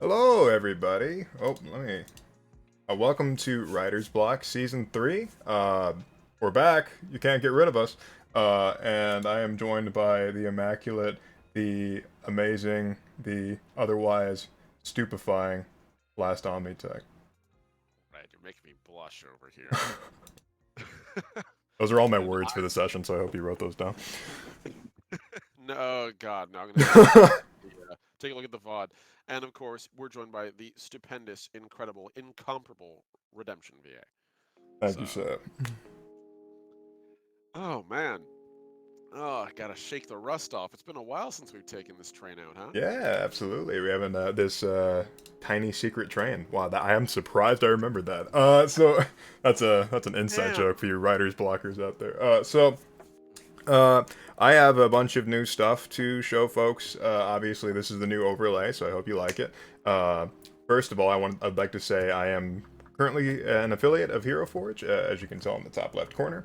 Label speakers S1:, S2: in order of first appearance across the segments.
S1: Hello, everybody. Oh, let me. Welcome to Writer's Block Season 3. We're back. You can't get rid of us. And I am joined by the immaculate, the amazing, the otherwise stupefying Last Omnitech.
S2: Right, you're making me blush over here.
S1: Those are all my
S2: And
S1: words for the session, so I hope you wrote those down.
S2: no, God, no, I'm gonna have to take a look at take a look at the VOD. And of course, we're joined by the stupendous, incredible, incomparable Redemption VA.
S1: Thank
S2: So,
S1: you, sir.
S2: oh man, oh, I gotta shake the rust off. It's been a while since we've taken this train out, huh?
S1: Yeah, absolutely. We have this tiny secret train. Wow, I am surprised I remembered that. So that's an inside
S2: Damn.
S1: joke for you writers blockers out there. Uh, I have a bunch of new stuff to show folks. Obviously, this is the new overlay, so I hope you like it. Uh, First of all, I'd like to say I am currently an affiliate of Hero Forge, as you can tell in the top left corner.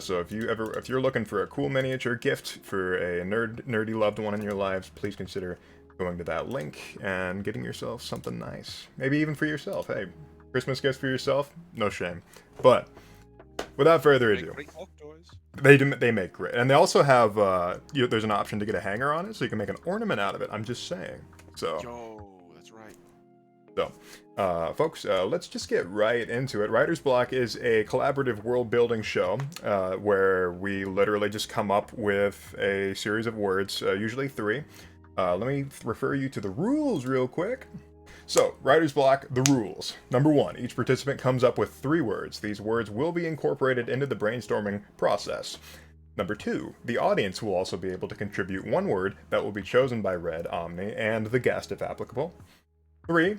S1: So if you're looking for a cool miniature gift for a nerdy loved one in your lives, please consider going to that link and getting yourself something nice. Maybe even for yourself. Hey, Christmas gifts for yourself, no shame. But without further
S2: Make
S1: ado,
S2: great elf toys.
S1: they make great, and they also have there's an option to get a hanger on it, so you can make an ornament out of it. I'm just saying. So
S2: Yo, that's right.
S1: so, folks, let's just get right into it. Writer's Block is a collaborative world-building show where we literally just come up with a series of words, usually three. Let me refer you to the rules real quick. So, Writer's Block, the rules. Number one, each participant comes up with three words. These words will be incorporated into the brainstorming process. Number two, the audience will also be able to contribute one word that will be chosen by Red, Omni, and the guest if applicable. Three,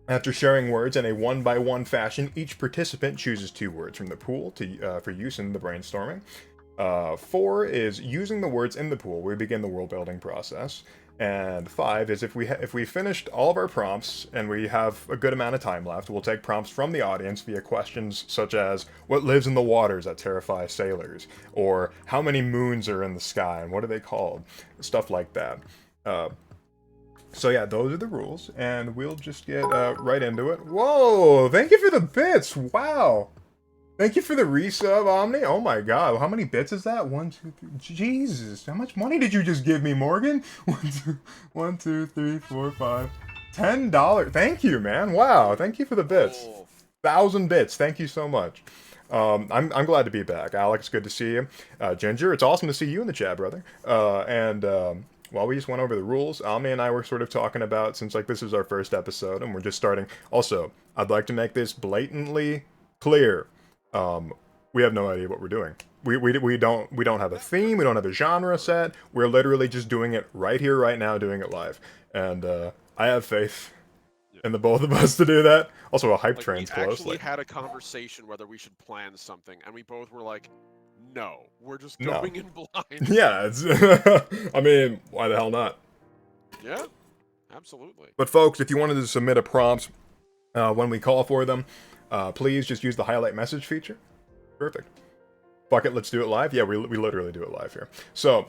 S1: after sharing words in a one-by-one fashion, each participant chooses two words from the pool for use in the brainstorming. Four is using the words in the pool. We begin the world-building process. And five is if we finished all of our prompts and we have a good amount of time left, we'll take prompts from the audience via questions such as what lives in the waters that terrify sailors, or how many moons are in the sky and what are they called, stuff like that. Uh, so yeah, those are the rules, and we'll just get right into it. Whoa! Thank you for the bits. Wow. Thank you for the resub, Omni. Oh my god, how many bits is that? One, two, three. Jesus, how much money did you just give me, Morgan? One, two, three, four, five. $10. Thank you, man. Wow. Thank you for the bits.
S2: Oh,
S1: 1,000 bits. Thank you so much. I'm glad to be back. Alex, good to see you. Ginger, it's awesome to see you in the chat, brother. While we just went over the rules, Omni and I were sort of talking about, since like this is our first episode and we're just starting. Also, I'd like to make this blatantly clear. We have no idea what we're doing. We don't have a theme. We don't have a genre set. We're literally just doing it right here, right now, doing it live. And I have faith
S2: yeah.
S1: in the both of us to do that. Also, a hype
S2: Like we
S1: train's close.
S2: actually
S1: Like,
S2: had a conversation whether we should plan something, and we both were like, "No, we're just
S1: no.
S2: going in blind."
S1: Yeah, it's. I mean, why the hell not?
S2: Yeah, absolutely.
S1: But folks, if you wanted to submit a prompt when we call for them, please just use the highlight message feature. Perfect. Fuck it, let's do it live. Yeah, we literally do it live here. So,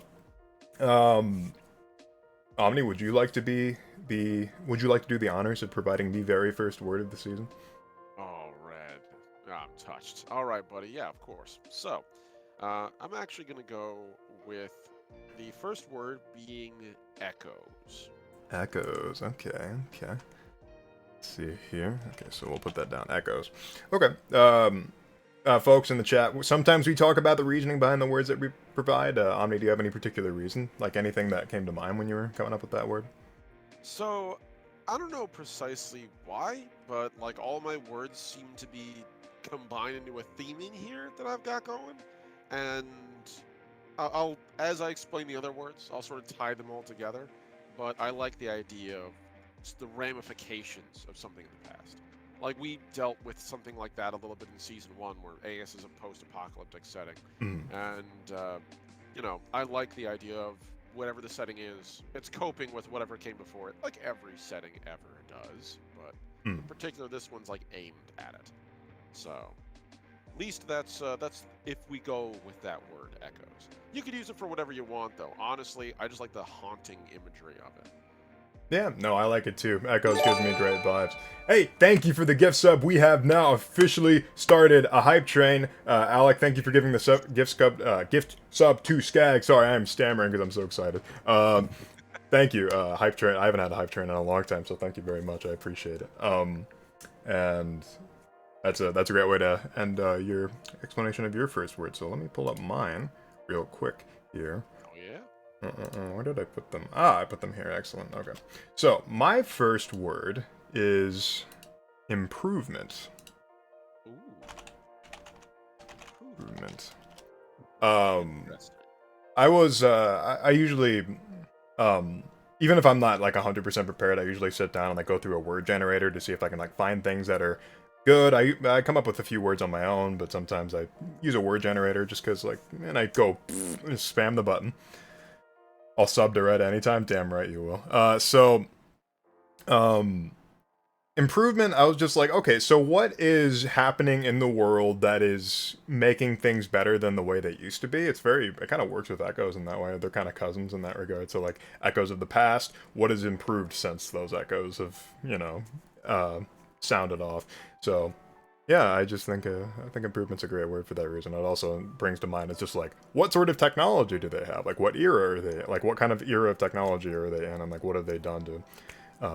S1: Omni, would you like to do the honors of providing the very first word of the season?
S2: Oh, Red. I'm touched. All right, buddy. Yeah, of course. So, I'm actually gonna go with the first word being echoes.
S1: Echoes. Okay. Let's see here. Okay, so we'll put that down. Echoes. Okay. Folks in the chat, sometimes we talk about the reasoning behind the words that we provide. Omni, do you have any particular reason? Like anything that came to mind when you were coming up with that word?
S2: So, I don't know precisely why, but like all my words seem to be combined into a theming here that I've got going, and I'll as I explain the other words, I'll sort of tie them all together. But I like the idea of just the ramifications of something in the past. Like we dealt with something like that a little bit in season one, where AS is a post-apocalyptic setting,
S1: Mm.
S2: and I like the idea of whatever the setting is, it's coping with whatever came before it, like every setting ever does. But
S1: Mm.
S2: in particular, this one's like aimed at it. So, at least that's if we go with that word, echoes. You could use it for whatever you want, though. Honestly, I just like the haunting imagery of it.
S1: Yeah, no, I like it too. Echoes gives me great vibes. Hey, thank you for the gift sub. We have now officially started a hype train. Alec, thank you for giving the gift sub to Skag. Sorry, I am stammering because I'm so excited. Thank you, hype train. I haven't had a hype train in a long time, so thank you very much. I appreciate it. And that's a great way to end your explanation of your first word. So let me pull up mine real quick here.
S2: Oh yeah.
S1: Where did I put them? Ah, I put them here. Excellent. Okay. So, my first word is improvement.
S2: Ooh.
S1: Improvement.
S2: Interesting.
S1: I usually, even if I'm not like 100% prepared, I usually sit down and like go through a word generator to see if I can like find things that are good. I come up with a few words on my own, but sometimes I use a word generator just because like, and I go spam the button. I'll sub to Red anytime. Damn right you will. Improvement, I was just like, okay, so what is happening in the world that is making things better than the way they used to be? It kind of works with Echoes in that way. They're kind of cousins in that regard. So, like, Echoes of the past, what has improved since those Echoes have, sounded off? So, yeah, I just think I think improvement's a great word for that reason. It also brings to mind, it's just like, what sort of technology do they have? Like, what era are they? Like, what kind of era of technology are they in? And like, what have they done to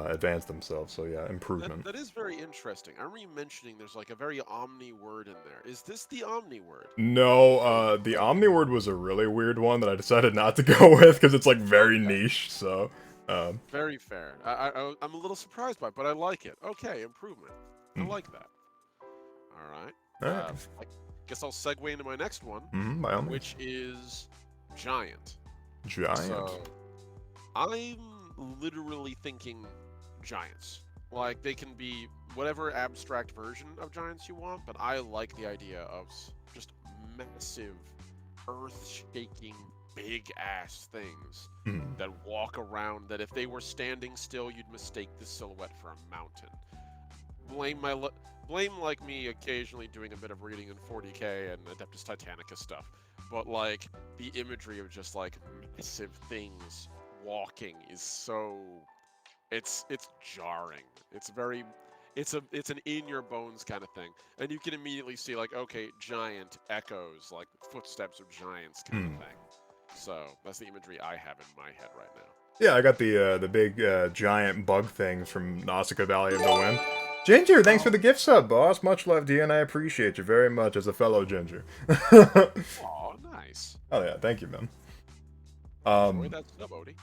S1: advance themselves? So yeah, improvement.
S2: That is very interesting. I remember you mentioning there's like a very omni word in there. Is this the omni word?
S1: No, the Omni word was a really weird one that I decided not to go with because it's like very
S2: Okay.
S1: niche. So, um,
S2: Very fair. I'm a little surprised by it, but I like it. Okay, improvement. I
S1: mm,
S2: like that. All right.
S1: all right,
S2: I guess I'll segue into my next one,
S1: by all means.
S2: which is giant.
S1: Giant.
S2: So I'm literally thinking giants. Like they can be whatever abstract version of giants you want, but I like the idea of just massive, earth-shaking, big-ass things
S1: Mm,
S2: that walk around. That if they were standing still, you'd mistake the silhouette for a mountain. Blame my blame like me occasionally doing a bit of reading in 40k and Adeptus Titanica stuff, but like the imagery of just like massive things walking is so it's jarring. It's very it's an in your bones kind of thing, and you can immediately see like okay, giant echoes like footsteps of giants kind of
S1: mm.
S2: thing. So that's the imagery I have in my head right now.
S1: Yeah, I got the big giant bug things from Nausicaa Valley of the Wind. Ginger, thanks for
S2: Oh,
S1: the gift sub, boss. Much love to you, and I appreciate you very much as a fellow Ginger.
S2: oh, nice.
S1: Oh yeah, thank you, man.
S2: Enjoy
S1: Um,
S2: that sub, Odie.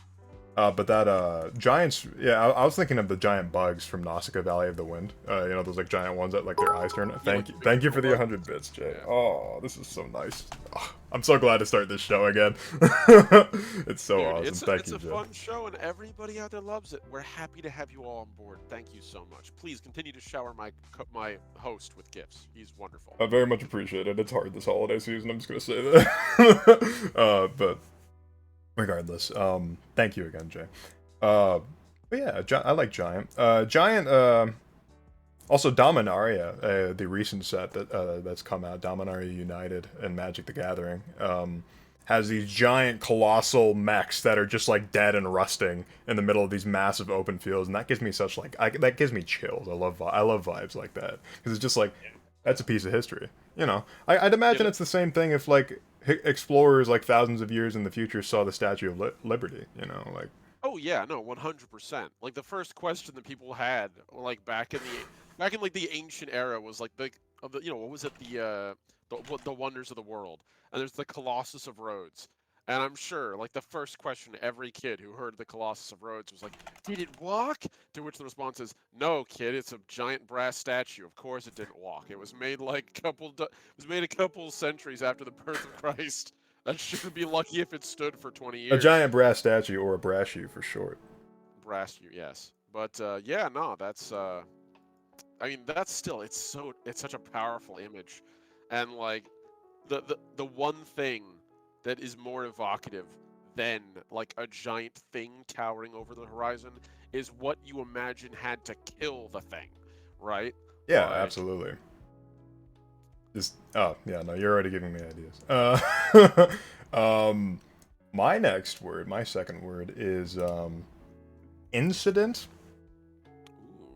S1: but that giants, yeah, I was thinking of the giant bugs from Nausicaa Valley of the Wind. Those like giant ones that like their eyes turn.
S2: Yeah, like the big
S1: Thank you for
S2: pool
S1: the
S2: bug.
S1: 100 bits, Jay.
S2: Yeah.
S1: Oh, this is so nice. Oh, I'm so glad to start this show again. It's so
S2: Dude,
S1: awesome. Thank
S2: it's
S1: you,
S2: a
S1: Jay.
S2: fun show and everybody out there loves it. We're happy to have you all on board. Thank you so much. Please continue to shower my host with gifts. He's wonderful.
S1: I very much appreciate it. It's hard this holiday season. I'm just gonna say that. But regardless, thank you again, Jay. But yeah, I like Giant. Also Dominaria, the recent set that's come out, Dominaria United and Magic the Gathering, has these giant colossal mechs that are just like dead and rusting in the middle of these massive open fields, and that gives me such like that gives me chills. I love vibes like that because it's just like that's a piece of history. I'd
S2: Yeah,
S1: imagine it's the same thing if like explorers like thousands of years in the future saw the Statue of Liberty. Like.
S2: oh yeah, no, 100%. Like the first question that people had, like back in like the ancient era, was like what was it the wonders of the world, and there's the Colossus of Rhodes, and I'm sure like the first question every kid who heard the Colossus of Rhodes was like, did it walk? To which the response is, no, kid, it's a giant brass statue. Of course it didn't walk. It was made like it was made a couple centuries after the birth of Christ. That should be lucky if it stood for 20
S1: A
S2: years.
S1: giant brass statue, or a brashu for short.
S2: Brass you, yes. But yeah, no, that's I mean that's still it's such a powerful image. And like the one thing that is more evocative than like a giant thing towering over the horizon is what you imagine had to kill the thing, right?
S1: Yeah,
S2: Like
S1: absolutely. Oh yeah, no, you're already giving me ideas. My next word, my second word is incident.
S2: Ooh,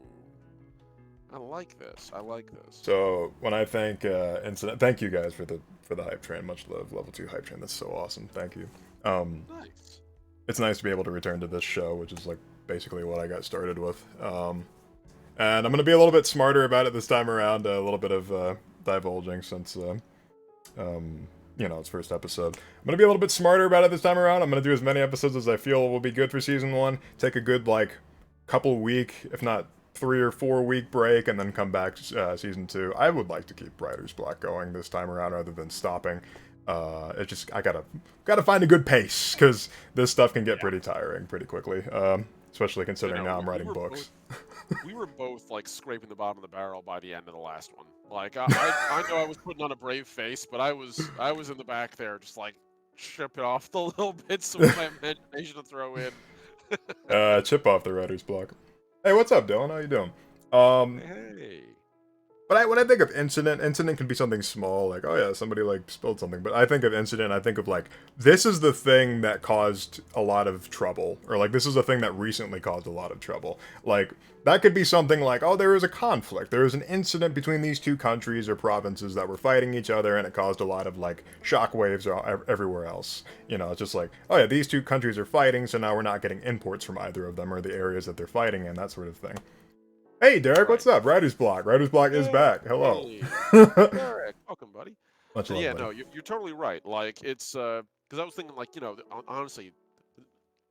S2: I like this. I like this.
S1: So when I think incident, thank you guys for the hype train. Much love, level 2 hype train. That's so awesome. Thank you.
S2: Nice.
S1: It's nice to be able to return to this show, which is like basically what I got started with. And I'm gonna be a little bit smarter about it this time around. A little bit of divulging since it's first episode. I'm gonna be a little bit smarter about it this time around. I'm gonna do as many episodes as I feel will be good for season 1. Take a good like couple week, if not 3 or 4 week break, and then come back season 2. I would like to keep Writer's Block going this time around rather than stopping. It just I gotta find a good pace because this stuff can get pretty tiring pretty quickly. Especially considering now I'm writing books.
S2: We were both like scraping the bottom of the barrel by the end of the last one. Like I know I was putting on a brave face, but I was in the back there just like stripping off the little bits of my imagination to throw in.
S1: Chip off the Writer's Block. Hey, what's up, Dylan? How you doing?
S2: Hey.
S1: But when I think of incident can be something small, like, oh yeah, somebody like spilled something. But I think of incident, I think of like, this is the thing that caused a lot of trouble. Or like, this is the thing that recently caused a lot of trouble. Like, that could be something like, oh, there was a conflict. There was an incident between these two countries or provinces that were fighting each other, and it caused a lot of like shockwaves everywhere else. You know, it's just like, oh yeah, these two countries are fighting, so now we're not getting imports from either of them or the areas that they're fighting in, that sort of thing. Hey, Derek, what's up? Writer's Block. Writer's Block is back. Hello.
S2: Derek, welcome, buddy.
S1: Much love,
S2: Yeah,
S1: buddy.
S2: no, you're totally right. Like, it's, because I was thinking, like, honestly,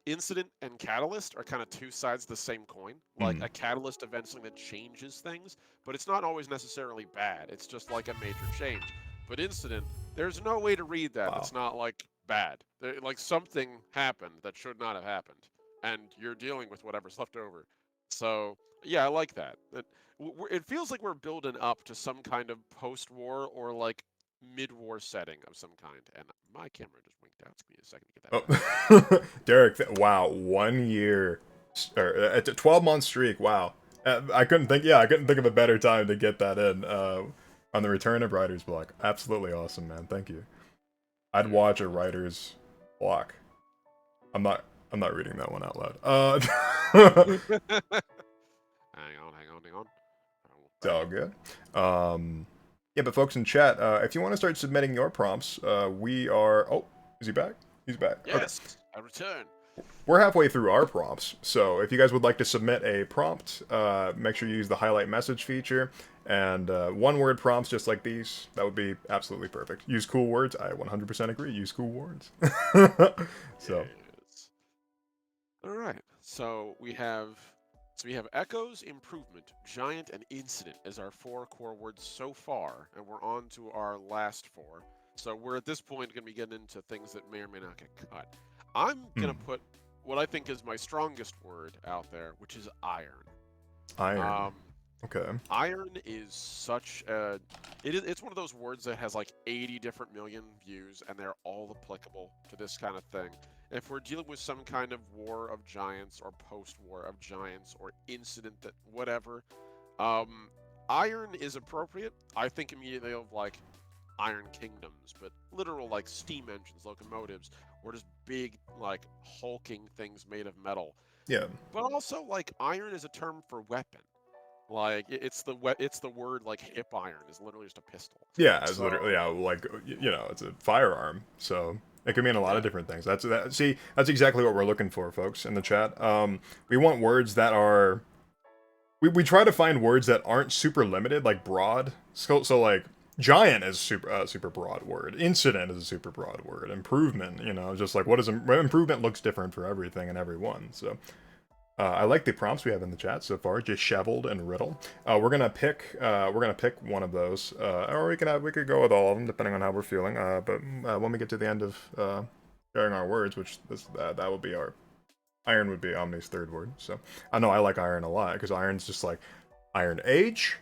S2: incident and catalyst are kind of two sides of the same coin. Like, a catalyst event is something that changes things, but it's not always necessarily bad. It's just like a major change. But incident, there's no way to read that. It's not, like, bad. Like, something happened that should not have happened, and you're dealing with whatever's left over. So, yeah, I like that. It feels like we're building up to some kind of post-war or like mid-war setting of some kind. And my camera just winked out. It's gonna be a second to get that.
S1: Derek, wow, 1 year, or it's a 12-month streak. Wow, I couldn't think of a better time to get that in. On the return of Writer's Block, absolutely awesome, man. Thank you. I'd watch a Writer's Block. I'm not reading that one out loud.
S2: Hang on.
S1: It's all good. Yeah, but folks in chat, if you want to start submitting your prompts, we are... Oh, is he back? He's back.
S2: Yes,
S1: okay.
S2: I return.
S1: We're halfway through our prompts, so if you guys would like to submit a prompt, make sure you use the highlight message feature, and one-word prompts just like these, that would be absolutely perfect. Use cool words. I 100% agree. Use cool words. So...
S2: Yes. All right, so we have echoes, improvement, giant, and incident as our 4 core words so far, and we're on to our last 4. So we're at this point going to be getting into things that may or may not get cut. I'm going to put what I think is my strongest word out there, which is iron.
S1: Iron. Okay.
S2: Iron is such a... It's one of those words that has like 80 different million views, and they're all applicable to this kind of thing. If we're dealing with some kind of war of giants or post-war of giants or incident that whatever, iron is appropriate. I think immediately of like iron kingdoms, but literal like steam engines, locomotives, or just big like hulking things made of metal.
S1: Yeah.
S2: But also like iron is a term for weapon. Like it's the word like hip iron is literally just a pistol.
S1: Yeah, it's literally like it's a firearm. So it can mean a lot of different things. That's exactly what we're looking for, folks, in the chat. We want words that are we try to find words that aren't super limited, like broad. So like giant is super broad word. Incident is a super broad word. Improvement, just like what is improvement looks different for everything and everyone. So I like the prompts we have in the chat so far. Disheveled and riddle. We're gonna pick one of those, or we could go with all of them depending on how we're feeling. But when we get to the end of sharing our words, which that will be our iron would be Omni's third word. So I know I like iron a lot because iron's just like Iron Age,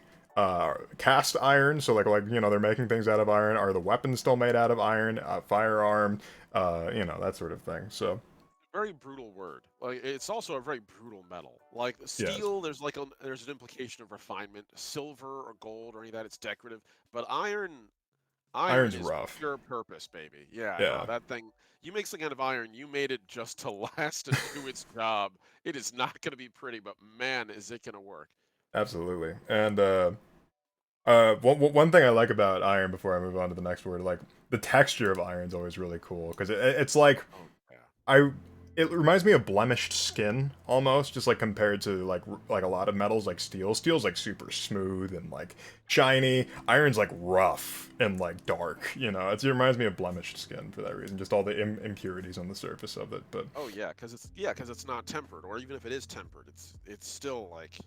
S1: cast iron. So like they're making things out of iron. Are the weapons still made out of iron? Firearm, that sort of thing. So.
S2: Very brutal word. Like it's also a very brutal metal. Like steel, yes. There's an implication of refinement. Silver or gold or any of that, it's decorative. But iron Iron
S1: Iron's
S2: is
S1: rough.
S2: pure purpose, baby. Yeah, no,
S1: Yeah,
S2: that thing. You make something out of iron, you made it just to last and do its job. It is not going to be pretty, but man, is it going to work.
S1: absolutely. And one thing I like about iron before I move on to the next word, like the texture of iron's always really cool because it's like
S2: Oh yeah.
S1: I it reminds me of blemished skin almost, just like compared to like a lot of metals like steel. Steel's like super smooth and like shiny. Iron's like rough and like dark. You know, it reminds me of blemished skin for that reason. Just all the impurities on the surface of it. But
S2: Oh yeah, because it's not tempered, or even if it is tempered, it's still like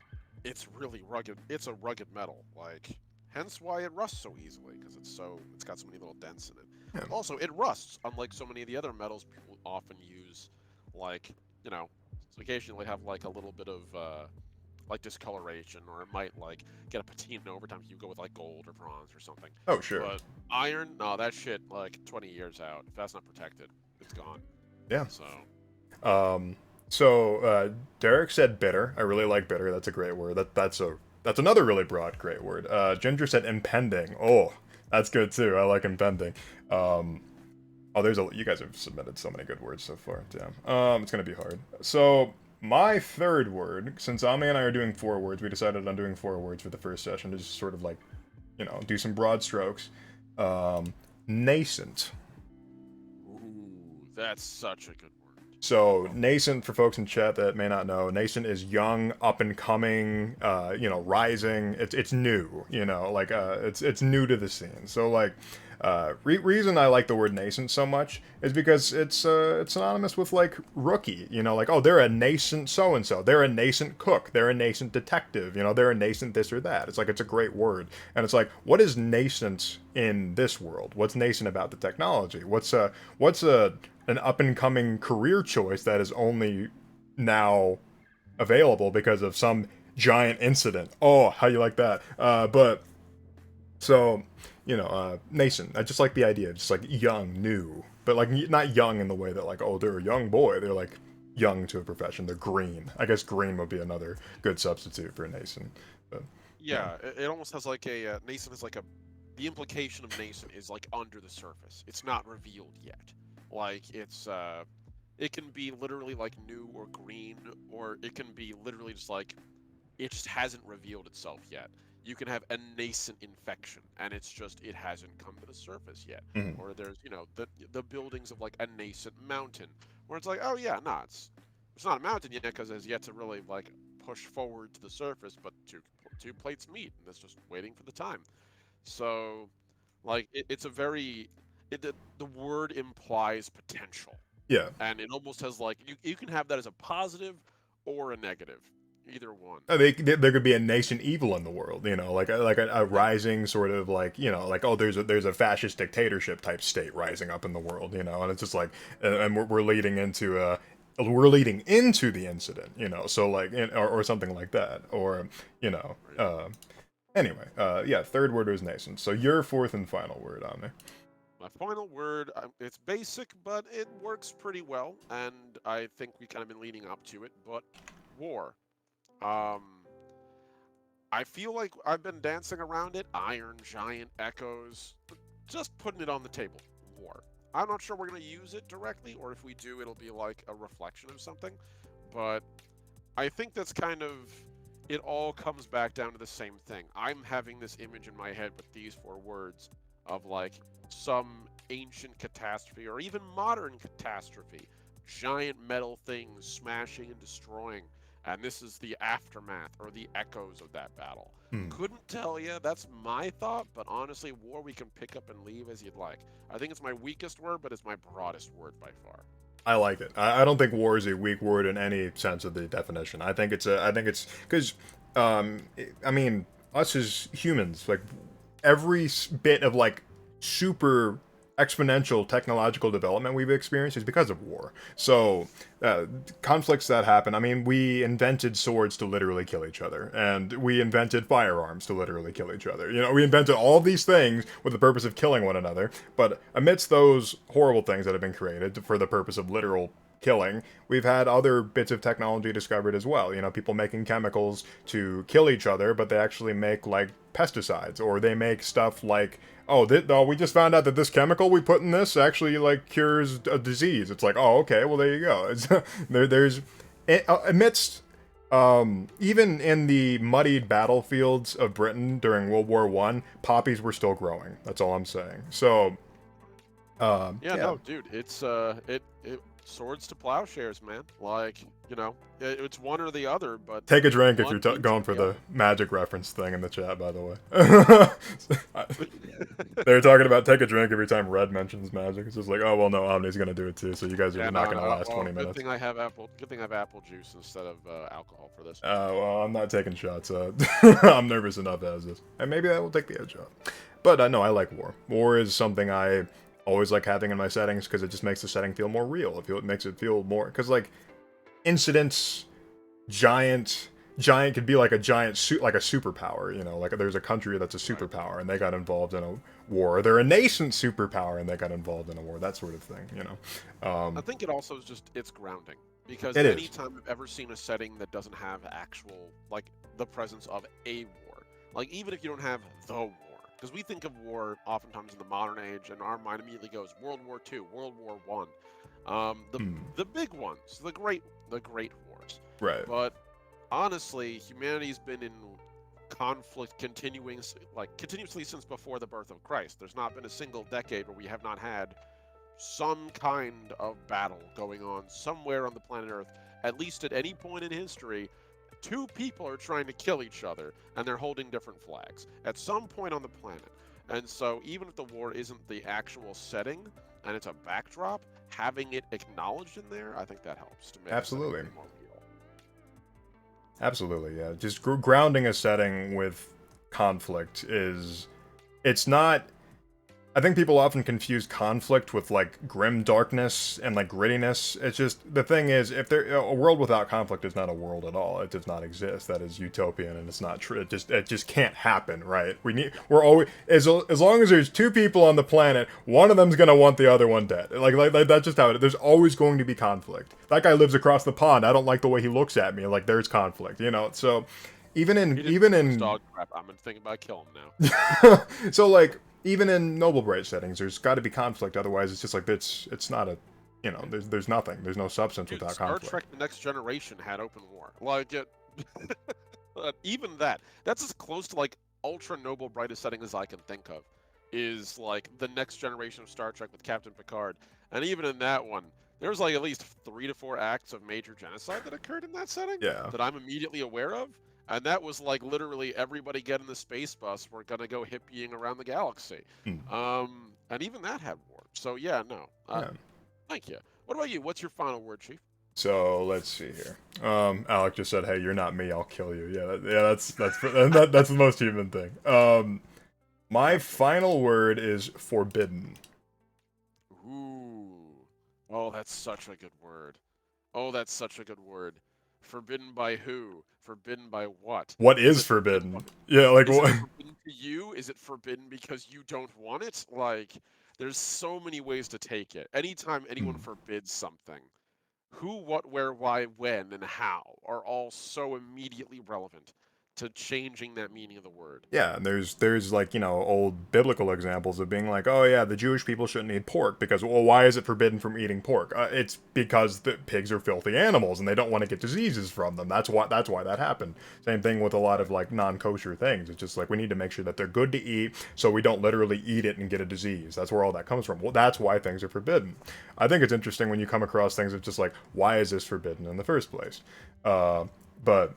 S2: it's really rugged. It's a rugged metal, like hence why it rusts so easily because it's got so many little dents in it.
S1: yeah.
S2: Also, it rusts unlike so many of the other metals people often use, like you know, occasionally have like a little bit of like discoloration, or it might like get a patina over time if you go with like gold or bronze or something.
S1: Oh sure.
S2: But iron, no, that shit like 20 years out. If that's not protected, it's gone.
S1: Yeah.
S2: So.
S1: Um. Derek said bitter. I really like bitter. That's a great word. That's another really broad great word. Ginger said impending. Oh, that's good too. I like impending. Um. Oh, you guys have submitted so many good words so far. Damn. It's gonna be hard. So my third word, since Ami and I are doing 4 words, we decided on doing 4 words for the first session to just sort of like, do some broad strokes. Nascent.
S2: Ooh, that's such a good word.
S1: So nascent, for folks in chat that may not know, nascent is young, up and coming, rising. It's new, it's new to the scene. So like, reason I like the word nascent so much is because it's synonymous with like rookie. Like, oh, they're a nascent so and so. They're a nascent cook. They're a nascent detective. They're a nascent this or that. It's like it's a great word, and it's like, what is nascent in this world? What's nascent about the technology? What's an up and coming career choice that is only now available because of some giant incident? Oh, how you like that? But so nascent. I just like the idea of just like young, new, but like not young in the way that like, oh, they're a young boy. They're like young to a profession. They're green. I guess green would be another good substitute for nascent. But
S2: Yeah, it almost has like a nascent is like a. The implication of nascent is like under the surface. It's not revealed yet. Like it can be literally like new or green, or it can be literally just like it just hasn't revealed itself yet. You can have a nascent infection, and it hasn't come to the surface yet.
S1: mhm.
S2: Or there's the buildings of like a nascent mountain, where it's like, oh yeah, no, it's not a mountain yet because it has yet to really like push forward to the surface, but two plates meet, and it's just waiting for the time. So, like, it's a the word implies potential,
S1: Yeah.
S2: and it almost has like you can have that as a positive or a negative, either one.
S1: There could be a nation evil in the world, like a
S2: Yeah,
S1: rising sort of like, like, oh, there's a fascist dictatorship type state rising up in the world, and it's just like, and we're leading into the incident, so like, or something like that, or you know,
S2: right.
S1: uh, anyway, yeah, third word was nascent. So your fourth and final word, Omni.
S2: My final word, it's basic, but it works pretty well, and I think we kind of been leading up to it. But war. Um, I feel like I've been dancing around it. Iron Giant echoes. Just putting it on the table. War. I'm not sure we're going to use it directly, or if we do, it'll be like a reflection of something. But I think that's kind of. It all comes back down to the same thing. I'm having this image in my head with these 4 words of like some ancient catastrophe or even modern catastrophe. Giant metal things smashing and destroying. And this is the aftermath or the echoes of that battle.
S1: Hmm.
S2: Couldn't tell you. That's my thought, but honestly, war we can pick up and leave as you'd like. I think it's my weakest word, but it's my broadest word by far.
S1: I like it. I don't think war is a weak word in any sense of the definition. I think it's because, I mean, us as humans, like every bit of like super exponential technological development we've experienced is because of war. So conflicts that happen. I mean, we invented swords to literally kill each other, and we invented firearms to literally kill each other. We invented all these things with the purpose of killing one another. But amidst those horrible things that have been created for the purpose of literal killing, we've had other bits of technology discovered as well. You know, people making chemicals to kill each other, but they actually make like pesticides, or they make stuff like, oh, we just found out that this chemical we put in this actually like cures a disease. It's like, oh, okay, well there you go. It's, there's amidst even in the muddied battlefields of Britain during World War One, poppies were still growing. That's all I'm saying. So,
S2: Yeah, no, dude, it's it swords to plowshares, man. Like, you know, it's one or the other, but
S1: take a drink if
S2: one
S1: you're
S2: leads
S1: going
S2: to
S1: for
S2: the
S1: the magic reference thing in the chat, by the way. They were talking about take a drink every time Red mentions magic. It's just like, oh well, no, Omni's gonna do it too. So you guys are
S2: Yeah,
S1: not
S2: no,
S1: gonna
S2: no,
S1: last
S2: well,
S1: 20 minutes.
S2: Good thing I have apple juice instead of alcohol for this.
S1: Well, I'm not taking shots. I'm nervous enough as is, and maybe that will take the edge off. But no, I like war. War is something I always like having in my settings because it just makes the setting feel more real. It makes it feel more, because like incidents, giant could be like a giant like a superpower. You know, like there's a country that's a superpower and they got involved in a war. They're a nascent superpower and they got involved in a war. That sort of thing. You know.
S2: I think it also is just it's grounding, because
S1: it
S2: anytime I've ever seen a setting that doesn't have actual like the presence of a war, like even if you don't have the war. Because we think of war oftentimes in the modern age, and our mind immediately goes World War II, World War One, the big ones, the great wars.
S1: Right.
S2: But honestly, humanity's been in conflict continuously since before the birth of Christ. There's not been a single decade where we have not had some kind of battle going on somewhere on the planet Earth, at least at any point in history. Two people are trying to kill each other, and they're holding different flags at some point on the planet. And so even if the war isn't the actual setting, and it's a backdrop, having it acknowledged in there, I think that helps to make
S1: absolutely
S2: it more real.
S1: Absolutely, yeah. Just grounding a setting with conflict it's not. I think people often confuse conflict with like grim darkness and like grittiness. It's just, the thing is, if a world without conflict is not a world at all. It does not exist. That is utopian and it's not true. It just can't happen, right? We're always, as long as there's two people on the planet, one of them's gonna want the other one dead. Like that's just how it is. There's always going to be conflict. That guy lives across the pond. I don't like the way he looks at me. Like there's conflict, you know. So even in
S2: dog crap, I'm thinking about killing him now.
S1: So like, even in Noble Bright settings, there's got to be conflict. Otherwise, it's just like it's not a, you know, there's nothing. There's no substance without conflict.
S2: Star Trek: The Next Generation had open war. Like it, even that's as close to like ultra Noble Brightest setting as I can think of. Is like the next generation of Star Trek with Captain Picard, and even in that one, there was like at least 3 to 4 acts of major genocide that occurred in that setting.
S1: Yeah.
S2: That I'm immediately aware of. And that was like literally everybody get in the space bus. We're gonna go hippieing around the galaxy. And even that had war. So yeah, no. Thank you. What about you? What's your final word, Chief?
S1: So let's see here. Alec just said, "Hey, you're not me. I'll kill you." Yeah, that's that's the most human thing. My final word is forbidden.
S2: Ooh. Oh, that's such a good word. Oh, that's such a good word. Forbidden by who? Forbidden by what?
S1: What is forbidden? Yeah, like
S2: is
S1: what?
S2: It forbidden to you? Is it forbidden because you don't want it? Like, there's so many ways to take it. Anytime anyone forbids something, who, what, where, why, when, and how are all so immediately relevant to changing that meaning of the word.
S1: Yeah, and there's like, you know, old biblical examples of being like, oh yeah, the Jewish people shouldn't eat pork because, well, why is it forbidden from eating pork? It's because the pigs are filthy animals and they don't want to get diseases from them. That's why that happened. Same thing with a lot of like non-kosher things. It's just like we need to make sure that they're good to eat so we don't literally eat it and get a disease. That's where all that comes from. Well, that's why things are forbidden. I think it's interesting when you come across things that's just like, why is this forbidden in the first place? But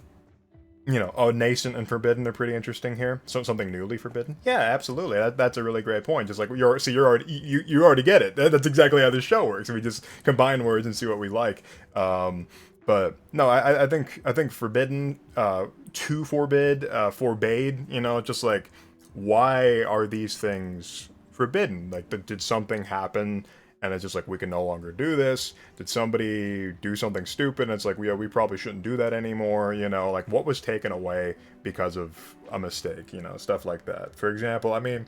S1: you know, nascent and forbidden, they're pretty interesting here. So something newly forbidden? Yeah, absolutely. That's a really great point. Just like you already get it. That's exactly how this show works. We just combine words and see what we like. But no, I think forbidden, to forbid, forbade. You know, just like why are these things forbidden? Like, did something happen? And it's just like, we can no longer do this. Did somebody do something stupid? And it's like, we probably shouldn't do that anymore. You know, like what was taken away because of a mistake, you know, stuff like that. For example, I mean,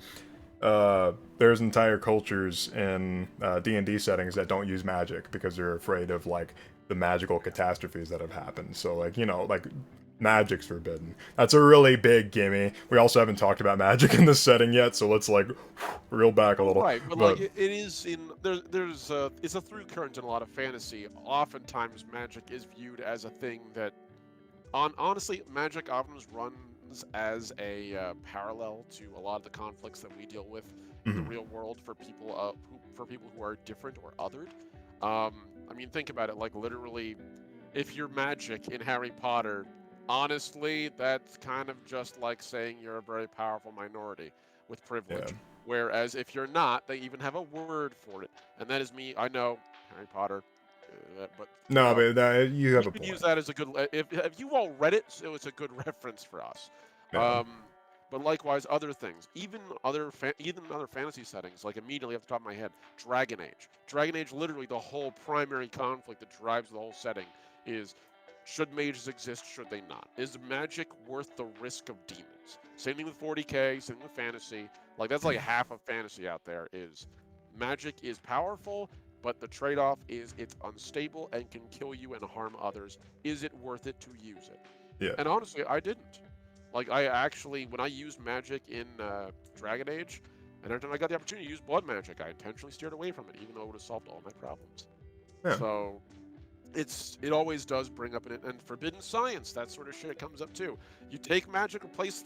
S1: there's entire cultures in D&D settings that don't use magic because they're afraid of like the magical catastrophes that have happened. So like, like magic's forbidden. That's a really big gimme. We also haven't talked about magic in this setting yet, so let's like reel back a little.
S2: Right, but like
S1: But
S2: it is in there's it's a through current in a lot of fantasy. Oftentimes, magic is viewed as a thing that, honestly, magic often runs as a parallel to a lot of the conflicts that we deal with in the
S1: mhm,
S2: real world for people who are different or othered. I mean, think about it. Like literally, if you're magic in Harry Potter, honestly, that's kind of just like saying you're a very powerful minority with
S1: yeah.
S2: privilege. Whereas if you're not, they even have a word for it, and that is me. I know Harry Potter, but
S1: No, but you have
S2: we
S1: a
S2: could use
S1: point.
S2: that as a good. If you all read it, so it's a good reference for us.
S1: Yeah.
S2: But likewise, other things, even other fantasy settings, like immediately off the top of my head, Dragon Age. Dragon Age, literally, the whole primary conflict that drives the whole setting is: should mages exist? Should they not? Is magic worth the risk of demons? Same thing with 40k. Same thing with fantasy. Like that's like half of fantasy out there is magic is powerful, but the trade-off is it's unstable and can kill you and harm others. Is it worth it to use it?
S1: Yeah.
S2: And honestly, I didn't. Like I actually, when I used magic in Dragon Age, and every time I got the opportunity to use blood magic, I intentionally steered away from it, even though it would have solved all my problems.
S1: Yeah.
S2: So it always does bring up and forbidden science. That sort of shit comes up too. You take magic, replace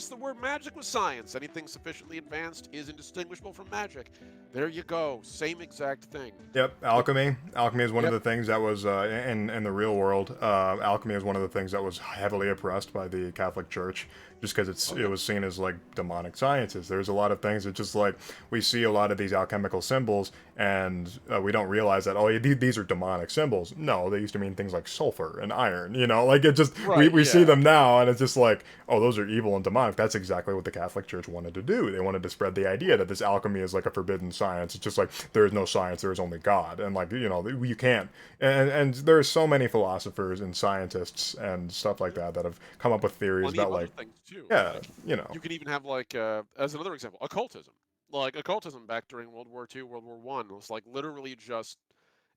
S2: the word magic with science. Anything sufficiently advanced is indistinguishable from magic. There you go. Same exact thing.
S1: Yep,
S2: But
S1: alchemy. Alchemy is one of
S2: yep.
S1: the things that was in the real world. Alchemy is one of the things that was heavily oppressed by the Catholic Church, just because
S2: Oh
S1: it
S2: yeah.
S1: was seen as like demonic sciences. There's a lot of things that just like we see a lot of these alchemical symbols, and we don't realize that these are demonic symbols. No, they used to mean things like sulfur and iron. Like it just
S2: Right.
S1: we see
S2: Yeah.
S1: them now, and it's just like, oh, those are evil and demonic. That's exactly what the Catholic Church wanted to do. They wanted to spread the idea that this alchemy is like a forbidden science. It's just like there is no science, there is only God, and like you can't. And there's so many philosophers and scientists and stuff like that have come up with theories
S2: Plenty of
S1: about
S2: other
S1: like,
S2: things too.
S1: yeah,
S2: Like
S1: you know,
S2: you can even have like as another example, occultism. Like occultism back during World War II, World War One was like literally just.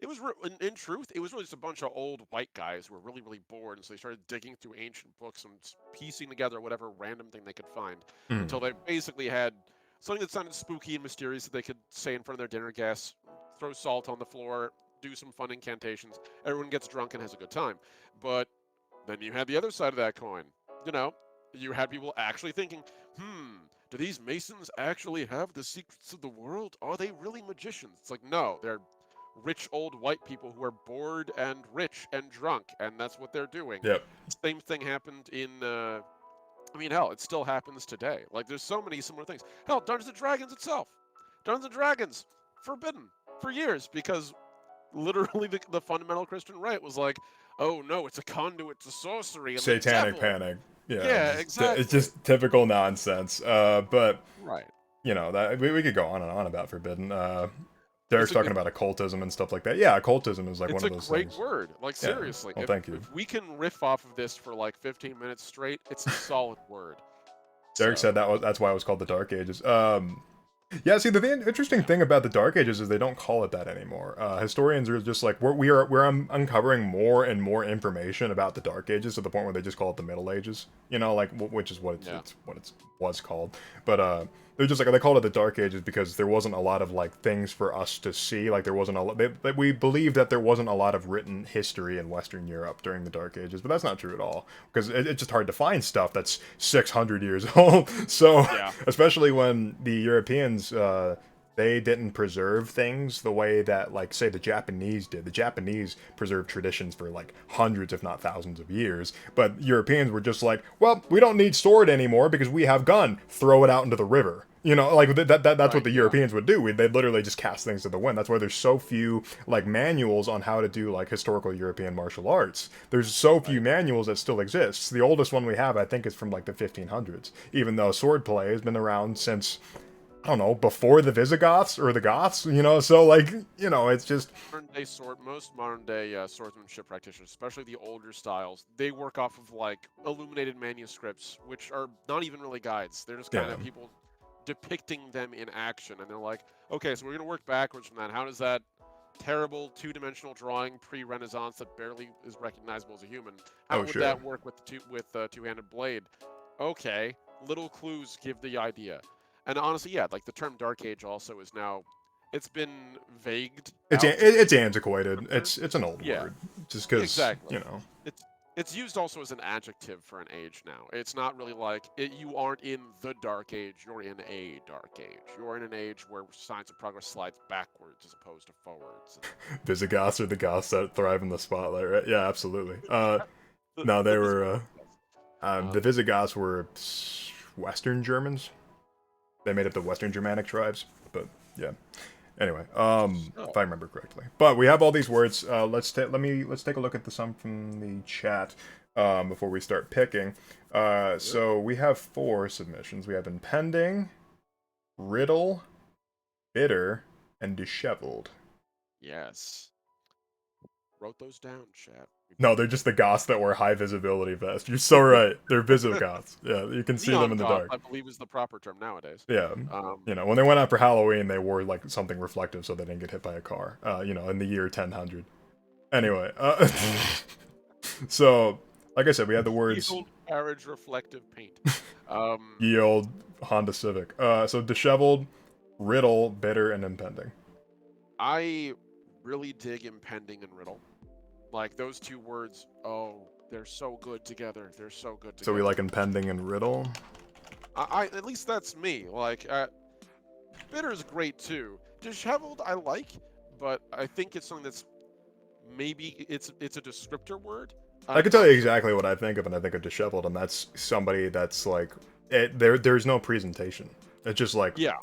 S2: It was in truth, it was really just a bunch of old white guys who were really, really bored, and so they started digging through ancient books and piecing together whatever random thing they could find,
S1: mm,
S2: until they basically had something that sounded spooky and mysterious that they could say in front of their dinner guests, throw salt on the floor, do some fun incantations. Everyone gets drunk and has a good time. But then you had the other side of that coin. You know, you had people actually thinking, do these Masons actually have the secrets of the world? Are they really magicians? It's like, no, they're rich old white people who are bored and rich and drunk, and that's what they're doing.
S1: yep.
S2: Same thing happened in, I mean, hell, it still happens today. Like, there's so many similar things. Hell, Dungeons and Dragons itself. Dungeons and Dragons, forbidden for years because literally the fundamental Christian right was like, oh no, it's a conduit to sorcery and the
S1: Satanic
S2: devil.
S1: panic. Yeah,
S2: Yeah,
S1: it's
S2: exactly.
S1: just typical nonsense. But
S2: Right.
S1: that we could go on and on about forbidden. Derek's
S2: It's a
S1: talking
S2: good
S1: about occultism and stuff like that. Yeah, occultism is like one
S2: it's
S1: of
S2: a
S1: those
S2: great
S1: things.
S2: word. Like
S1: Yeah.
S2: seriously,
S1: Well, thank you.
S2: if we can riff off of this for like 15 minutes straight, it's a solid word.
S1: Derek said
S2: So,
S1: that's why it was called the Dark Ages. Yeah, see, the interesting
S2: yeah.
S1: thing about the Dark Ages is they don't call it that anymore. Historians are just like we're uncovering more and more information about the Dark Ages to the point where they just call it the Middle Ages. Like which is what
S2: Yeah.
S1: it's what it was called. But they're just like they called it the Dark Ages because there wasn't a lot of like things for us to see. Like there wasn't a lot. We believe that there wasn't a lot of written history in Western Europe during the Dark Ages, but that's not true at all because it's just hard to find stuff that's 600 years old. So
S2: Yeah.
S1: especially when the Europeans they didn't preserve things the way that like say the Japanese did. The Japanese preserved traditions for like hundreds if not thousands of years, but Europeans were just like, well, we don't need sword anymore because we have gun. Throw it out into the river. Like that's what
S2: Right.
S1: the
S2: Yeah.
S1: Europeans would do. They'd literally just cast things to the wind. That's why there's so few like manuals on how to do like historical European martial arts. There's so few
S2: Right.
S1: manuals that still exist. The oldest one we have, I think, is from like the 1500s. Even though swordplay has been around since I don't know before the Visigoths or the Goths. So like it's just
S2: Most modern day swordsmanship practitioners, especially the older styles, they work off of like illuminated manuscripts, which are not even really guides. They're just kind
S1: yeah,
S2: of people depicting them in action, and they're like, okay, so we're gonna work backwards from that. How does that terrible two-dimensional drawing pre-Renaissance that barely is recognizable as a human? How
S1: Oh,
S2: would
S1: sure.
S2: that work with the two-handed blade? Okay, little clues give the idea. And honestly, yeah, like the term Dark Age also is now, it's been vagued
S1: It's
S2: out.
S1: it's antiquated.
S2: Scripture.
S1: It's an old
S2: Yeah,
S1: word, just because
S2: exactly. It's used also as an adjective for an age now. It's not really like you aren't in the Dark Age. You're in a Dark Age. You're in an age where science and progress slides backwards as opposed to forwards.
S1: Visigoths are the goths that thrive in the spotlight, right? Yeah, absolutely. No, they
S2: The
S1: were.
S2: Visigoths.
S1: The Visigoths were Western Germans. They made up the Western Germanic tribes, but yeah. Anyway, if I remember correctly. But we have all these words. Let's take a look at some from the chat before we start picking. So we have 4 submissions. We have impending, riddle, bitter, and disheveled.
S2: Yes. Wrote those down, chat.
S1: No, they're just the goths that wear high visibility vests. You're so right. They're Visigoths. Yeah, you can see them in the
S2: Neon goth,
S1: dark.
S2: I believe, is the proper term nowadays.
S1: Yeah. When they went out for Halloween, they wore like something reflective so they didn't get hit by a car. In the year 1000. Anyway, so like I said, we had the words.
S2: Ye old carriage reflective paint.
S1: Ye old Honda Civic. So disheveled, riddle, bitter, and impending.
S2: I really dig impending and riddle. Like those 2 words, they're so good together. They're so good together.
S1: So we like impending and riddle?
S2: I at least that's me. Like, bitter is great too. Disheveled I like, but I think it's something that's maybe it's a descriptor word.
S1: I can tell you exactly what I think of when I think of disheveled, and that's somebody that's like, there's no presentation. It's just like,
S2: yeah.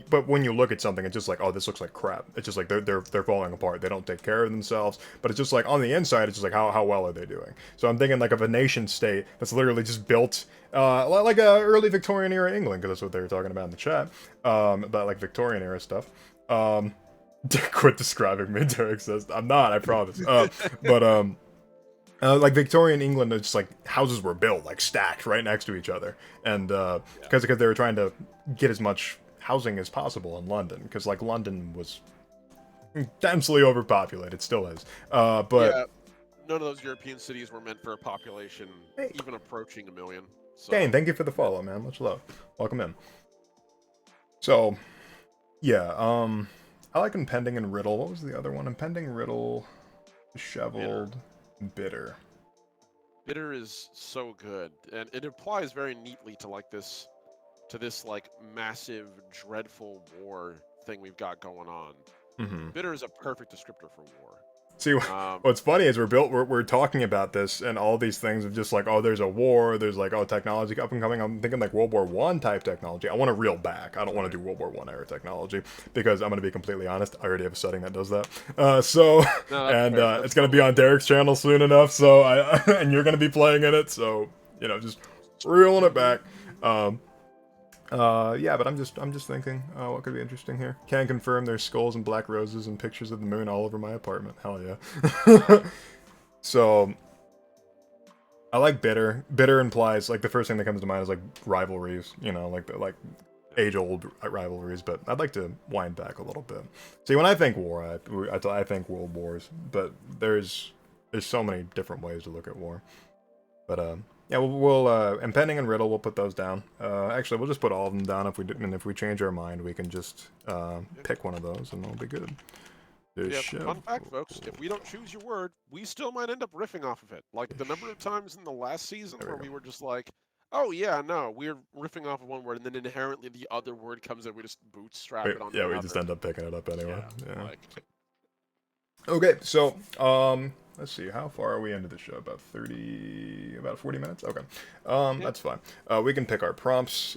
S1: But when you look at something, it's just like, oh, this looks like crap. It's just like they're falling apart. They don't take care of themselves. But it's just like on the inside, it's just like how well are they doing? So I'm thinking like of a nation state that's literally just built like a early Victorian era England, because that's what they were talking about in the chat about like Victorian era stuff. Quit describing me, Derek says. I'm not, I promise. Like Victorian England, it's like houses were built like stacked right next to each other, and because they were trying to get as much housing as possible in London, because like London was densely overpopulated, still is. But
S2: yeah, none of those European cities were meant for a population even approaching 1 million. So.
S1: Dane, thank you for the follow, man. Much love. Welcome in. So, yeah, I like impending and riddle. What was the other one? Impending, riddle, disheveled. Bitter.
S2: Bitter is so good, and it applies very neatly to like this like massive, dreadful war thing we've got going on.
S1: Mm-hmm.
S2: Bitter is a perfect descriptor for war.
S1: See, what's funny is we're talking about this and all these things of just like, oh, there's a war, there's like, oh, technology up and coming. I'm thinking like World War I type technology. I want to reel back. I don't want to do World War I era technology, because I'm going to be completely honest, I already have a setting that does that. It's going to be on Derek's channel soon enough. So and you're going to be playing in it. So just reeling it back. Yeah, but I'm just thinking, what could be interesting here? Can confirm there's skulls and black roses and pictures of the moon all over my apartment. Hell yeah. So, I like bitter. Bitter implies, like, the first thing that comes to mind is, like, rivalries, like age-old rivalries, but I'd like to wind back a little bit. See, when I think war, I think world wars, but there's so many different ways to look at war. But, yeah, we'll impending and riddle, we'll put those down. Actually, we'll just put all of them down. If we change our mind, we can just pick one of those, and it'll be good.
S2: Fun fact, folks, if we don't choose your word, we still might end up riffing off of it. Like the number of times in the last season where we were just like, oh yeah, no, we're riffing off of one word, and then inherently the other word comes in, we just bootstrap it on.
S1: Yeah, we just end up picking it up anyway. Yeah.
S2: Like...
S1: Okay, so let's see, how far are we into the show? About 40 minutes? Okay. That's fine. We can pick our prompts.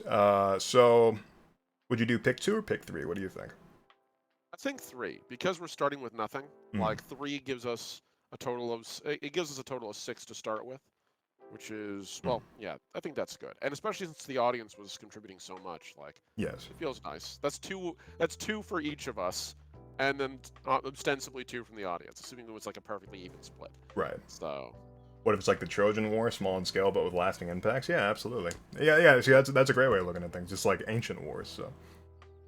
S1: So, would you do pick 2 or pick 3? What do you think?
S2: I think 3, because we're starting with nothing. Like 3 gives us a total of 6 to start with, which is, well, yeah, I think that's good. And especially since the audience was contributing so much, like,
S1: yes,
S2: it feels nice. That's two for each of us. And then ostensibly 2 from the audience, assuming it was like a perfectly even split.
S1: Right.
S2: So,
S1: What if it's like the Trojan War, small in scale but with lasting impacts? Yeah, absolutely. Yeah, yeah. See, that's a great way of looking at things. Just like ancient wars. So,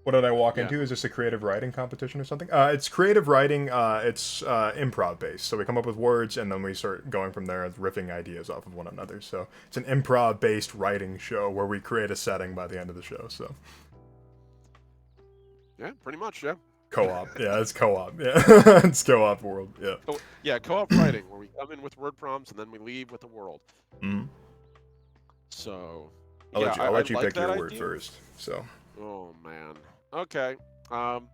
S1: what did I walk
S2: Yeah.
S1: into? Is this a creative writing competition or something? It's creative writing. It's improv based. So we come up with words and then we start going from there, riffing ideas off of one another. So it's an improv based writing show where we create a setting by the end of the show. So
S2: Yeah, pretty much. Yeah.
S1: co-op. Yeah, it's co-op. Yeah, it's co-op world. Yeah.
S2: Oh, yeah, co-op writing, where we come in with word prompts and then we leave with the world.
S1: Mm-hmm.
S2: So,
S1: I'll
S2: yeah,
S1: let you. I'll
S2: I
S1: let you
S2: like
S1: pick
S2: that
S1: your word
S2: idea.
S1: first. So.
S2: Oh man. Okay. I'm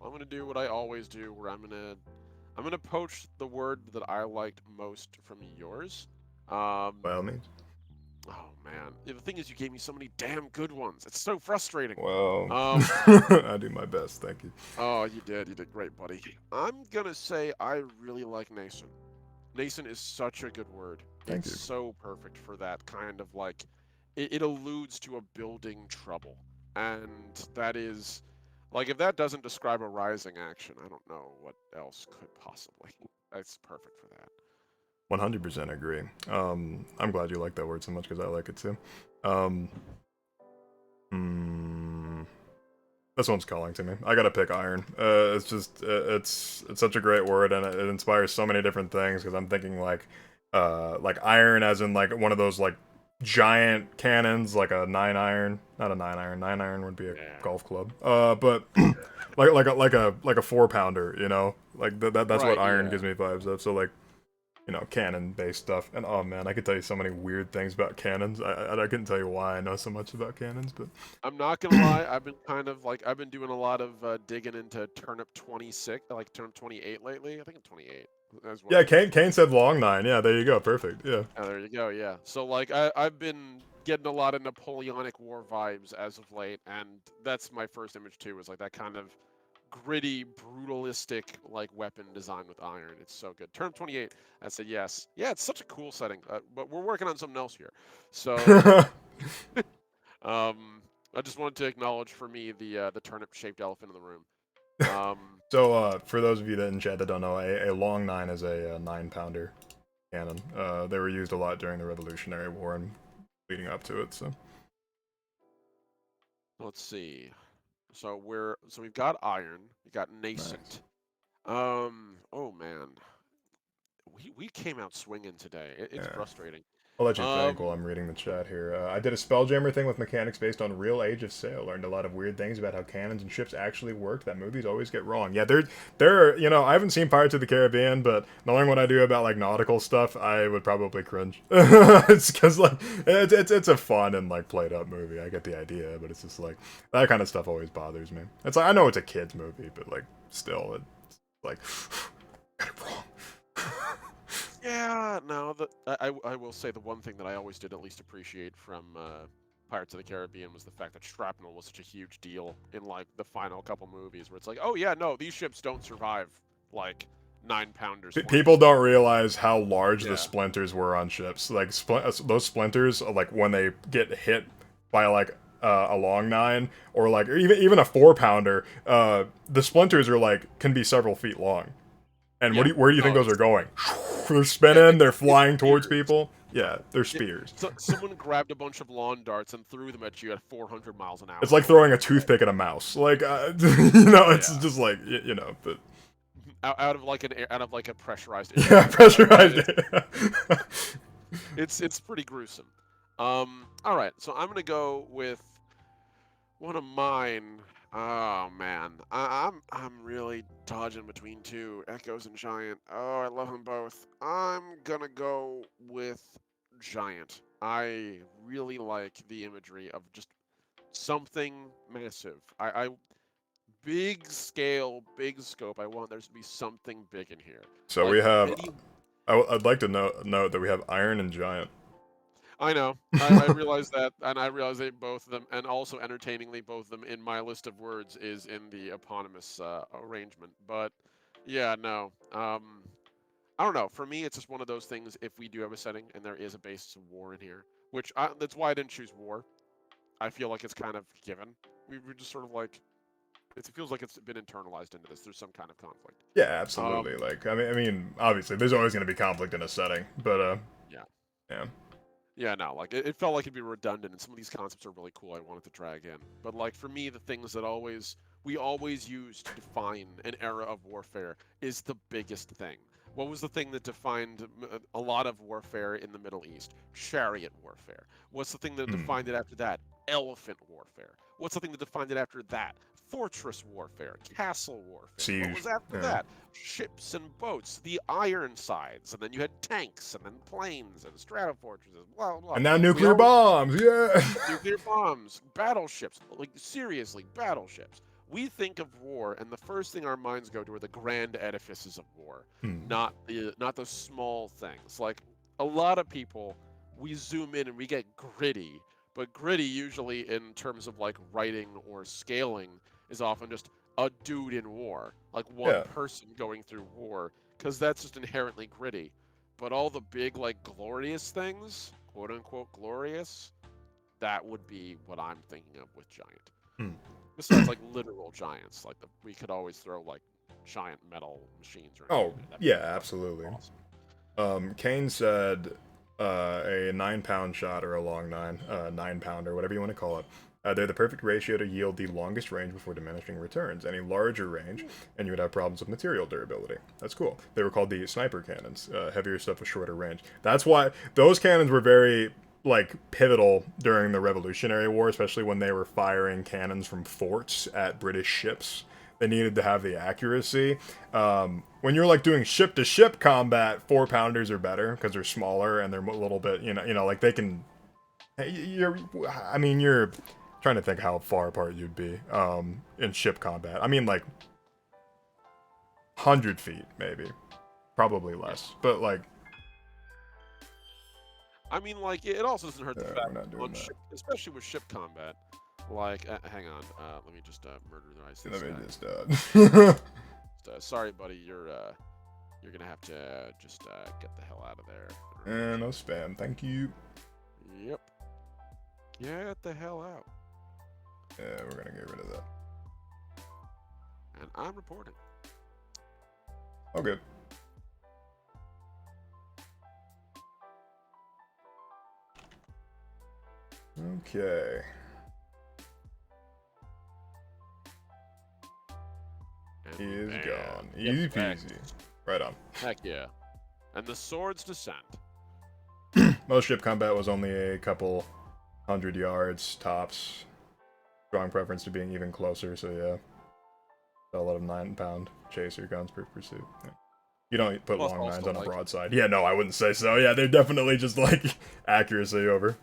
S2: gonna do what I always do, where I'm gonna poach the word that I liked most from yours.
S1: By all means.
S2: Oh man. Yeah, the thing is, you gave me so many damn good ones. It's so frustrating.
S1: Well,
S2: Um.
S1: I do my best. Thank you.
S2: Oh, you did. You did great, buddy. I'm gonna say I really like nascent. Nascent is such a good word.
S1: Thank
S2: It's
S1: you.
S2: so perfect for that kind of like. It alludes to a building trouble, and that is, like, if that doesn't describe a rising action, I don't know what else could possibly. That's perfect for that.
S1: 100% agree. I'm glad you like that word so much because I like it too. Um, hmm, this one's calling to me. I gotta pick iron. It's just it's such a great word and it inspires so many different things because I'm thinking like iron as in like one of those like giant cannons, like a 9 iron, not a 9 iron. 9 iron would be a
S2: Yeah.
S1: golf club. But like a 4 pounder, you know, like that's what
S2: Right.
S1: iron
S2: Yeah.
S1: gives me vibes of. So like cannon based stuff. And oh man, I could tell you so many weird things about cannons. I couldn't tell you why I know so much about cannons, but
S2: I'm not gonna lie. I've been doing a lot of digging into Turnip 26, like Turnip 28 lately. I think it's 28. That's what
S1: yeah,
S2: it is.
S1: Kane said long nine. Yeah, there you go, perfect. Yeah.
S2: Oh, there you go. Yeah. So like I've been getting a lot of Napoleonic War vibes as of late, and that's my first image too. Is like that kind of gritty, brutalistic like weapon design with iron. It's so good. Term 28. I said yes. Yeah, it's such a cool setting. But we're working on something else here. So I just wanted to acknowledge for me the turnip shaped elephant in the room. Um,
S1: So for those of you that in chat that don't know, a long nine is a 9 pounder cannon. They were used a lot during the Revolutionary War and leading up to it. So
S2: let's see. So we've got iron. We got
S1: nice.
S2: nascent. Oh man, we came out swinging today. It's
S1: Yeah.
S2: frustrating.
S1: I'll let you think while
S2: Um,
S1: I'm reading the chat here. I did a Spelljammer thing with mechanics based on real Age of Sail. Learned a lot of weird things about how cannons and ships actually work that movies always get wrong. Yeah, I haven't seen Pirates of the Caribbean, but knowing what I do about like nautical stuff, I would probably cringe. It's because like it's a fun and like played up movie. I get the idea, but it's just like that kind of stuff always bothers me. It's like I know it's a kids movie, but like still, it's like got it wrong.
S2: yeah, no, I will say the one thing that I always did at least appreciate from Pirates of the Caribbean was the fact that shrapnel was such a huge deal in like the final couple movies, where it's like, oh yeah, no, these ships don't survive like 9 pounders.
S1: People don't realize how large
S2: Yeah.
S1: the splinters were on ships. Like those splinters, like when they get hit by like a long nine or like or even a 4 pounder, the splinters are like can be several feet long. And
S2: Yeah.
S1: where do you think
S2: No,
S1: those are going? They're
S2: yeah,
S1: spinning. They're flying
S2: it's
S1: towards
S2: spears.
S1: people. Yeah, they're
S2: Yeah,
S1: spears.
S2: so someone grabbed a bunch of lawn darts and threw them at you at 400 miles an hour.
S1: It's like throwing a toothpick at a mouse. Like it's
S2: Yeah.
S1: just like but
S2: Out of like out of like a pressurized air
S1: yeah,
S2: gun. Like,
S1: pressurized.
S2: it's pretty gruesome. All right, so I'm gonna go with one of mine. Oh man, I'm really dodging between two, Echoes and Giant. Oh, I love them both. I'm gonna go with Giant. I really like the imagery of just something massive. I big scale, big scope. I want there to be something big in here.
S1: So
S2: Like
S1: we have.
S2: many.
S1: I'd like to note that we have Iron and Giant.
S2: I know. I realize that, and I realize that both of them, and also entertainingly, both of them in my list of words is in the eponymous arrangement. But yeah, no. I don't know. For me, it's just one of those things. If we do have a setting and there is a basis of war in here, that's why I didn't choose war. I feel like it's kind of given. We're just sort of like it feels like it's been internalized into this. There's some kind of conflict.
S1: Yeah,
S2: Um,
S1: absolutely. Like, I mean, obviously, there's always going to be conflict in a setting, but
S2: Yeah.
S1: Yeah.
S2: Yeah, no, like it felt like it'd be redundant, and some of these concepts are really cool. I wanted to drag in, but like for me, the things that we always use to define an era of warfare is the biggest thing. What was the thing that defined a lot of warfare in the Middle East? Chariot warfare. What's the thing that
S1: Hmm.
S2: defined it after that? Elephant warfare. What's the thing that defined it after that? Fortress warfare, castle warfare. What
S1: Siege.
S2: was after
S1: Yeah.
S2: that? Ships and boats, the Ironsides, and then you had tanks, and then planes and stratofortresses, blah, blah, blah.
S1: And now
S2: We
S1: nuclear
S2: always
S1: bombs. Yeah.
S2: nuclear bombs, battleships, like seriously, battleships. We think of war, and the first thing our minds go to are the grand edifices of war,
S1: Hmm.
S2: not the small things. Like a lot of people, we zoom in and we get gritty, but gritty usually in terms of like writing or scaling is often just a dude in war, like one
S1: Yeah.
S2: person going through war, because that's just inherently gritty. But all the big like glorious things, quote unquote glorious, that would be what I'm thinking of with giant.
S1: Hmm.
S2: Besides, like literal giants, like we could always throw like giant metal machines or
S1: Oh,
S2: anything. That'd be
S1: yeah, absolutely.
S2: awesome.
S1: Kane said a 9-pound shot or a long 9-pounder, whatever you want to call it. They're the perfect ratio to yield the longest range before diminishing returns. Any larger range, and you would have problems with material durability. That's cool. They were called the sniper cannons, heavier stuff with shorter range. That's why those cannons were very like pivotal during the Revolutionary War, especially when they were firing cannons from forts at British ships. They needed to have the accuracy. When you're like doing ship to ship combat, 4-pounders are better because they're smaller and they're a little bit, like they can. You're trying to think how far apart you'd be in ship combat. I mean, like 100 feet maybe, probably less, but like.
S2: I mean, like it also doesn't hurt the
S1: We're
S2: fact
S1: not doing
S2: on
S1: that.
S2: ship, especially with ship combat. Like, hang on, let me just murderize this
S1: Let me
S2: guy.
S1: just.
S2: Sorry, buddy, you're gonna have to just get the hell out of there.
S1: No spam, thank you.
S2: Yep. Get the hell out.
S1: Yeah, we're gonna get rid of that.
S2: And I'm reporting.
S1: Okay. Okay.
S2: And
S1: He is
S2: bam.
S1: gone.
S2: Get
S1: Easy
S2: wrecked.
S1: peasy. Right on.
S2: Heck yeah. And the swords descend.
S1: Most ship combat was only a couple 100 yards tops. Strong preference to being even closer, so yeah. A lot of 9-pound chaser guns per pursuit. Yeah. You don't put
S2: Plus
S1: long
S2: also,
S1: nines on a
S2: like-
S1: broadside. Yeah, no, I wouldn't say so. Yeah, they're definitely just like accuracy over.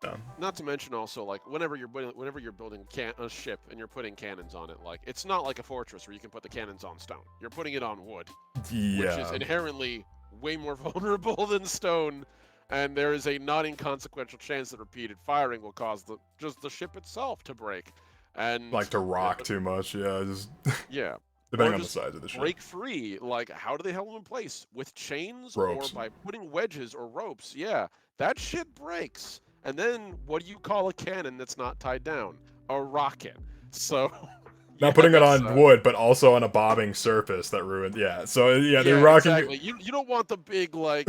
S1: Yeah.
S2: Not to mention also like whenever you're building a ship and you're putting cannons on it, like it's not like a fortress where you can put the cannons on stone. You're putting it on wood, which is inherently way more vulnerable than stone, and there is a not inconsequential chance that repeated firing will cause the ship itself to break, and
S1: Like to rock too much. Yeah, just
S2: yeah.
S1: depending
S2: Or
S1: on the
S2: just
S1: size of the ship.
S2: break free. Like, how do they hold them in place? With chains
S1: Ropes.
S2: or by putting wedges or ropes? Yeah, that shit breaks. And then what do you call a cannon that's not tied down? A rocket. So.
S1: Not putting it
S2: that's,
S1: on wood, but also on a bobbing surface that ruined. Yeah, so yeah, they're
S2: yeah,
S1: rocking.
S2: exactly. You don't want the big the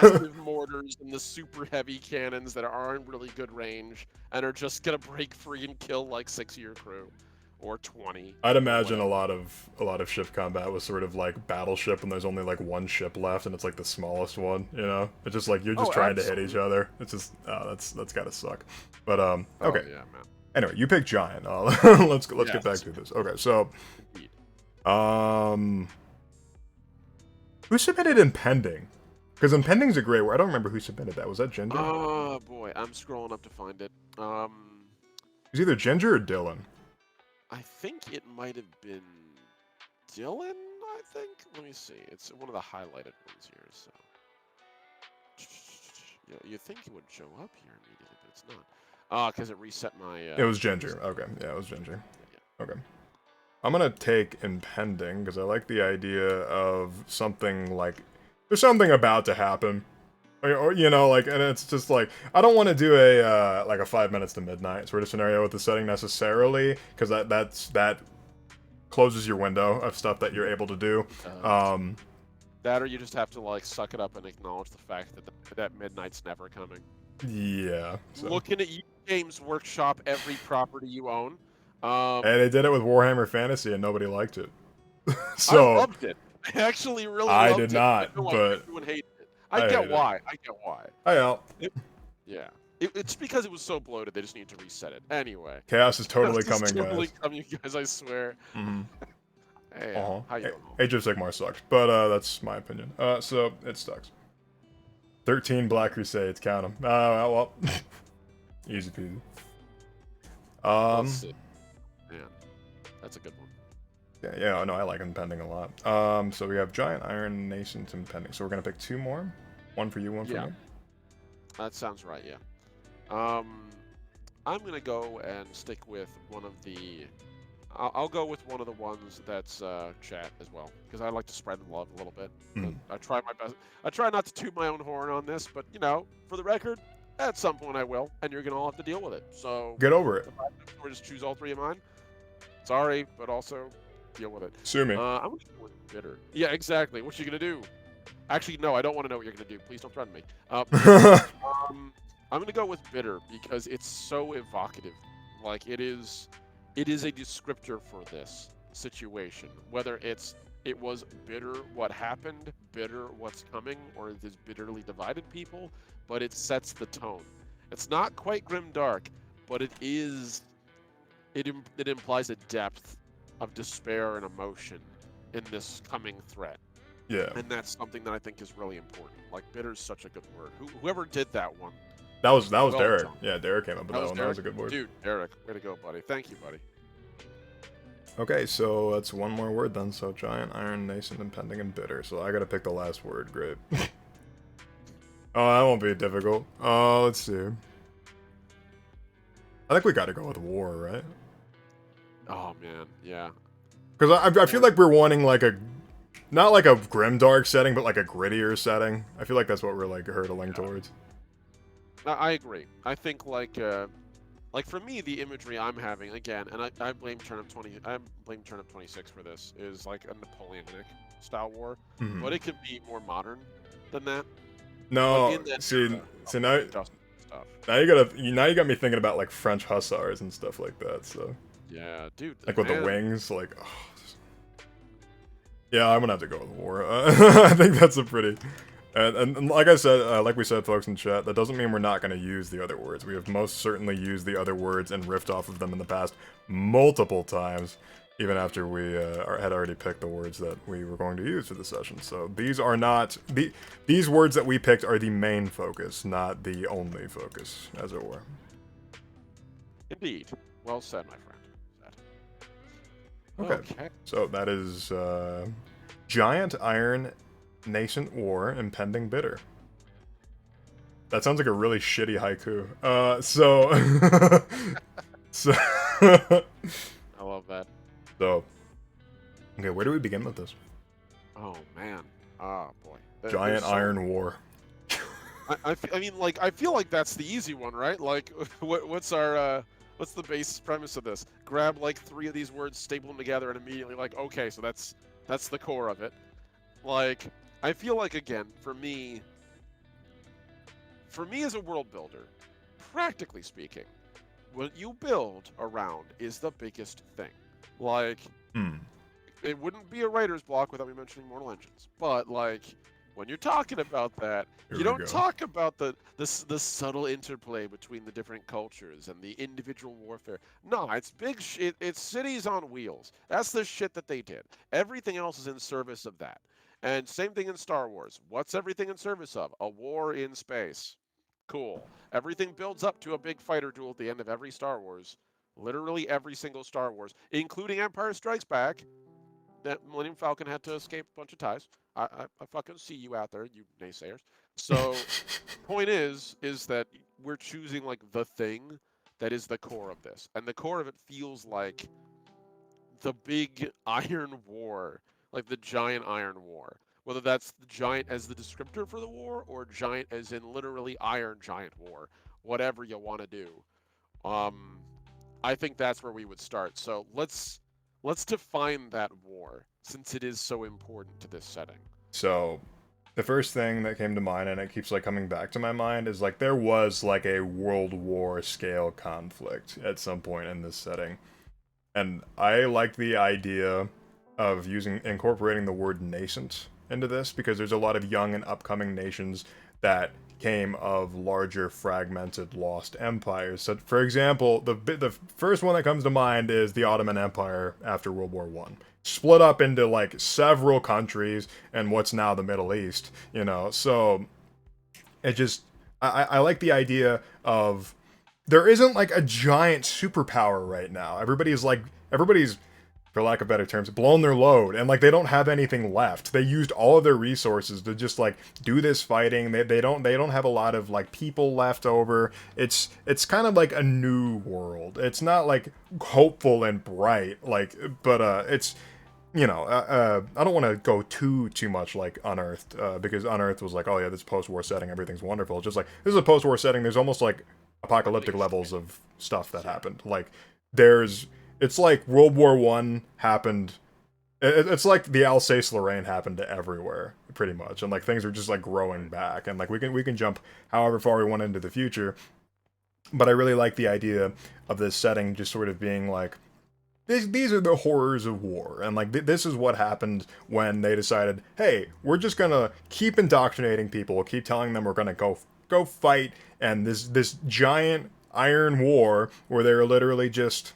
S2: massive mortars and the super heavy cannons that aren't really good range and are just gonna break free and kill like 6 of your crew. Or 20.
S1: I'd imagine a lot of ship combat was sort of like Battleship, and there's only like one ship left, and it's like the smallest one. You know, it's just like you're just trying to hit each other. It's just that's gotta suck. But okay.
S2: Oh, yeah, man.
S1: Anyway, you pick giant. Let's
S2: Yes.
S1: get back to this. Okay, so
S2: Indeed.
S1: who submitted impending? Because impending's a great word. I don't remember who submitted that. Was that Ginger?
S2: Oh boy, I'm scrolling up to find it.
S1: It was either Ginger or Dylan.
S2: I think it might have been Dylan. I think. Let me see. It's one of the highlighted ones here. So, yeah, you think it would show up here immediately, but it's not. Because it reset my.
S1: It was Ginger. Okay, yeah, it was Ginger. Okay. I'm gonna take impending because I like the idea of something like there's something about to happen, or like, and it's just like I don't want to do a like a 5 minutes to midnight sort of scenario with the setting necessarily because that closes your window of stuff that you're able to do.
S2: That or you just have to like suck it up and acknowledge the fact that that midnight's never coming.
S1: Yeah. So.
S2: Looking at you, Games Workshop, every property you own.
S1: And they did it with Warhammer Fantasy, and nobody liked it.
S2: I
S1: So
S2: loved it. I actually really
S1: I
S2: loved
S1: did
S2: it. I
S1: not,
S2: know like
S1: but
S2: everyone hated it.
S1: I
S2: I get
S1: hated it.
S2: why. I get why.
S1: I know.
S2: Yeah. It's because it was so bloated. They just need to reset it. Anyway.
S1: Chaos is totally
S2: Chaos is
S1: coming,
S2: totally
S1: guys.
S2: coming, you guys. I swear.
S1: Mm-hmm.
S2: Hey,
S1: Uh-huh.
S2: how you doing?
S1: Age of Sigmar sucks, but that's my opinion. So it sucks. 13 Black Crusades, count them. Well, easy peasy.
S2: Let's see. Man, that's a good one.
S1: Yeah, no, I like Impending a lot. So we have Giant, Iron, Nascent, Impending. So we're gonna pick 2 more. One for you, one for me.
S2: That sounds right. Yeah. I'm gonna go and stick with one of the. I'll go with one of the ones that's chat as well, because I like to spread the love a little bit. I try my best. I try not to toot my own horn on this, but for the record, at some point I will, and you're gonna all have to deal with it. So
S1: get over it.
S2: Or just choose all 3 of mine. Sorry, but also deal with it.
S1: Sue me.
S2: I'm gonna go with Bitter. Yeah, exactly. What you gonna do? Actually, no, I don't want to know what you're gonna do. Please don't threaten me. I'm gonna go with Bitter because it's so evocative. Like it is a descriptor for this situation. Whether it was bitter what happened, bitter what's coming, or it is bitterly divided people, but it sets the tone. It's not quite grim dark, but it is. It implies a depth of despair and emotion in this coming threat.
S1: Yeah.
S2: And that's something that I think is really important. Like bitter is such a good word. Whoever did that one.
S1: That was
S2: well
S1: Derek.
S2: done.
S1: Yeah, Derek came up with that one.
S2: Derek?
S1: That was a good word.
S2: Dude, Derek, way to go, buddy. Thank you, buddy.
S1: Okay, so that's one more word then. So Giant, Iron, Nascent, Impending, and Bitter. So I gotta pick the last word. Great. Oh, that won't be difficult. Let's see. I think we gotta go with War, right?
S2: Oh man, yeah.
S1: Because I feel like we're wanting like not like a grimdark setting, but like a grittier setting. I feel like that's what we're like hurtling towards.
S2: I agree. I think like for me, the imagery I'm having again, and I blame Turnip 26 for this, is like a Napoleonic style war, but it could be more modern than that.
S1: No, see now you got me thinking about like French hussars and stuff like that. So
S2: yeah, dude,
S1: like with the wings, like. Oh. Yeah, I'm gonna have to go with War. I think that's a pretty, and like I said, like we said, folks in chat, that doesn't mean we're not gonna use the other words. We have most certainly used the other words and riffed off of them in the past multiple times, even after we had already picked the words that we were going to use for the session. So these are not these words that we picked are the main focus, not the only focus, as it were.
S2: Indeed. Well said, my friend.
S1: Okay. So that is Giant, Iron, Nascent, War, Impending, Bitter. That sounds like a really shitty haiku. So
S2: I love that.
S1: So, okay, where do we begin with this?
S2: Oh man. Oh boy.
S1: Giant, Iron, War.
S2: I mean, like, I feel like that's the easy one, right? Like, what's our what's the base premise of this? Grab like 3 of these words, staple them together, and immediately like, okay, so that's the core of it. Like, I feel like again, for me as a world builder, practically speaking, what you build around is the biggest thing. Like, it wouldn't be a writer's block without me mentioning Mortal Engines, but like. When you're talking about that, you don't talk about the subtle interplay between the different cultures and the individual warfare. No, it's big shit. It's cities on wheels. That's the shit that they did. Everything else is in service of that. And same thing in Star Wars. What's everything in service of? A war in space. Cool. Everything builds up to a big fighter duel at the end of every Star Wars. Literally every single Star Wars, including Empire Strikes Back. That Millennium Falcon had to escape a bunch of ties. I fucking see you out there, you naysayers. So, point is that we're choosing like the thing that is the core of this, and the core of it feels like the big Iron War, like the Giant Iron War. Whether that's the giant as the descriptor for the war, or giant as in literally Iron Giant War, whatever you want to do. I think that's where we would start. So let's define that war, since it is so important to this setting.
S1: So the first thing that came to mind, and it keeps like coming back to my mind, is like there was like a World War scale conflict at some point in this setting. And I like the idea of incorporating the word nascent into this because there's a lot of young and upcoming nations that came of larger fragmented lost empires. So for example, the first one that comes to mind is the Ottoman Empire after World War 1. Split up into like several countries and what's now the Middle East, you know. So it just I like the idea of there isn't like a giant superpower right now. Everybody's for lack of better terms blown their load and like they don't have anything left. They used all of their resources to just like do this fighting. They don't have a lot of like people left over. It's kind of like a new world. It's not like hopeful and bright like but it's I don't want to go too much like Unearthed because Unearthed was like, oh yeah, this post-war setting, everything's wonderful. Just like this is a post-war setting. There's almost like apocalyptic levels of stuff that happened. Like it's like World War One happened. It's like the Alsace-Lorraine happened to everywhere, pretty much, and like things are just like growing back, and like we can jump however far we want into the future. But I really like the idea of this setting just sort of being like these are the horrors of war and like this is what happened when they decided, hey, we're just gonna keep indoctrinating people, we'll keep telling them we're gonna go fight, and this giant iron war where they're literally just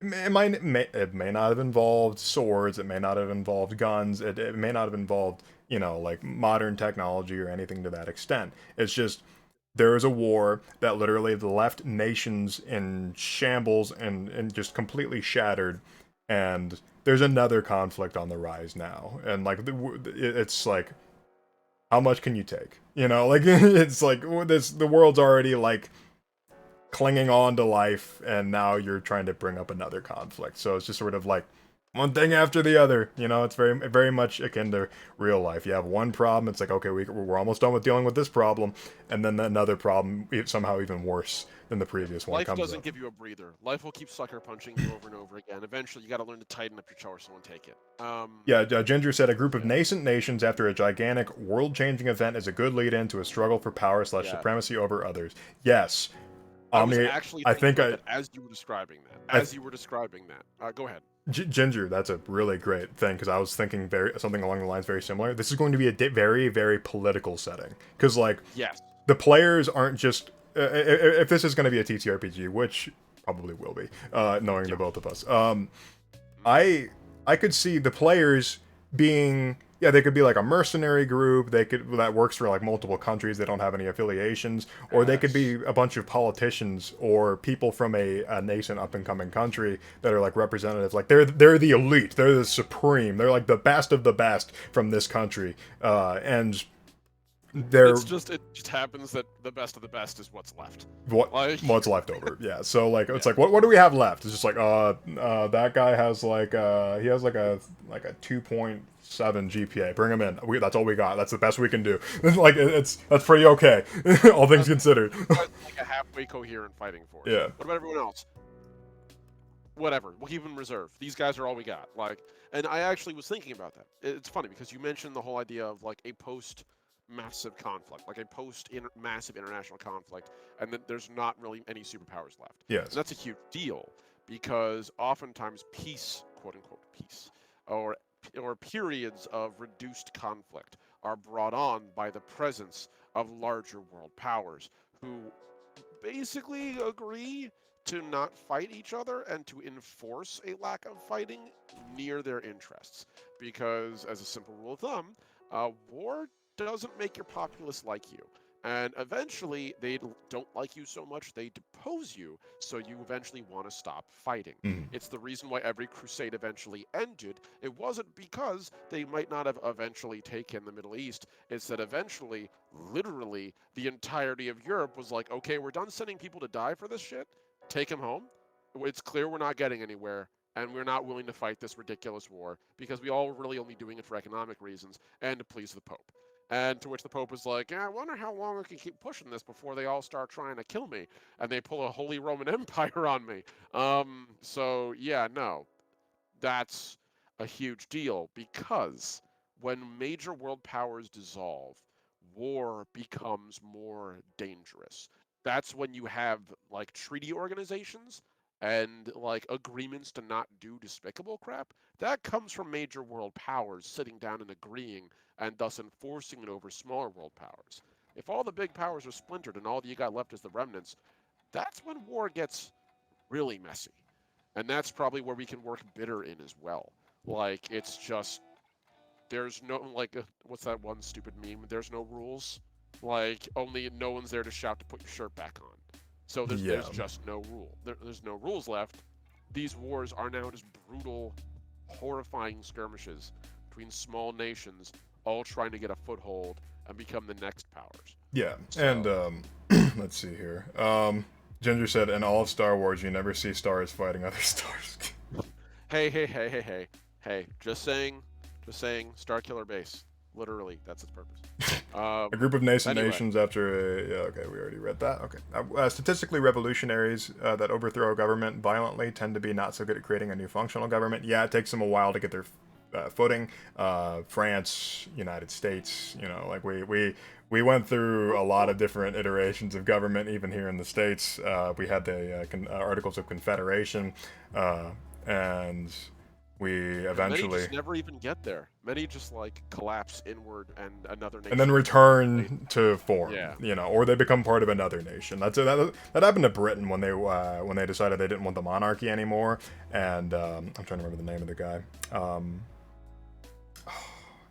S1: it may not have involved swords, it may not have involved guns, it may not have involved like modern technology or anything to that extent. It's just there is a war that literally left nations in shambles and just completely shattered, and there's another conflict on the rise now, and like it's like how much can you take, like it's like the world's already like clinging on to life, and now you're trying to bring up another conflict. So it's just sort of like one thing after the other. It's very much akin to real life. You have one problem, it's like, okay, we're almost done with dealing with this problem, and then another problem, somehow even worse than the previous one,
S2: Life
S1: comes
S2: doesn't
S1: up.
S2: give you a breather. Life will keep sucker punching you over and over again. Eventually, you got to learn to tighten up your torso and take it.
S1: Yeah, Ginger said a group of nascent nations after a gigantic world-changing event is a good lead-in to a struggle for power /
S2: Yeah.
S1: supremacy over others. Yes.
S2: I was actually
S1: I
S2: thinking
S1: think
S2: about that as you were describing that. Go ahead.
S1: Ginger, that's a really great thing because I was thinking something along the lines very similar. This is going to be a very very political setting because like
S2: Yes.
S1: the players aren't just if this is going to be a TTRPG, which probably will be, knowing the both of us. I could see the players being, yeah, they could be like a mercenary group. That works for like multiple countries. They don't have any affiliations, or they could be a bunch of politicians or people from a nascent up and coming country that are like representatives. Like they're the elite. They're the supreme. They're like the best of the best from this country, and
S2: it just happens that the best of the best is what's left.
S1: What's left over. Yeah. So like it's like what do we have left? It's just like that guy has like he has like a 2.7 GPA. Bring him in. That's all we got. That's the best we can do. Like that's pretty okay, all things considered.
S2: Like a halfway coherent fighting force.
S1: Yeah.
S2: What about everyone else? Whatever. We'll keep them reserved. These guys are all we got. And I actually was thinking about that. It's funny because you mentioned the whole idea of like a post-massive conflict, like a post-massive international conflict, and that there's not really any superpowers left.
S1: Yes.
S2: And that's a huge deal because oftentimes peace, quote unquote peace, or periods of reduced conflict are brought on by the presence of larger world powers who basically agree to not fight each other and to enforce a lack of fighting near their interests. Because, as a simple rule of thumb, war doesn't make your populace like you. And eventually, they don't like you so much, they depose you, so you eventually want to stop fighting. It's the reason why every crusade eventually ended. It wasn't because they might not have eventually taken the Middle East. It's that eventually, literally, the entirety of Europe was like, okay, we're done sending people to die for this shit. Take them home. It's clear we're not getting anywhere, and we're not willing to fight this ridiculous war because we all were really only doing it for economic reasons and to please the Pope. And to which the Pope was like, yeah, I wonder how long I can keep pushing this before they all start trying to kill me. And they pull a Holy Roman Empire on me. So, yeah, no. That's a huge deal because when major world powers dissolve, war becomes more dangerous. That's when you have like treaty organizations and like agreements to not do despicable crap. That comes from major world powers sitting down and agreeing and thus enforcing it over smaller world powers. If all the big powers are splintered and all you got left is the remnants, that's when war gets really messy. And that's probably where we can work bitter in as well. Like it's just there's no like what's that one stupid meme? There's no rules. Like only no one's there to shout to put your shirt back on. So there's
S1: Yeah.
S2: just no rule. There's no rules left. These wars are now just brutal, horrifying skirmishes between small nations, all trying to get a foothold and become the next powers.
S1: Yeah. And
S2: So
S1: let's see here. Ginger said, in all of Star Wars, you never see stars fighting other stars.
S2: hey, just saying, Star Killer Base. Literally, that's its purpose.
S1: A group of nascent
S2: Anyway.
S1: nations after a. Yeah, okay, we already read that. Okay. Statistically, revolutionaries that overthrow a government violently tend to be not so good at creating a new functional government. Yeah, it takes them a while to get their footing. France, United States, like we went through a lot of different iterations of government, even here in the States. We had the Articles of Confederation, and we
S2: And many
S1: eventually.
S2: just never even get there. Many just like collapse inward, and another nation.
S1: And then
S2: becomes
S1: return to form,
S2: Yeah.
S1: or they become part of another nation. That happened to Britain when they decided they didn't want the monarchy anymore. And I'm trying to remember the name of the guy.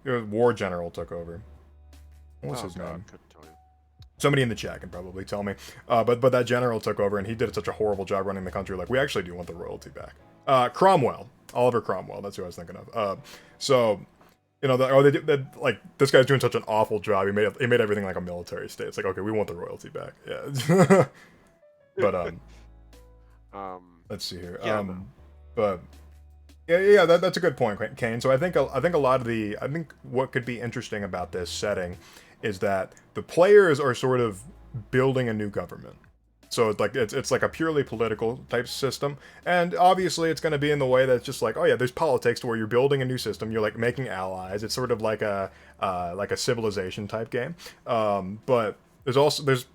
S1: War general took over. What's his
S2: God,
S1: name?
S2: couldn't tell you.
S1: Somebody in the chat can probably tell me. But that general took over, and he did such a horrible job running the country. Like, we actually do want the royalty back. Cromwell, Oliver Cromwell. That's who I was thinking of. So like this guy's doing such an awful job. He made everything like a military state. It's like, okay, we want the royalty back. Yeah. But let's see here.
S2: Yeah, no.
S1: But yeah, that's a good point, Kane. So I think what could be interesting about this setting is that the players are sort of building a new government. So it's like a purely political type system, and obviously it's going to be in the way that's just like, oh yeah, there's politics to where you're building a new system, you're like making allies. It's sort of like a civilization type game, but there's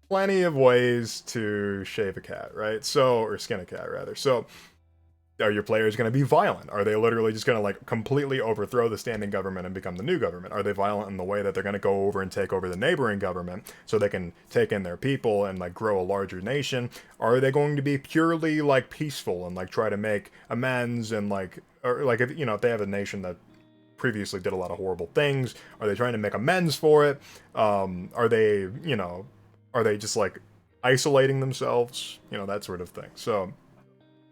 S1: plenty of ways to shave a cat, right? Or skin a cat rather. So are your players going to be violent? Are they literally just going to like completely overthrow the standing government and become the new government? Are they violent in the way that they're going to go over and take over the neighboring government so they can take in their people and like grow a larger nation? Are they going to be purely like peaceful and like try to make amends and if they have a nation that previously did a lot of horrible things, are they trying to make amends for it? Are they just like isolating themselves? That sort of thing. So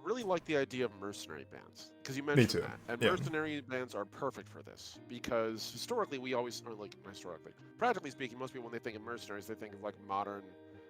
S2: Really like the idea of mercenary bands because you
S1: Me
S2: mentioned
S1: too.
S2: that, and
S1: Yeah.
S2: mercenary bands are perfect for this because historically we always, or like historically, practically speaking, most people when they think of mercenaries, they think of like modern,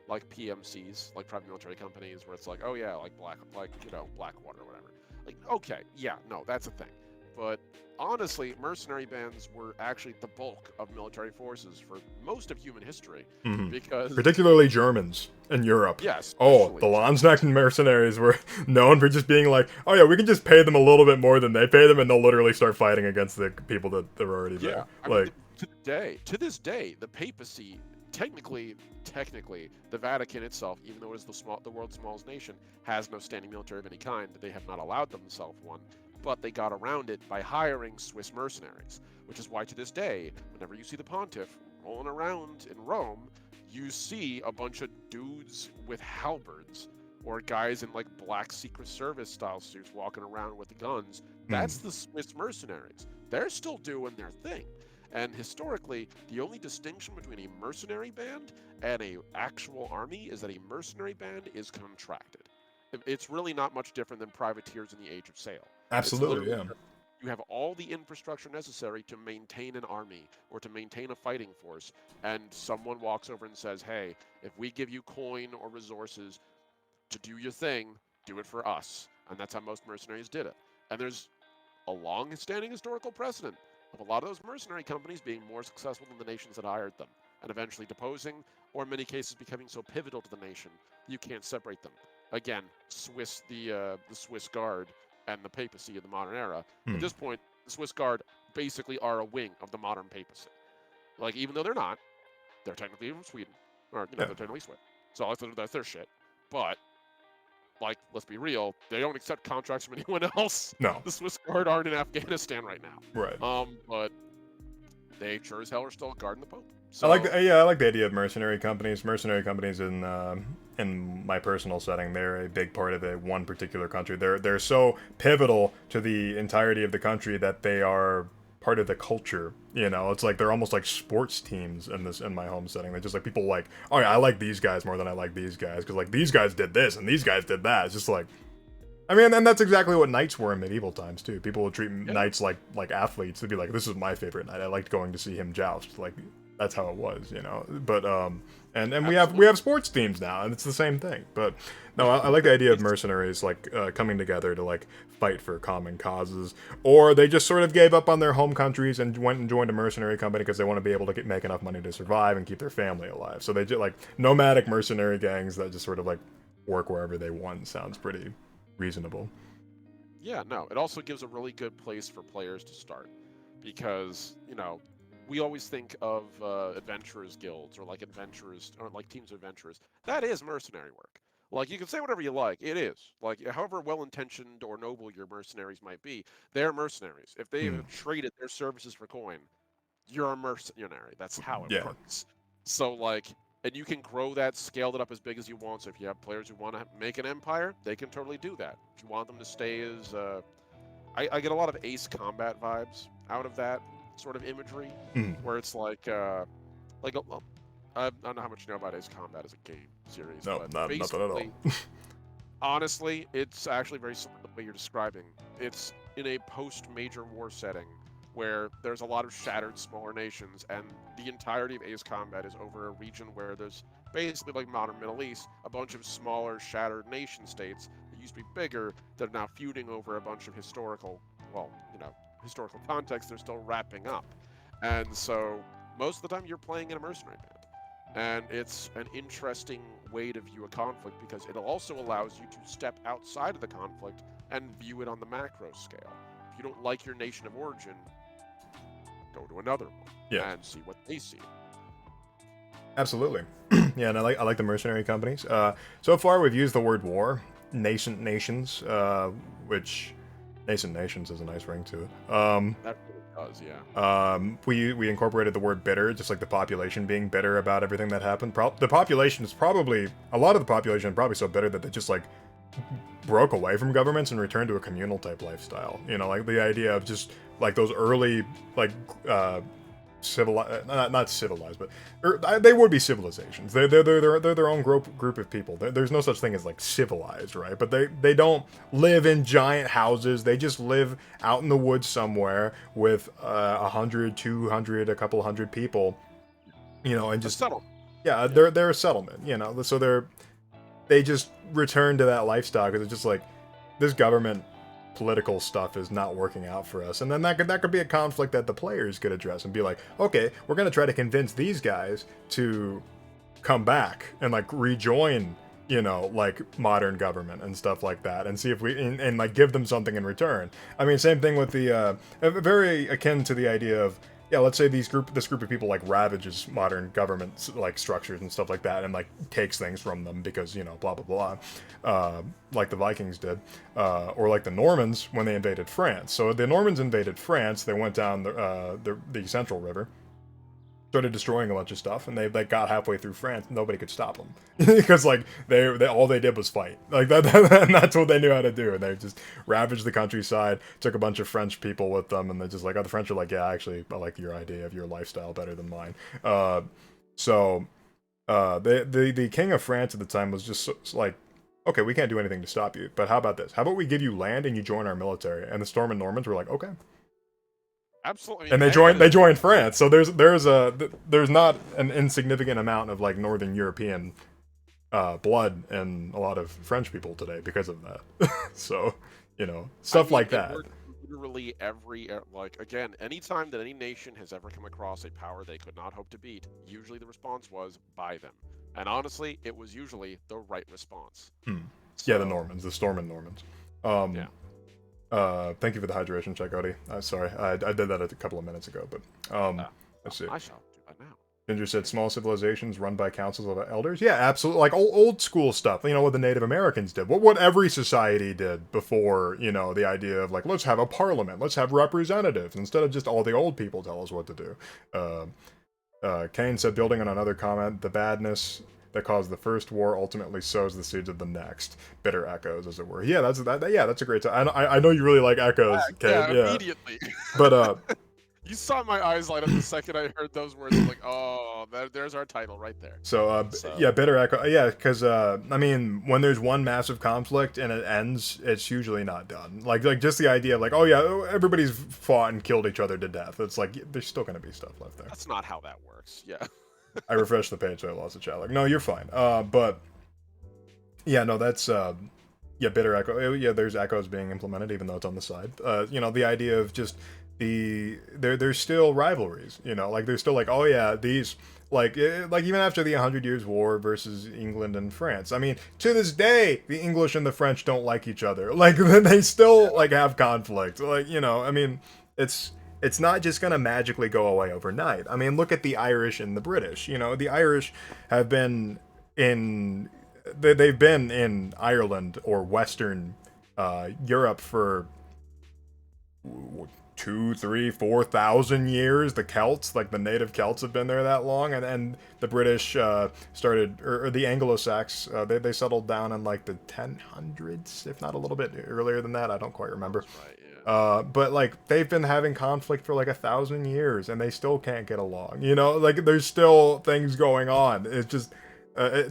S2: like PMCs, like private military companies, where it's like, oh yeah, like Blackwater or whatever. Like, okay, yeah, no, that's a thing. But honestly, mercenary bands were actually the bulk of military forces for most of human history
S1: Mhm.
S2: because,
S1: Particularly Germans in Europe.
S2: yes,
S1: Oh, the Landsknecht mercenaries were known for just being like, oh yeah, we can just pay them a little bit more than they pay them, and they'll literally start fighting against the people that were already there.
S2: yeah, I
S1: Like,
S2: mean, to this day, the papacy, technically, the Vatican itself, even though it is the world's smallest nation, has no standing military of any kind. They have not allowed themselves one, but they got around it by hiring Swiss mercenaries, which is why to this day, whenever you see the pontiff rolling around in Rome, you see a bunch of dudes with halberds or guys in like black Secret Service style suits walking around with guns. That's the Swiss mercenaries. They're still doing their thing. And historically, the only distinction between a mercenary band and a actual army is that a mercenary band is contracted. It's really not much different than privateers in the Age of Sail.
S1: absolutely, yeah.
S2: You have all the infrastructure necessary to maintain an army or to maintain a fighting force, and someone walks over and says, hey, if we give you coin or resources to do your thing, do it for us. And that's how most mercenaries did it. And there's a long-standing historical precedent of a lot of those mercenary companies being more successful than the nations that hired them, and eventually deposing, or in many cases becoming so pivotal to the nation you can't separate them. Again, the Swiss Guard and the papacy in the modern era. At this point, the Swiss Guard basically are a wing of the modern papacy. Like, even though they're not, they're technically from Sweden, or
S1: Yeah.
S2: they're technically Swiss. So that's their shit. But like, let's be real, they don't accept contracts from anyone else.
S1: No.
S2: The Swiss Guard aren't in Afghanistan right now.
S1: Right.
S2: But they sure as hell are still guarding the Pope.
S1: I
S2: So,
S1: like I like the idea of mercenary companies. Mercenary companies in my personal setting, they're a big part of one particular country. They're so pivotal to the entirety of the country that they are part of the culture. You know, it's like they're almost like sports teams in my home setting. They're just like people like, oh yeah, I like these guys more than I like these guys because like these guys did this and these guys did that. It's just like, I mean, and that's exactly what knights were in medieval times too. People would treat knights like athletes. They'd be like, "This is my favorite knight. I liked going to see him joust." Like, that's how it was, you know. But and we have sports teams now, and it's the same thing. But no, I like the idea of mercenaries like coming together to like fight for common causes, or they just sort of gave up on their home countries and went and joined a mercenary company because they want to be able to make enough money to survive and keep their family alive. So they just like nomadic mercenary gangs that just sort of like work wherever they want. Sounds pretty reasonable.
S2: yeah, no, it also gives a really good place for players to start because, you know, we always think of adventurers guilds or like adventurers or like teams of adventurers. That is mercenary work. Like, you can say whatever you like, it is. Like, however well-intentioned or noble your mercenaries might be, they're mercenaries. If they have traded their services for coin, you're a mercenary. That's how it
S1: Yeah.
S2: works. So, like, and you can grow that, scale it up as big as you want. So if you have players who want to make an empire, they can totally do that. If you want them to stay as, I get a lot of Ace Combat vibes out of that sort of imagery, where it's like I don't know how much you know about Ace Combat as a game series.
S1: No,
S2: but
S1: nothing at all.
S2: Honestly, it's actually very similar to the way you're describing. It's in a post-major war setting where there's a lot of shattered smaller nations, and the entirety of Ace Combat is over a region where there's basically like modern Middle East, a bunch of smaller shattered nation states that used to be bigger that are now feuding over a bunch of historical context they're still wrapping up. And so most of the time you're playing in a mercenary band. And it's an interesting way to view a conflict because it also allows you to step outside of the conflict and view it on the macro scale. If you don't like your nation of origin, go to another one and see what they see.
S1: Absolutely. Yeah, and I like the mercenary companies. So far we've used the word war, nascent nations, which nascent nations is a nice ring to it.
S2: That really does, yeah.
S1: We incorporated the word bitter, just like the population being bitter about everything that happened. The population is probably a lot of the population is probably so bitter that they just like broke away from governments and returned to a communal type lifestyle. You know, like the idea of just like those early like civilized, not civilized, but they would be civilizations. They're their own group of people. There's no such thing as like civilized, right? But they don't live in giant houses. They just live out in the woods somewhere with 100, 200, a couple hundred people, you know, and just yeah, they're a settlement, you know. So they just return to that lifestyle because it's just like this government political stuff is not working out for us, and then that could be a conflict that the players could address and be like, okay, we're gonna try to convince these guys to come back and like rejoin, you know, like modern government and stuff like that, and see if we and like give them something in return. I mean, same thing with the very akin to the idea of, yeah, let's say this group of people like ravages modern government like structures and stuff like that, and like takes things from them because, you know, blah blah blah, like the Vikings did, or like the Normans when they invaded France. So the Normans invaded France. They went down the Central River, started destroying a bunch of stuff, and they like got halfway through France. Nobody could stop them because like they all they did was fight like that. And that's what they knew how to do. And they just ravaged the countryside, took a bunch of French people with them, and they just like, oh, the French are like, yeah, actually, I like your idea of your lifestyle better than mine. So the king of France at the time was just like, okay, we can't do anything to stop you, but how about this? How about we give you land and you join our military? And the Storm Normans were like, okay.
S2: Absolutely.
S1: And they joined France. So there's not an insignificant amount of like Northern European blood and a lot of French people today because of that. So, you know, stuff like that.
S2: Literally every, like, again, anytime that any nation has ever come across a power they could not hope to beat, usually the response was buy them. And honestly, it was usually the right response.
S1: Yeah, the Normans, the Storm and Normans. Yeah. Thank you for the hydration check, Odie. Sorry, I did that a couple of minutes ago, but
S2: Uh,
S1: let's see.
S2: I shall do that now.
S1: Ginger said
S2: Okay.
S1: small civilizations run by councils of elders. Yeah, absolutely. Like old school stuff. You know what the Native Americans did. What every society did before. You know the idea of like let's have a parliament, let's have representatives instead of just all the old people tell us what to do. Kane said, building on another comment, the badness that caused the first war ultimately sows the seeds of the next. Bitter echoes, as it were. Yeah, that's a great time. I know you really like echoes, Kane.
S2: Yeah,
S1: Yeah,
S2: immediately.
S1: but
S2: You saw my eyes light up the second I heard those words. I was like, oh, there's our title right there.
S1: So,
S2: So,
S1: yeah, bitter echo. Yeah, because I mean, when there's one massive conflict and it ends, it's usually not done. Like just the idea of like, oh yeah, everybody's fought and killed each other to death. It's like there's still gonna be stuff left there.
S2: that's not how that works. Yeah.
S1: I refreshed the page, so I lost the chat. Like, no, you're fine. But yeah, no, that's yeah, bitter echo. Yeah, there's echoes being implemented, even though it's on the side. You know, the idea of just there's still rivalries. You know, like there's still like, oh yeah, these like even after the 100 Years' War versus England and France. I mean, to this day, the English and the French don't like each other. Like they still like have conflict. Like you know, I mean, it's not just gonna magically go away overnight. I mean, look at the Irish and the British. You know, the Irish have been in they've been in Ireland or Western Europe for 2, 3, 4,000 years. The Celts, like the native Celts, have been there that long, and the British started, or the Anglo-Saxons, they settled down in like the 1000s, if not a little bit earlier than that. I don't quite remember.
S2: That's right. Yeah.
S1: But like they've been having conflict for like 1,000 years, and they still can't get along. You know, like there's still things going on. It's just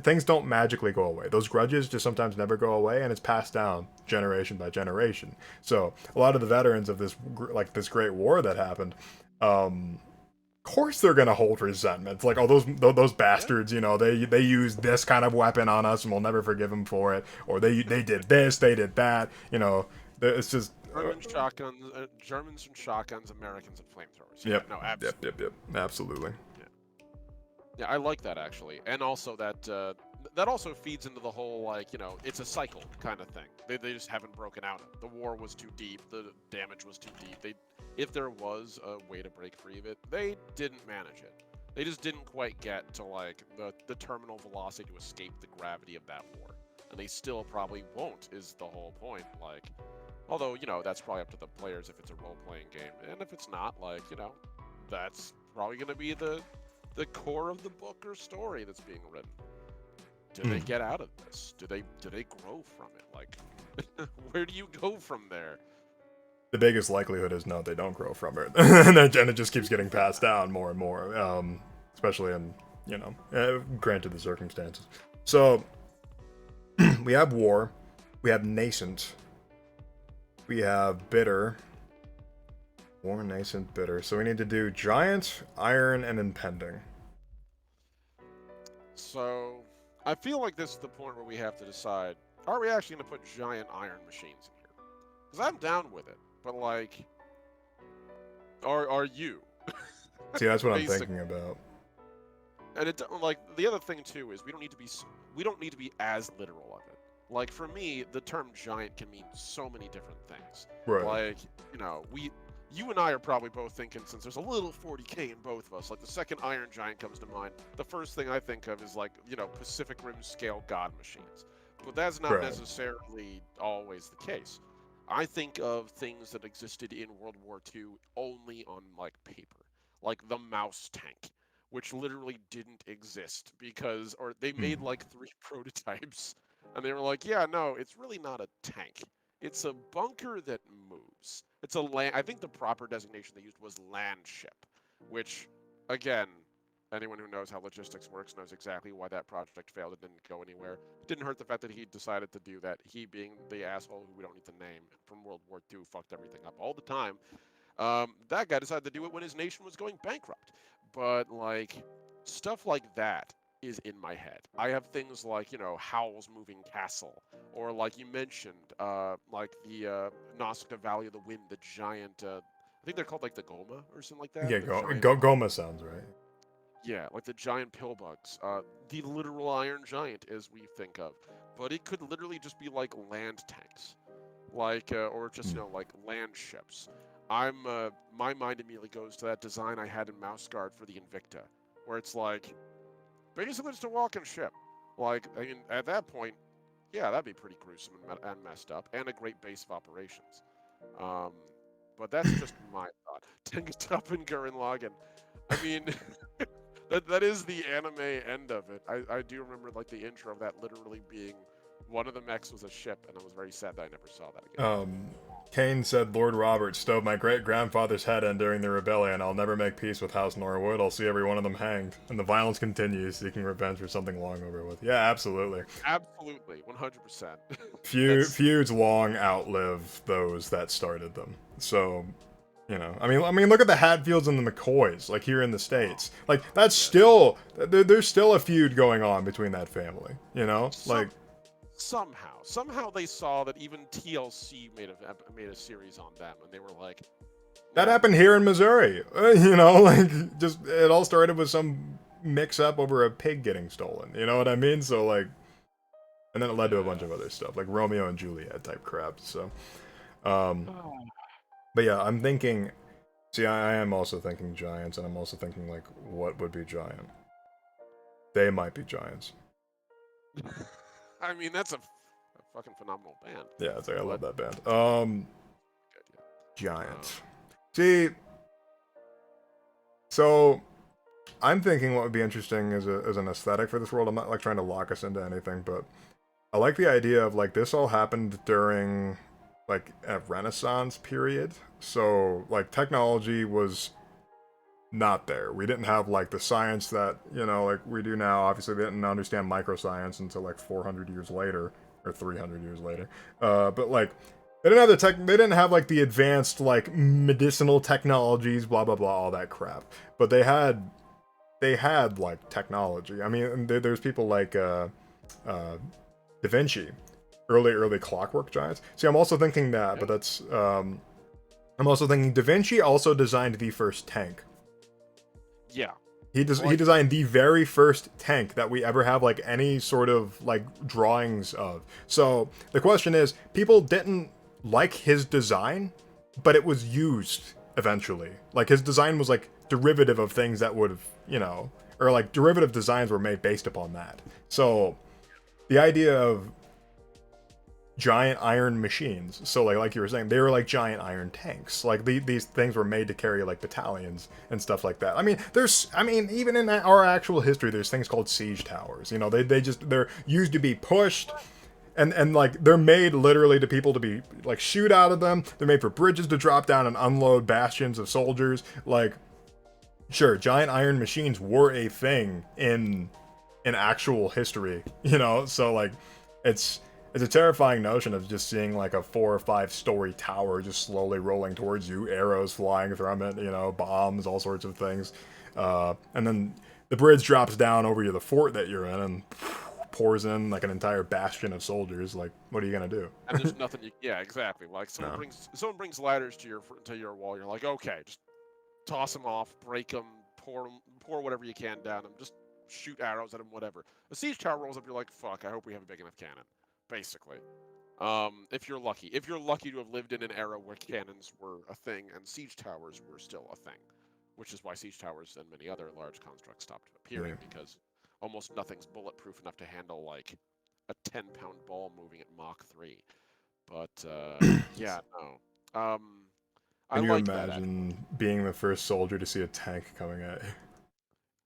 S1: things don't magically go away. Those grudges just sometimes never go away, and it's passed down generation by generation. So a lot of the veterans of this like this great war that happened, of course they're gonna hold resentment. Like, oh, those
S2: Yeah.
S1: bastards, you know, they used this kind of weapon on us, and we'll never forgive them for it. Or they did this, they did that. You know, it's just.
S2: Germans and shotguns, Americans and flamethrowers. Yeah.
S1: Yep,
S2: No,
S1: yep. Absolutely.
S2: yeah. Yeah, I like that actually, and also that that also feeds into the whole like it's a cycle kind of thing. They just haven't broken out of it. The war was too deep. The damage was too deep. If there was a way to break free of it, they didn't manage it. They just didn't quite get to like the terminal velocity to escape the gravity of that war, and they still probably won't. Is the whole point like? Although that's probably up to the players if it's a role-playing game, and if it's not, like that's probably going to be the core of the book or story that's being written. Do they get out of this? Do they grow from it? Like, where do you go from there?
S1: The biggest likelihood is no, they don't grow from it, and it just keeps getting passed down more and more, especially in granted the circumstances. So we have war, we have nascent, we have bitter. War, nascent, bitter. So we need to do giant, iron, and impending.
S2: So I feel like this is the point where we have to decide: are we actually going to put giant iron machines in here? Because I'm down with it, but like, are you?
S1: See, that's what I'm
S2: Basic.
S1: thinking about.
S2: And it like the other thing too is we don't need to be as literal of it. Like for me, the term giant can mean so many different things.
S1: Right.
S2: Like you and I are probably both thinking, since there's a little 40k in both of us, like the second Iron Giant comes to mind, the first thing I think of is like Pacific Rim scale god machines. But that's not
S1: Right.
S2: necessarily always the case. I think of things that existed in World War II only on like paper, like the mouse tank, which literally didn't exist or they made like 3 prototypes and they were like, yeah, no, it's really not a tank. It's a bunker that moves. It's a land. I think the proper designation they used was land ship, which, again, anyone who knows how logistics works knows exactly why that project failed and didn't go anywhere. It didn't hurt the fact that he decided to do that. He, being the asshole who we don't need to name from World War II, fucked everything up all the time. That guy decided to do it when his nation was going bankrupt. But like stuff like that is in my head. I have things like Howl's Moving Castle, or like you mentioned, like the Nausicaa Valley of the Wind, the giant. I think they're called like the Goma or something like that.
S1: Yeah,
S2: The giant,
S1: Goma sounds right.
S2: yeah, like the giant pillbugs. The literal Iron Giant, as we think of, but it could literally just be like land tanks. like or just like land ships. My mind immediately goes to that design I had in Mouse Guard for the Invicta, where it's like basically just a walking ship. Like, I mean, at that point, yeah, that'd be pretty gruesome and messed up, and a great base of operations. Um, but that's just my thought. Tengatop and Gurren Lagann. I mean, that is the anime end of it. I do remember like the intro of that literally being one of the mechs was a ship, and I was very sad that I never saw that again.
S1: Kane said Lord Robert stove my great-grandfather's head in during the rebellion. I'll never make peace with House Norwood. I'll see every one of them hanged. And the violence continues, seeking revenge for something long over with. Yeah, absolutely.
S2: Absolutely, 100%.
S1: Feuds long outlive those that started them. So, you know, I mean, look at the Hatfields and the McCoys, like here in the States. Like that's still there's still a feud going on between that family. You know, like
S2: somehow they saw that even TLC made a series on them, and they were like,
S1: that happened here in Missouri. You know, like just it all started with some mix-up over a pig getting stolen. You know what I mean? So like, and then it led to a bunch of other stuff, like Romeo and Juliet type crap. So, but yeah, I'm thinking. See, I am also thinking giants, and I'm also thinking like, what would be giant? They might be giants.
S2: I mean, that's a fucking phenomenal band.
S1: Yeah, it's like I love that band. Giant. See, so I'm thinking what would be interesting as an aesthetic for this world. I'm not like trying to lock us into anything, but I like the idea of like this all happened during like a Renaissance period. So like technology was not there. We didn't have like the science that, you know, like we do now. Obviously, we didn't understand microscience until like 400 years later or 300 years later. But like they didn't have they didn't have like the advanced like medicinal technologies, blah blah blah, all that crap. But they had like technology. I mean, there's people like Da Vinci, early clockwork giants. See, I'm also thinking that, but that's I'm also thinking Da Vinci also designed the first tank.
S2: Yeah.
S1: He designed the very first tank that we ever have like any sort of like drawings of. So the question is, people didn't like his design, but it was used eventually. Like his design was like derivative of things that would have, you know, or like derivative designs were made based upon that. So the idea of giant iron machines, so like you were saying, they were like giant iron tanks. Like these things were made to carry like battalions and stuff like that. I mean, even in our actual history, there's things called siege towers. You know, they're used to be pushed. And like they're made literally to people to be like shoot out of them. They're made for bridges to drop down and unload bastions of soldiers. Like, sure, giant iron machines were a thing in actual history, you know. So like, it's a terrifying notion of just seeing like a 4 or 5 story tower just slowly rolling towards you, arrows flying from it, you know, bombs, all sorts of things, and then the bridge drops down over you, the fort that you're in, and pours in like an entire bastion of soldiers. Like, what are you gonna do?
S2: And there's nothing yeah, exactly. Like someone brings ladders to your wall. You're like, okay, just toss them off, break them, pour whatever you can down them, just shoot arrows at them, whatever. A siege tower rolls up, you're like, fuck, I hope we have a big enough cannon, basically. If you're lucky to have lived in an era where cannons were a thing and siege towers were still a thing, which is why siege towers and many other large constructs stopped appearing, because almost nothing's bulletproof enough to handle like a 10-pound ball moving at Mach 3. But yeah, no.
S1: Can you imagine being the first soldier to see a tank coming at you?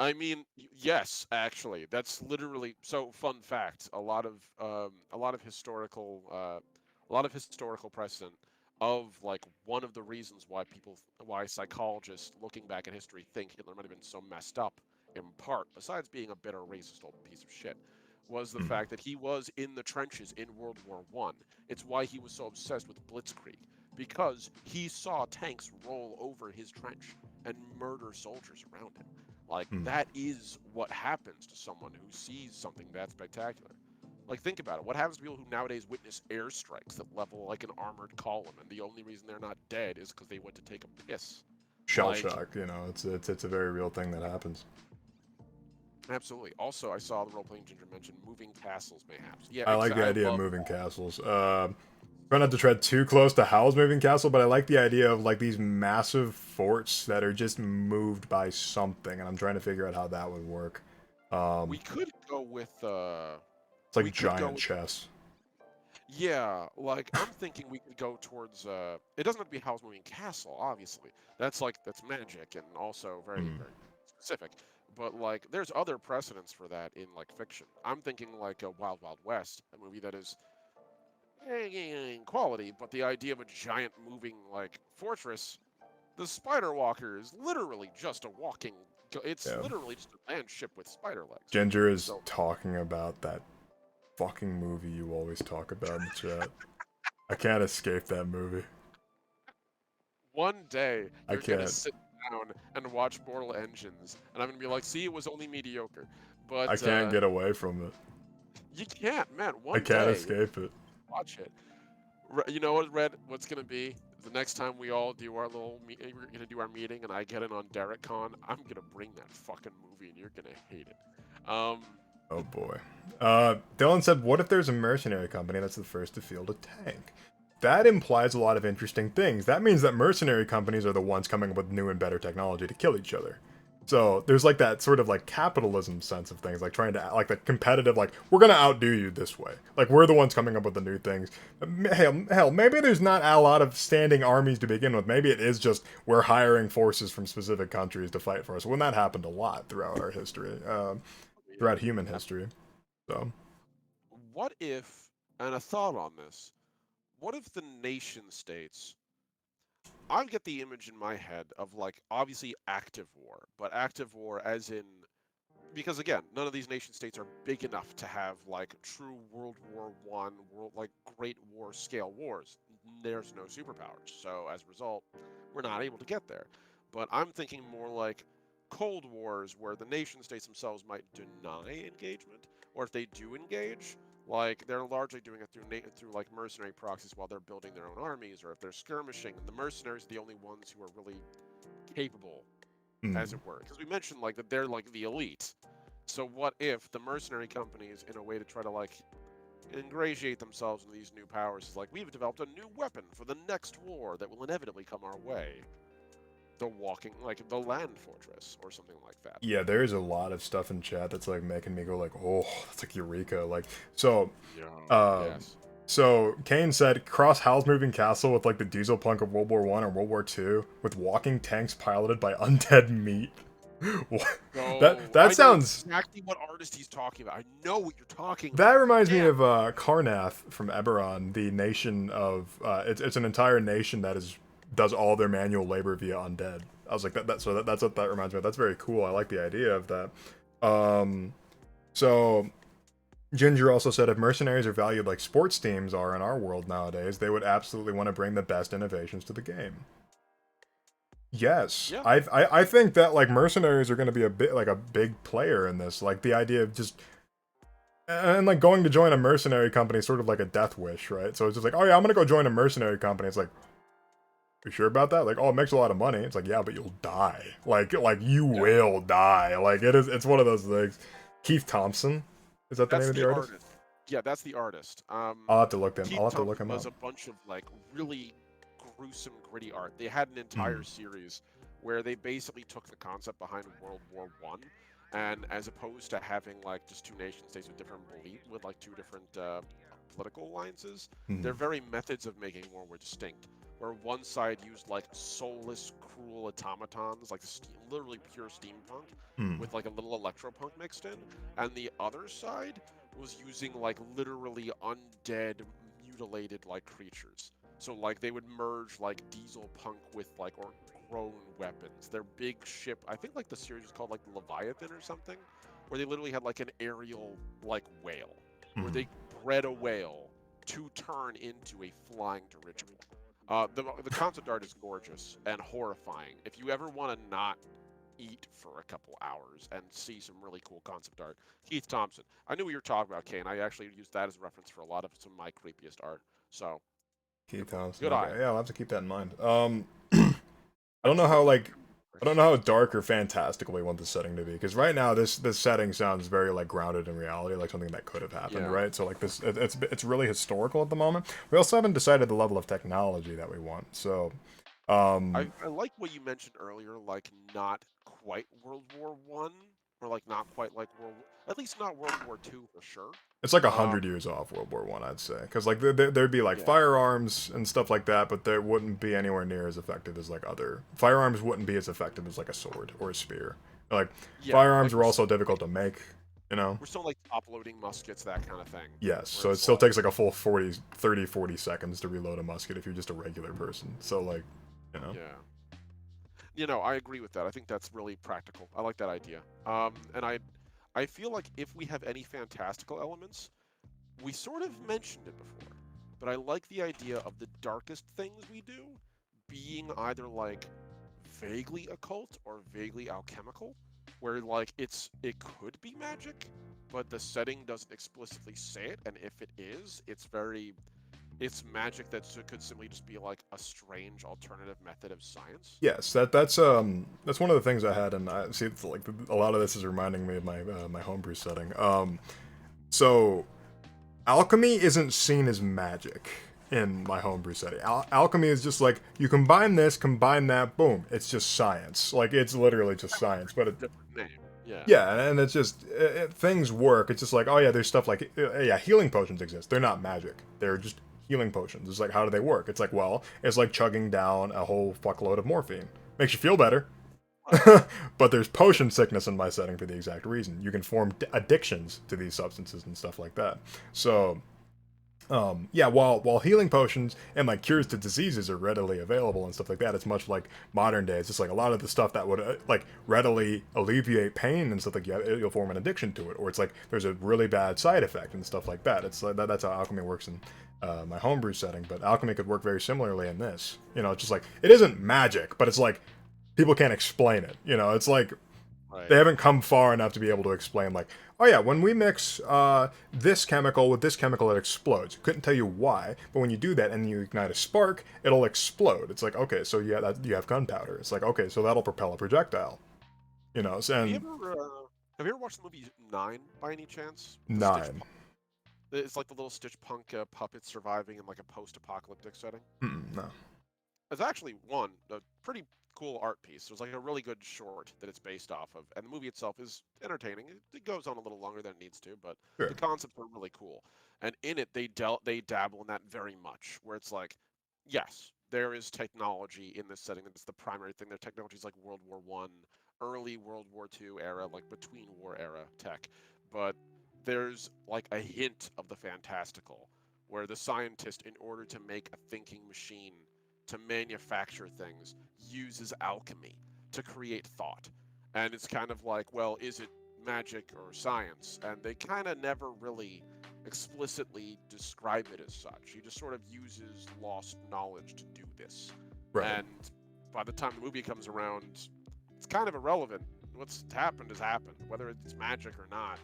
S2: I mean, yes, actually, that's literally so. Fun fact: a lot of historical precedent of like one of the reasons why psychologists looking back at history think Hitler might have been so messed up, in part, besides being a bitter racist old piece of shit, was the fact that he was in the trenches in World War I. It's why he was so obsessed with Blitzkrieg, because he saw tanks roll over his trench and murder soldiers around him. Like, that is what happens to someone who sees something that spectacular. Like, think about it. What happens to people who nowadays witness airstrikes that level like an armored column, and the only reason they're not dead is because they went to take a piss?
S1: Shell shock, you know, it's a very real thing that happens.
S2: Absolutely. Also, I saw the role-playing Ginger mention moving castles, mayhaps. Yeah,
S1: I like the idea of moving castles. Try not to tread too close to Howl's Moving Castle, but I like the idea of like these massive forts that are just moved by something, and I'm trying to figure out how that would work.
S2: We could go with
S1: It's like
S2: we could go
S1: giant
S2: with
S1: chess.
S2: yeah, like I'm thinking we could go towards it doesn't have to be Howl's Moving Castle, obviously. That's magic and also very
S1: Hmm.
S2: very specific. But like there's other precedents for that in like fiction. I'm thinking like a Wild Wild West, a movie that is in quality, but the idea of a giant moving like fortress, the Spider Walker is literally just a walking. It's
S1: Yeah.
S2: literally just a land ship with spider legs.
S1: Ginger is
S2: So
S1: talking about that fucking movie you always talk about in the chat. I can't escape that movie.
S2: one day
S1: I
S2: you're gonna
S1: can't.
S2: sit down and watch Mortal Engines, and I'm gonna be like, "See, it was only mediocre,"
S1: I
S2: but
S1: can't get away from it.
S2: you can't, man.
S1: I
S2: One
S1: can't
S2: day,
S1: escape it.
S2: watch it. You know what, Red? What's gonna be the next time we all do our we're gonna do our meeting, and I get in on Derek Con. I'm gonna bring that fucking movie, and you're gonna hate it.
S1: Oh boy. Dylan said, what if there's a mercenary company that's the first to field a tank? That implies a lot of interesting things. That means that mercenary companies are the ones coming up with new and better technology to kill each other. So there's like that sort of like capitalism sense of things, like trying to like the competitive, like we're gonna outdo you this way. Like we're the ones coming up with the new things. Hell, maybe there's not a lot of standing armies to begin with. Maybe it is just we're hiring forces from specific countries to fight for us. When that happened a lot throughout our history,
S2: Yeah.
S1: throughout human history. So
S2: What if, and a thought on this, what if the nation states, I get the image in my head of like obviously active war, but active war as in, because again, none of these nation states are big enough to have like true World War I, world like Great War scale wars. There's no superpowers, so as a result, we're not able to get there. But I'm thinking more like Cold Wars, where the nation states themselves might deny engagement, or if they do engage, like they're largely doing it through like mercenary proxies while they're building their own armies, or if they're skirmishing, and the mercenaries are the only ones who are really capable, as it were. Because we mentioned like that they're like the elite. So what if the mercenary companies, in a way to try to like ingratiate themselves in these new powers, is like we've developed a new weapon for the next war that will inevitably come our way. The walking, like the land fortress, or something like that.
S1: yeah, there's a lot of stuff in chat that's like making me go like, oh, that's like eureka. Like so,
S2: Yeah.
S1: um,
S2: Yes.
S1: so Kane said cross Howl's Moving Castle with like the diesel punk of World War One or World War Two with walking tanks piloted by undead meat. What?
S2: No,
S1: That
S2: I know
S1: sounds.
S2: exactly what artist he's talking about. I know what you're talking
S1: That
S2: about.
S1: reminds me
S2: Damn.
S1: of Karnath from Eberron, the nation of it's an entire nation that does all their manual labor via undead. I was like that's what that reminds me of. That's very cool. I like the idea of that. So Ginger also said if mercenaries are valued like sports teams are in our world nowadays, they would absolutely want to bring the best innovations to the game. Yes,
S2: Yeah.
S1: I think that like mercenaries are going to be a bit like a big player in this. Like the idea of just and like going to join a mercenary company is sort of like a death wish, right? So it's just like, oh yeah, I'm gonna go join a mercenary company. It's like, you sure about that? Like, oh, it makes a lot of money. It's like, yeah, but you'll die. Like you
S2: Yeah.
S1: will die. Like it is. It's one of those things. Keith Thompson, is that the
S2: That's
S1: name of
S2: the
S1: the artist?
S2: artist. Yeah, that's the artist.
S1: I'll have to look him.
S2: Keith
S1: I'll have to look
S2: Thompson
S1: him up.
S2: does a bunch of like really gruesome, gritty art. They had an entire series where they basically took the concept behind World War One, and as opposed to having like just two nation states with different belief, with like two different political alliances, their very methods of making war were distinct. Where one side used like soulless, cruel automatons, like literally pure steampunk, with like a little electropunk mixed in, and the other side was using like literally undead, mutilated like creatures. So like they would merge like diesel punk with like or grown weapons. Their big ship, I think like the series was called like Leviathan or something, where they literally had like an aerial like whale, where they bred a whale to turn into a flying dirigible. The concept art is gorgeous and horrifying. If you ever want to not eat for a couple hours and see some really cool concept art, Keith Thompson. I knew what you were talking about, Kane. I actually used that as a reference for a lot of some of my creepiest art. So,
S1: Keith Thompson.
S2: good
S1: Okay,
S2: eye.
S1: yeah, I'll have to keep that in mind. I don't know how like I don't know how dark or fantastical we want the setting to be, because right now this setting sounds very like grounded in reality, like something that could have happened,
S2: Yeah.
S1: right? So like it's really historical at the moment. We also haven't decided the level of technology that we want. So, um,
S2: I like what you mentioned earlier, like not quite World War I, or like not quite like at least not World War II for sure.
S1: it's like 100 years
S2: Um,
S1: off World War I, I'd say, because like there'd be like
S2: yeah,
S1: firearms and stuff like that, but they wouldn't be anywhere near as effective as like other firearms wouldn't be as effective as like a sword or a spear. Like
S2: yeah,
S1: firearms
S2: like
S1: were also difficult to make, you know.
S2: we're still like top loading muskets, that kind of thing,
S1: Yes,
S2: where
S1: so it
S2: it's
S1: still
S2: like,
S1: takes like a full 40 seconds to reload a musket if you're just a regular person. So like, you know.
S2: yeah. I agree with that. I think that's really practical. I like that idea. And I feel like if we have any fantastical elements, we sort of mentioned it before, but I like the idea of the darkest things we do being either like vaguely occult or vaguely alchemical, where like it could be magic, but the setting doesn't explicitly say it, and if it is, it's magic that could simply just be like a strange alternative method of science.
S1: Yes, that's one of the things I had, and I see it's like a lot of this is reminding me of my homebrew setting. So alchemy isn't seen as magic in my homebrew setting. Alchemy is just like you combine this, combine that, boom, it's just science. Like it's literally just science, but it,
S2: Different name. Yeah.
S1: yeah, and it's just things work. It's just like, oh yeah, there's stuff like yeah, healing potions exist. They're not magic. They're just healing potions. It's like, how do they work? It's like, well, it's like chugging down a whole fuckload of morphine. Makes you feel better.
S2: Right.
S1: But there's potion sickness in my setting for the exact reason. You can form addictions to these substances and stuff like that. So yeah, while healing potions and like cures to diseases are readily available and stuff like that, it's much like modern day. It's just like a lot of the stuff that would like readily alleviate pain and stuff like that, you'll form an addiction to it, or it's like there's a really bad side effect and stuff like that. It's like that's how alchemy works in my homebrew setting, but alchemy could work very similarly in this. You know, it's just like it isn't magic, but it's like people can't explain it. You know, it's like
S2: Right.
S1: they haven't come far enough to be able to explain like, oh yeah, when we mix this chemical with this chemical, it explodes. Couldn't tell you why, but when you do that and you ignite a spark, it'll explode. It's like, okay, so yeah, you have gunpowder. It's like, okay, so that'll propel a projectile. You know,
S2: Have you
S1: and
S2: ever have you ever watched the movie Nine by any chance? The Stitch.
S1: nine.
S2: It's like the little Stitch punk puppet surviving in like a post-apocalyptic setting.
S1: No.
S2: It's actually a pretty cool art piece. There's like a really good short that it's based off of, and the movie itself is entertaining. It goes on a little longer than it needs to, but the
S1: Sure.
S2: concepts are really cool. And in it, they dabble in that very much, where it's like, yes, there is technology in this setting. That's the primary thing. Their technology is like World War I, early World War II era, like between war era tech, but there's like a hint of the fantastical, where the scientist, in order to make a thinking machine to manufacture things, uses alchemy to create thought. And it's kind of like, well, is it magic or science? And they kind of never really explicitly describe it as such. He just sort of uses lost knowledge to do this.
S1: Right.
S2: And by the time the movie comes around, it's kind of irrelevant. What's happened has happened. Whether it's magic or not,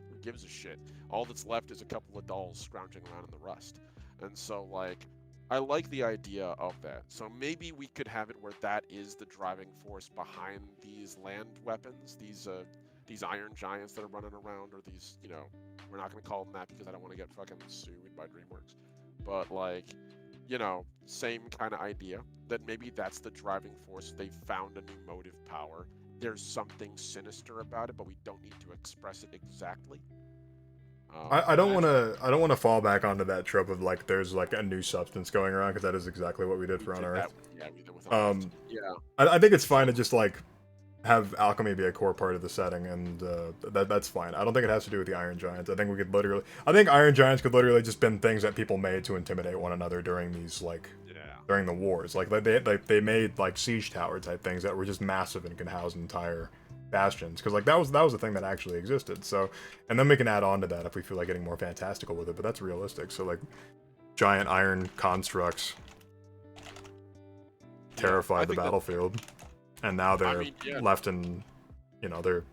S2: who gives a shit? All that's left is a couple of dolls scrounging around in the rust. And so, like, I like the idea of that. So maybe we could have it where that is the driving force behind these land weapons, these iron giants that are running around, or these, we're not going to call them that because I don't want to get fucking sued by DreamWorks. But like, same kind of idea that maybe that's the driving force. They found a new motive power. There's something sinister about it, but we don't need to express it exactly.
S1: I don't
S2: and
S1: want to. I don't want to fall back onto that trope of like there's like a new substance going around because that is exactly what we did
S2: we
S1: for On
S2: did
S1: Earth.
S2: that. Yeah, we did with Unearthed.
S1: Um,
S2: Yeah.
S1: I think it's fine to just like have alchemy be a core part of the setting, and that's fine. I don't think it has to do with the Iron Giants. I think we could literally. I think Iron Giants could literally just been things that people made to intimidate one another during these like
S2: Yeah.
S1: during the wars. Like they made like siege tower type things that were just massive and can house entire bastions, because like that was the thing that actually existed. So, and then we can add on to that if we feel like getting more fantastical with it, but that's realistic. So like giant iron constructs terrified the
S2: think that-
S1: battlefield, and now they're
S2: yeah.
S1: left in, they've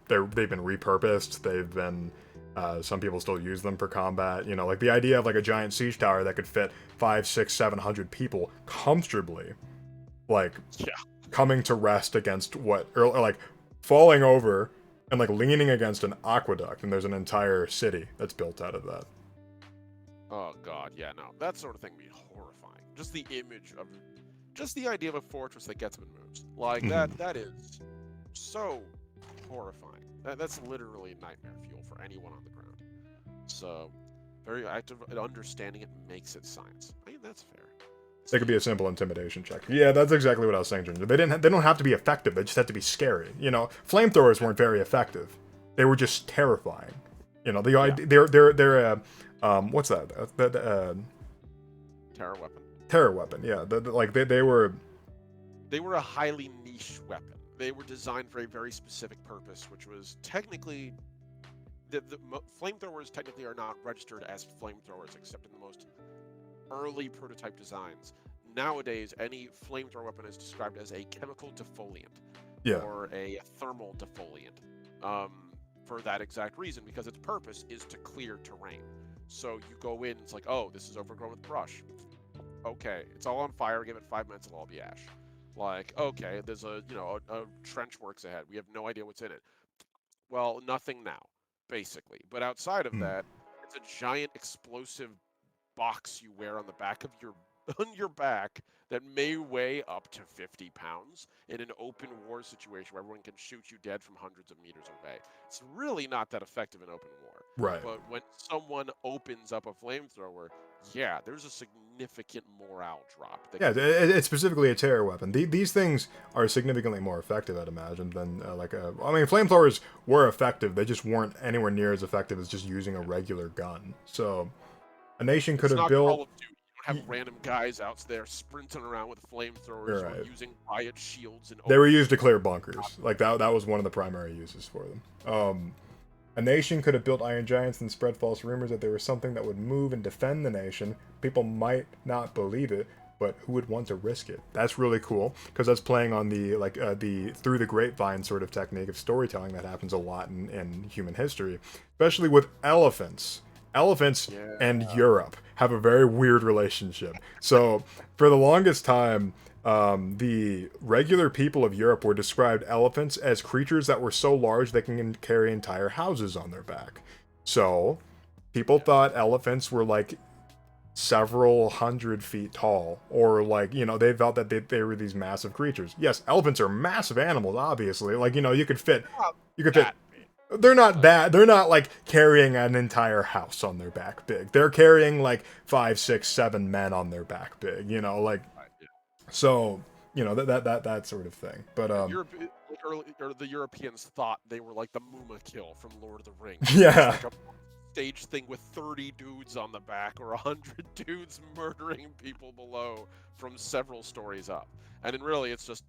S1: been repurposed. They've been some people still use them for combat. Like the idea of like a giant siege tower that could fit 5, 6, 700 people comfortably, like
S2: Yeah.
S1: coming to rest against what, or like falling over and like leaning against an aqueduct, and there's an entire city that's built out of that.
S2: Oh god, yeah, no, that sort of thing would be horrifying. Just the image of, just the idea of a fortress that gets up and moves like that.
S1: Mhm.
S2: That is so horrifying. That's literally nightmare fuel for anyone on the ground. So, very active at understanding it makes it science. I mean, that's fair.
S1: They could be a simple intimidation check. Yeah, that's exactly what I was saying, Ginger. They don't have to be effective. They just have to be scary. You know, flamethrowers weren't very effective. They were just terrifying. You know, the idea they're what's that?
S2: Terror weapon.
S1: Terror weapon. Yeah, like they were.
S2: They were a highly niche weapon. They were designed for a very specific purpose, which was technically flamethrowers technically are not registered as flamethrowers except in the most early prototype designs. Nowadays, any flamethrower weapon is described as a chemical defoliant
S1: Yeah.
S2: or a thermal defoliant, for that exact reason, because its purpose is to clear terrain. So you go in, it's like, oh, this is overgrown with brush. Okay, it's all on fire. Give it 5 minutes, it'll all be ash. Like, okay, there's a trench works ahead. We have no idea what's in it. Well, nothing now, basically. But outside of that, it's a giant explosive box you wear on the back of your on your back that may weigh up to 50 pounds in an open war situation where everyone can shoot you dead from hundreds of meters away. It's really not that effective in open war.
S1: Right.
S2: But when someone opens up a flamethrower, yeah, there's a significant morale drop.
S1: Yeah, it's specifically a terror weapon. These things are significantly more effective, I'd imagine, than I mean, flamethrowers were effective. They just weren't anywhere near as effective as just using a regular gun. So, a nation could have built.
S2: Call of Duty. You don't have random guys out there sprinting around with flamethrowers or using riot shields. And
S1: they were used to clear bunkers. Like that was one of the primary uses for them. A nation could have built iron giants and spread false rumors that they were something that would move and defend the nation. People might not believe it, but who would want to risk it? That's really cool, because that's playing on the through the grapevine sort of technique of storytelling that happens a lot in human history, especially with elephants. Elephants and Europe have a very weird relationship. So for the longest time, the regular people of Europe were described elephants as creatures that were so large they can carry entire houses on their back. So people thought elephants were like several 100 feet tall, or like, you know, they felt that they were these massive creatures. Yes, elephants are massive animals, obviously. Like, you know, you could fit. They're not like carrying an entire house on their back big. They're carrying like 5, 6, 7 men on their back big, you know, like. So, you know, that sort of thing. But
S2: the Europeans thought they were like the Muma kill from Lord of the Rings.
S1: Yeah.
S2: Like a stage thing with 30 dudes on the back or 100 dudes murdering people below from several stories up. And then really it's just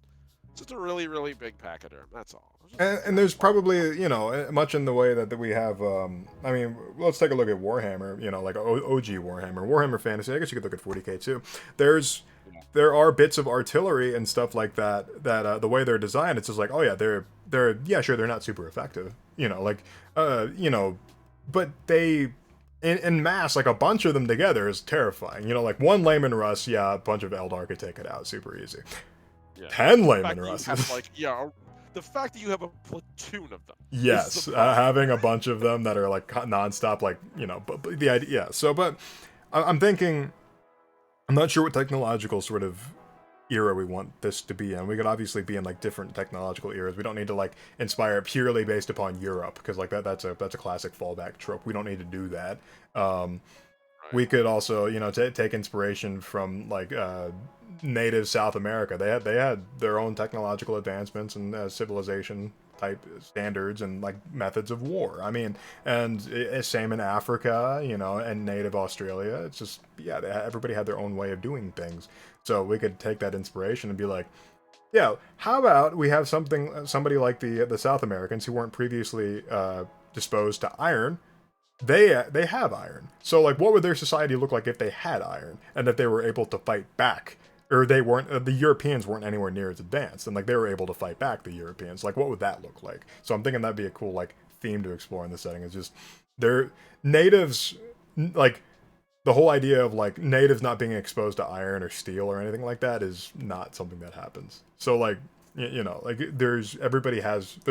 S2: a really, really big pachyderm. That's all.
S1: And there's probably, you know, much in the way that we have, I mean, let's take a look at Warhammer, you know, like OG Warhammer. Warhammer Fantasy, I guess you could look at 40k too. There are bits of artillery and stuff like that the way they're designed, it's just like, oh yeah, they're yeah, sure, they're not super effective, you know, like, you know, but they, in mass, like a bunch of them together is terrifying. You know, like one Layman Russ, yeah, a bunch of Eldar could take it out super easy.
S2: Yeah.
S1: 10 Layman Russes.
S2: Like, yeah, the fact that you have a platoon of them.
S1: Yes, having a bunch of them that are like nonstop, like, you know, but the idea, yeah. So, but I'm thinking, I'm not sure what technological sort of era we want this to be in. We could obviously be in like different technological eras. We don't need to like inspire purely based upon Europe, because like that's a classic fallback trope. We don't need to do that. We could also, you know, take inspiration from like native South America. They had their own technological advancements and civilization type standards and like methods of war. I mean, and same in Africa, you know, and native Australia. It's just, yeah, everybody had their own way of doing things. So we could take that inspiration and be like, yeah, how about we have somebody like the South Americans who weren't previously disposed to iron. They have iron. So like, what would their society look like if they had iron and that they were able to fight back? Or they weren't, the Europeans weren't anywhere near as advanced, and like they were able to fight back the Europeans. Like, what would that look like? So I'm thinking that'd be a cool like theme to explore in the setting. Is just they're natives, like the whole idea of like natives not being exposed to iron or steel or anything like that is not something that happens. So like like there's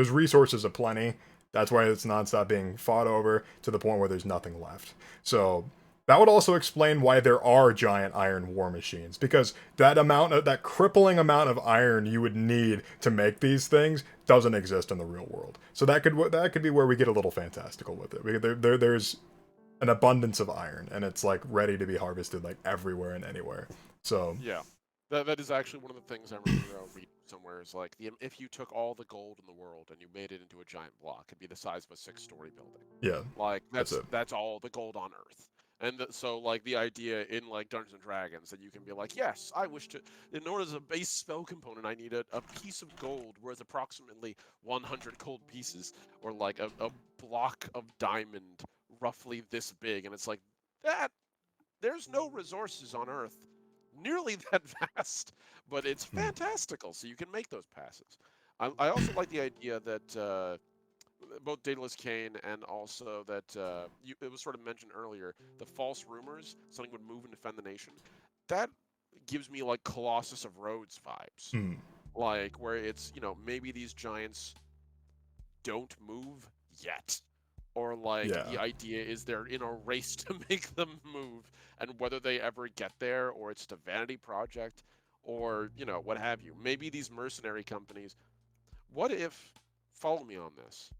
S1: resources aplenty. That's why it's nonstop being fought over to the point where there's nothing left. So that would also explain why there are giant iron war machines, because that crippling amount of iron you would need to make these things doesn't exist in the real world. So that could be where we get a little fantastical with it. There's an abundance of iron, and it's like ready to be harvested like everywhere and anywhere. So
S2: Yeah, that is actually one of the things I remember reading somewhere is like if you took all the gold in the world and you made it into a giant block, it'd be the size of a six-story building.
S1: yeah,
S2: Like
S1: that's it.
S2: that's all the gold on Earth. And so like the idea in like Dungeons and Dragons that you can be like, yes, I wish to, in order as a base spell component, I need a piece of gold worth approximately 100 gold pieces, or like a block of diamond roughly this big, and it's like that. There's no resources on Earth nearly that vast, but it's
S1: Hmm.
S2: fantastical. So you can make those passes. I also like the idea that both Daedalus Kane and also that it was sort of mentioned earlier, the false rumors, something would move and defend the nation. That gives me like Colossus of Rhodes vibes.
S1: Hmm.
S2: Like where it's, maybe these giants don't move yet. Or like
S1: Yeah.
S2: the idea is they're in a race to make them move, and whether they ever get there or it's a vanity project or, what have you. Maybe these mercenary companies, what if, follow me on this.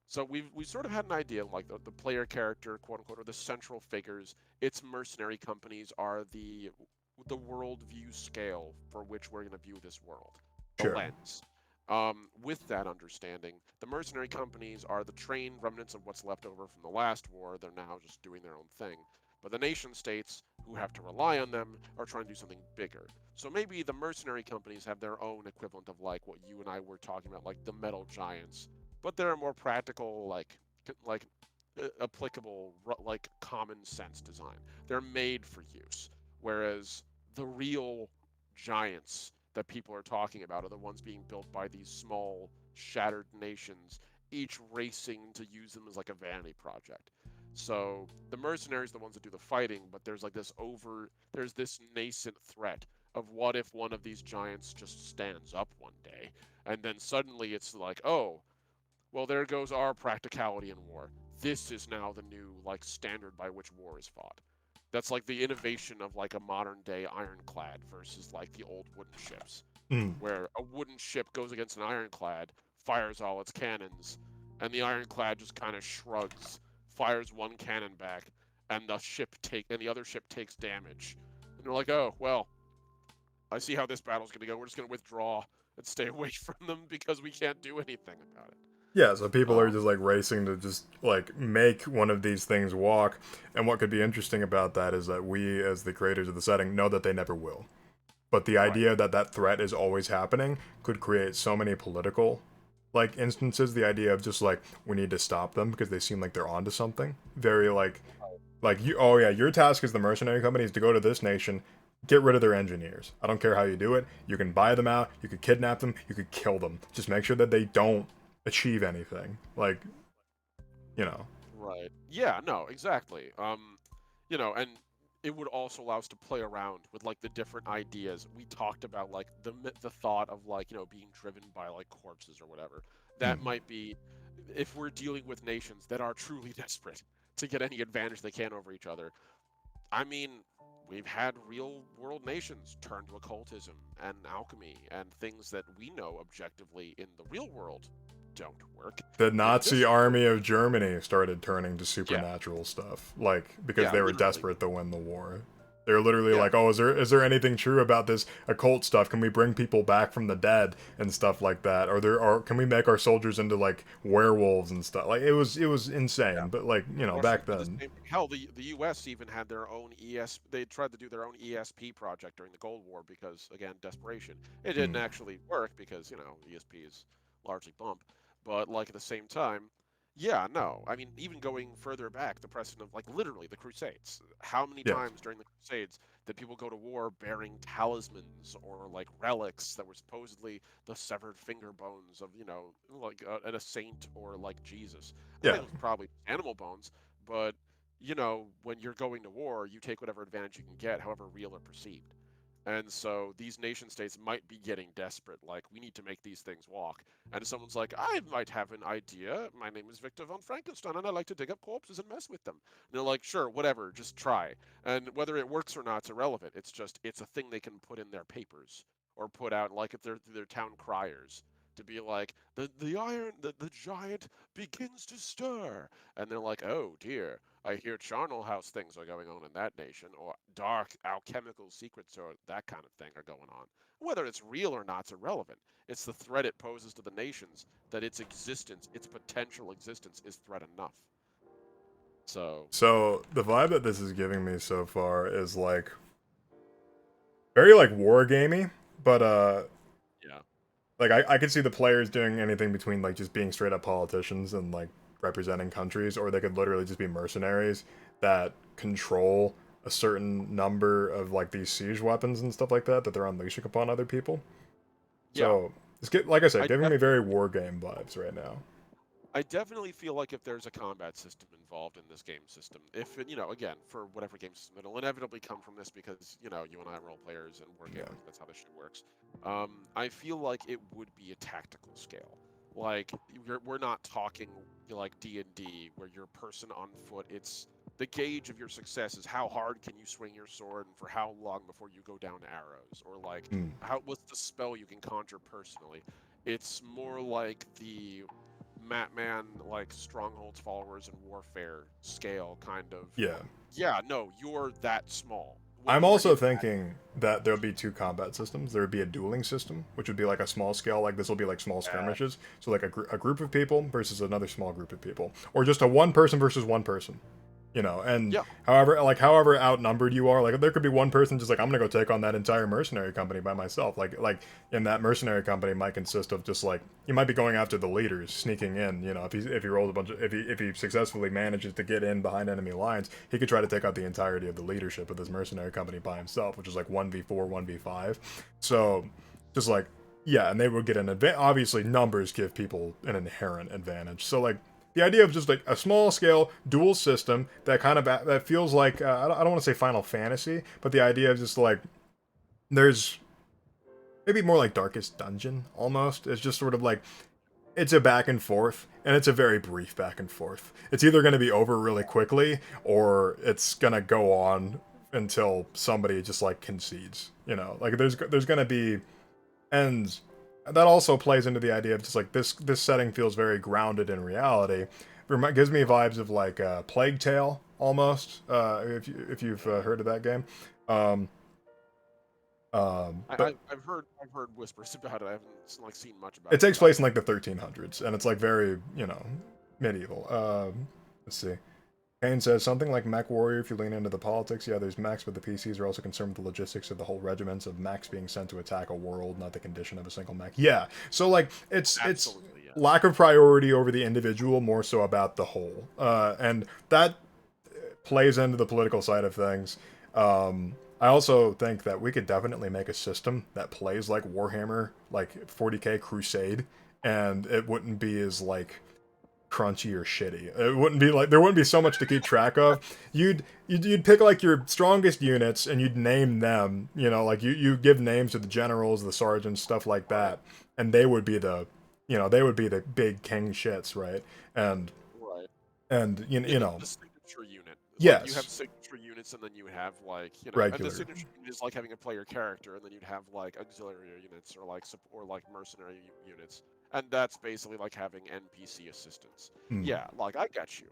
S2: So we sort of had an idea of like the player character, quote unquote, or the central figures. Its mercenary companies are the worldview scale for which we're going to view this world, the
S1: Sure.
S2: lens. With that understanding, the mercenary companies are the trained remnants of what's left over from the last war. They're now just doing their own thing. But the nation states who have to rely on them are trying to do something bigger. So maybe the mercenary companies have their own equivalent of like what you and I were talking about, like the metal giants, but they're a more practical, applicable, like common sense design. They're made for use, whereas the real giants that people are talking about are the ones being built by these small, shattered nations, each racing to use them as like a vanity project. So the mercenaries are the ones that do the fighting, but there's this nascent threat of what if one of these giants just stands up one day, and then suddenly it's like, oh, well, there goes our practicality in war. This is now the new like standard by which war is fought. That's like the innovation of like a modern day ironclad versus like the old wooden ships,
S1: Hmm.
S2: where a wooden ship goes against an ironclad, fires all its cannons, and the ironclad just kind of shrugs, fires one cannon back, and the other ship takes damage. And they're like, "Oh, well, I see how this battle's going to go. We're just going to withdraw and stay away from them because we can't do anything about it."
S1: Yeah, so people are
S2: Um,
S1: just like racing to just like make one of these things walk. And what could be interesting about that is that we, as the creators of the setting, know that they never will. But the
S2: right.
S1: idea that that threat is always happening could create so many political like instances. The idea of just like we need to stop them because they seem like they're onto something. Very like you. Oh yeah, your task as the mercenary company is to go to this nation, get rid of their engineers. I don't care how you do it. You can buy them out. You could kidnap them. You could kill them. Just make sure that they don't achieve anything. Like you know.
S2: Right. Yeah, no, exactly. And it would also allow us to play around with like the different ideas. We talked about like the thought of like, being driven by like corpses or whatever. That
S1: Hmm.
S2: might be if we're dealing with nations that are truly desperate to get any advantage they can over each other. I mean, we've had real world nations turn to occultism and alchemy and things that we know objectively in the real world don't work.
S1: The
S2: In
S1: Nazi
S2: this world,
S1: army of Germany started turning to
S2: yeah,
S1: supernatural stuff, like because
S2: yeah,
S1: they were
S2: literally.
S1: desperate to win the war. They were literally
S2: Yeah,
S1: like, "Oh, is there anything true about this occult stuff? Can we bring people back from the dead and stuff like that? Or can we make our soldiers into like werewolves and stuff?" Like it was
S2: yeah.
S1: insane, but like
S2: Or
S1: back
S2: for the
S1: then,
S2: same hell, the U.S. even had their own ES. They tried to do their own ESP project during the Cold War because, again, desperation. It didn't
S1: hmm,
S2: actually work because ESP is largely bump. But like at the same time, yeah, no. I mean, even going further back, the precedent of like literally the Crusades. How many
S1: yeah,
S2: times during the Crusades did people go to war bearing talismans or like relics that were supposedly the severed finger bones of like a saint or like Jesus? I
S1: yeah,
S2: think it was probably animal bones, but you know, when you're going to war, you take whatever advantage you can get, however real or perceived. And so these nation states might be getting desperate, like, we need to make these things walk. And someone's like, I might have an idea. My name is Victor von Frankenstein, and I like to dig up corpses and mess with them. And they're like, sure, whatever, just try. And whether it works or not, it's irrelevant. It's just, it's a thing they can put in their papers or put out, like, if they're their town criers. To be like, the giant begins to stir. And they're like, oh dear, I hear charnel house things are going on in that nation, or dark alchemical secrets or that kind of thing are going on. Whether it's real or not is irrelevant. It's the threat it poses to the nations that its existence, its potential existence, is threat enough. So,
S1: So the vibe that this is giving me so far is like very like war gamey, but
S2: yeah.
S1: like I could see the players doing anything between like just being straight up politicians and like representing countries, or they could literally just be mercenaries that control a certain number of like these siege weapons and stuff like that that they're unleashing upon other people.
S2: Yeah.
S1: So like I said,
S2: I
S1: giving me
S2: definitely
S1: very war game vibes right now.
S2: I definitely feel like if there's a combat system involved in this game system, if it, again, for whatever game system, it'll inevitably come from this because, you and I are role players and we're
S1: Yeah.
S2: gamers. That's how this shit works. I feel like it would be a tactical scale. Like we're not talking like D&D where you're person on foot. It's the gauge of your success is how hard can you swing your sword and for how long before you go down arrows, or like
S1: Mm.
S2: what's the spell you can conjure personally. It's more like the Matman, like Stronghold's followers and warfare scale kind of.
S1: Yeah.
S2: Yeah, no, you're that small. When
S1: I'm
S2: you're
S1: also
S2: in that,
S1: thinking that there'll be two combat systems. There would be a dueling system, which would be like a small scale, like this will be like small
S2: yeah,
S1: skirmishes. So like a group of people versus another small group of people, or just a one person versus one person. And
S2: yeah,
S1: however outnumbered you are, like there could be one person just like I'm gonna go take on that entire mercenary company by myself. Like in that mercenary company might consist of just like you might be going after the leaders, sneaking in. If he rolls a bunch of if he successfully manages to get in behind enemy lines, he could try to take out the entirety of the leadership of this mercenary company by himself, which is like 1v4, 1v5. So just like yeah, and they would get an advantage. Obviously, numbers give people an inherent advantage. So like the idea of just like a small scale dual system that kind of that feels like I don't want to say Final Fantasy, but the idea of just like there's maybe more like Darkest Dungeon almost. It's just sort of like it's a back and forth, and it's a very brief back and forth. It's either going to be over really quickly or it's going to go on until somebody just like concedes. Like there's going to be and that also plays into the idea of just like this setting feels very grounded in reality. Gives me vibes of like Plague Tale almost. If you've heard of that game, um, but
S2: I've heard whispers about it. I haven't like seen much about
S1: it
S2: it,
S1: takes
S2: but I've
S1: place in like the 1300s, and it's like very medieval. Let's see. Kane says something like Mech Warrior if you lean into the politics. Yeah, there's mechs, but the PCs are also concerned with the logistics of the whole regiments of mechs being sent to attack a world, not the condition of a single mech. Yeah, so like it's
S2: absolutely yes.
S1: lack of priority over the individual, more so about the whole, and that plays into the political side of things. I also think that we could definitely make a system that plays like Warhammer, like 40k Crusade, and it wouldn't be as like crunchy or shitty. It wouldn't be like there wouldn't be so much to keep track of. You'd pick like your strongest units and you'd name them. Like you give names to the generals, the sergeants, stuff like
S2: Right,
S1: that, and they would be the big king shits, right? And
S2: right.
S1: and
S2: Yeah, the signature unit. Like you have
S1: yes,
S2: signature units, and then you have like and the
S1: regular,
S2: signature unit is like having a player character, and then you'd have like auxiliary units or like or like mercenary units, and that's basically like having NPC assistants.
S1: hmm.
S2: Yeah, like I got you.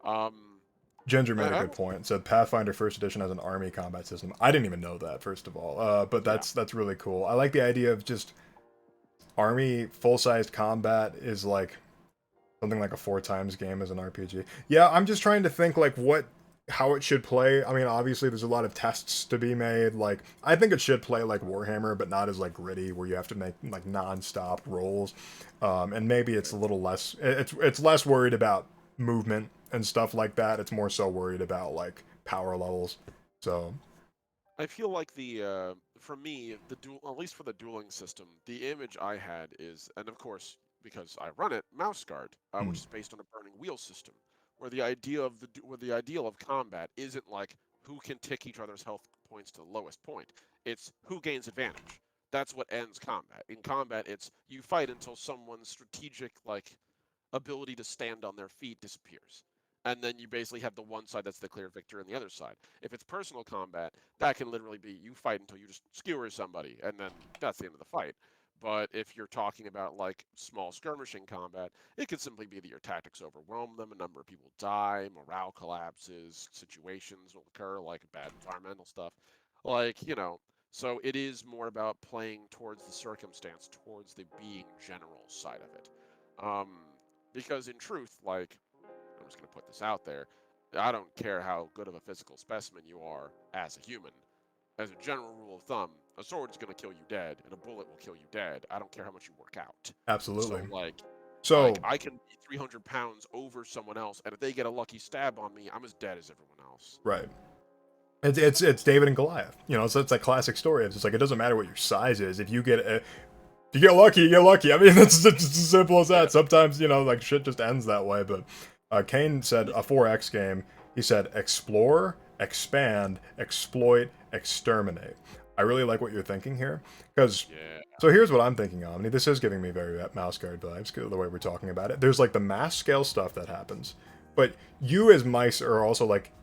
S2: Um,
S1: Ginger made a
S2: I
S1: good point. Said Pathfinder First Edition has an army combat system. I didn't even know that, first of all. But
S2: yeah,
S1: that's really cool. I like the idea of just army full-sized combat is like something like a 4 times game as an RPG. Yeah, I'm just trying to think like how it should play. I mean, obviously there's a lot of tests to be made. Like I think it should play like Warhammer, but not as like gritty where you have to make like non-stop rolls. And maybe it's a little less. It's less worried about movement and stuff like that. It's more so worried about like power levels. So
S2: I feel like for me, the dual, at least for the dueling system, the image I had is, and of course, because I run it, Mouse Guard,
S1: hmm,
S2: which is based on a burning wheel system, where the ideal of combat isn't like who can tick each other's health points to the lowest point. It's who gains advantage. That's what ends combat. In combat, it's you fight until someone's strategic like ability to stand on their feet disappears. And then you basically have the one side that's the clear victor and the other side. If it's personal combat, that can literally be you fight until you just skewer somebody, and then that's the end of the fight. But if you're talking about like small skirmishing combat, it could simply be that your tactics overwhelm them, a number of people die, morale collapses, situations will occur like bad environmental stuff. Like, so it is more about playing towards the circumstance, towards the being general side of it. Um, because in truth, like, I'm just going to put this out there. I don't care how good of a physical specimen you are as a human. As a general rule of thumb, a sword's going to kill you dead, and a bullet will kill you dead. I don't care how much you work out.
S1: Absolutely.
S2: So,
S1: So
S2: I can be 300 pounds over someone else, and if they get a lucky stab on me, I'm as dead as everyone else.
S1: right. It's David and Goliath. So it's that classic story. It's just like it doesn't matter what your size is. If you get lucky, you get lucky. I mean, it's just as simple as that.
S2: Yeah.
S1: Sometimes like shit just ends that way. But Kane said a 4X game. He said explore, expand, exploit, exterminate. I really like what you're thinking here because.
S2: Yeah.
S1: So here's what I'm thinking, Omni. This is giving me very Mouse Guard vibes, the way we're talking about it. There's like the mass scale stuff that happens, but you as mice are also like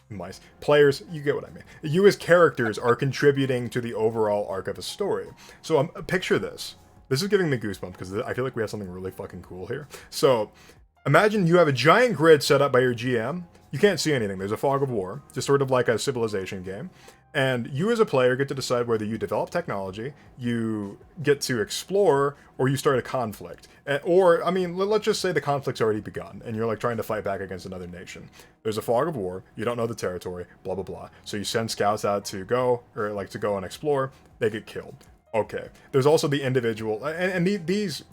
S1: mice players. You get what I mean. You as characters are contributing to the overall arc of a story. So picture this. This is giving me goosebumps because I feel like we have something really fucking cool here. So imagine you have a giant grid set up by your GM. You can't see anything. There's a fog of war, just sort of like a civilization game. And you as a player get to decide whether you develop technology, you get to explore, or you start a conflict. Or, I mean, let's just say the conflict's already begun, and you're like trying to fight back against another nation. There's a fog of war, you don't know the territory, blah blah blah. So you send scouts out to go and explore, they get killed. Okay. There's also the individual, and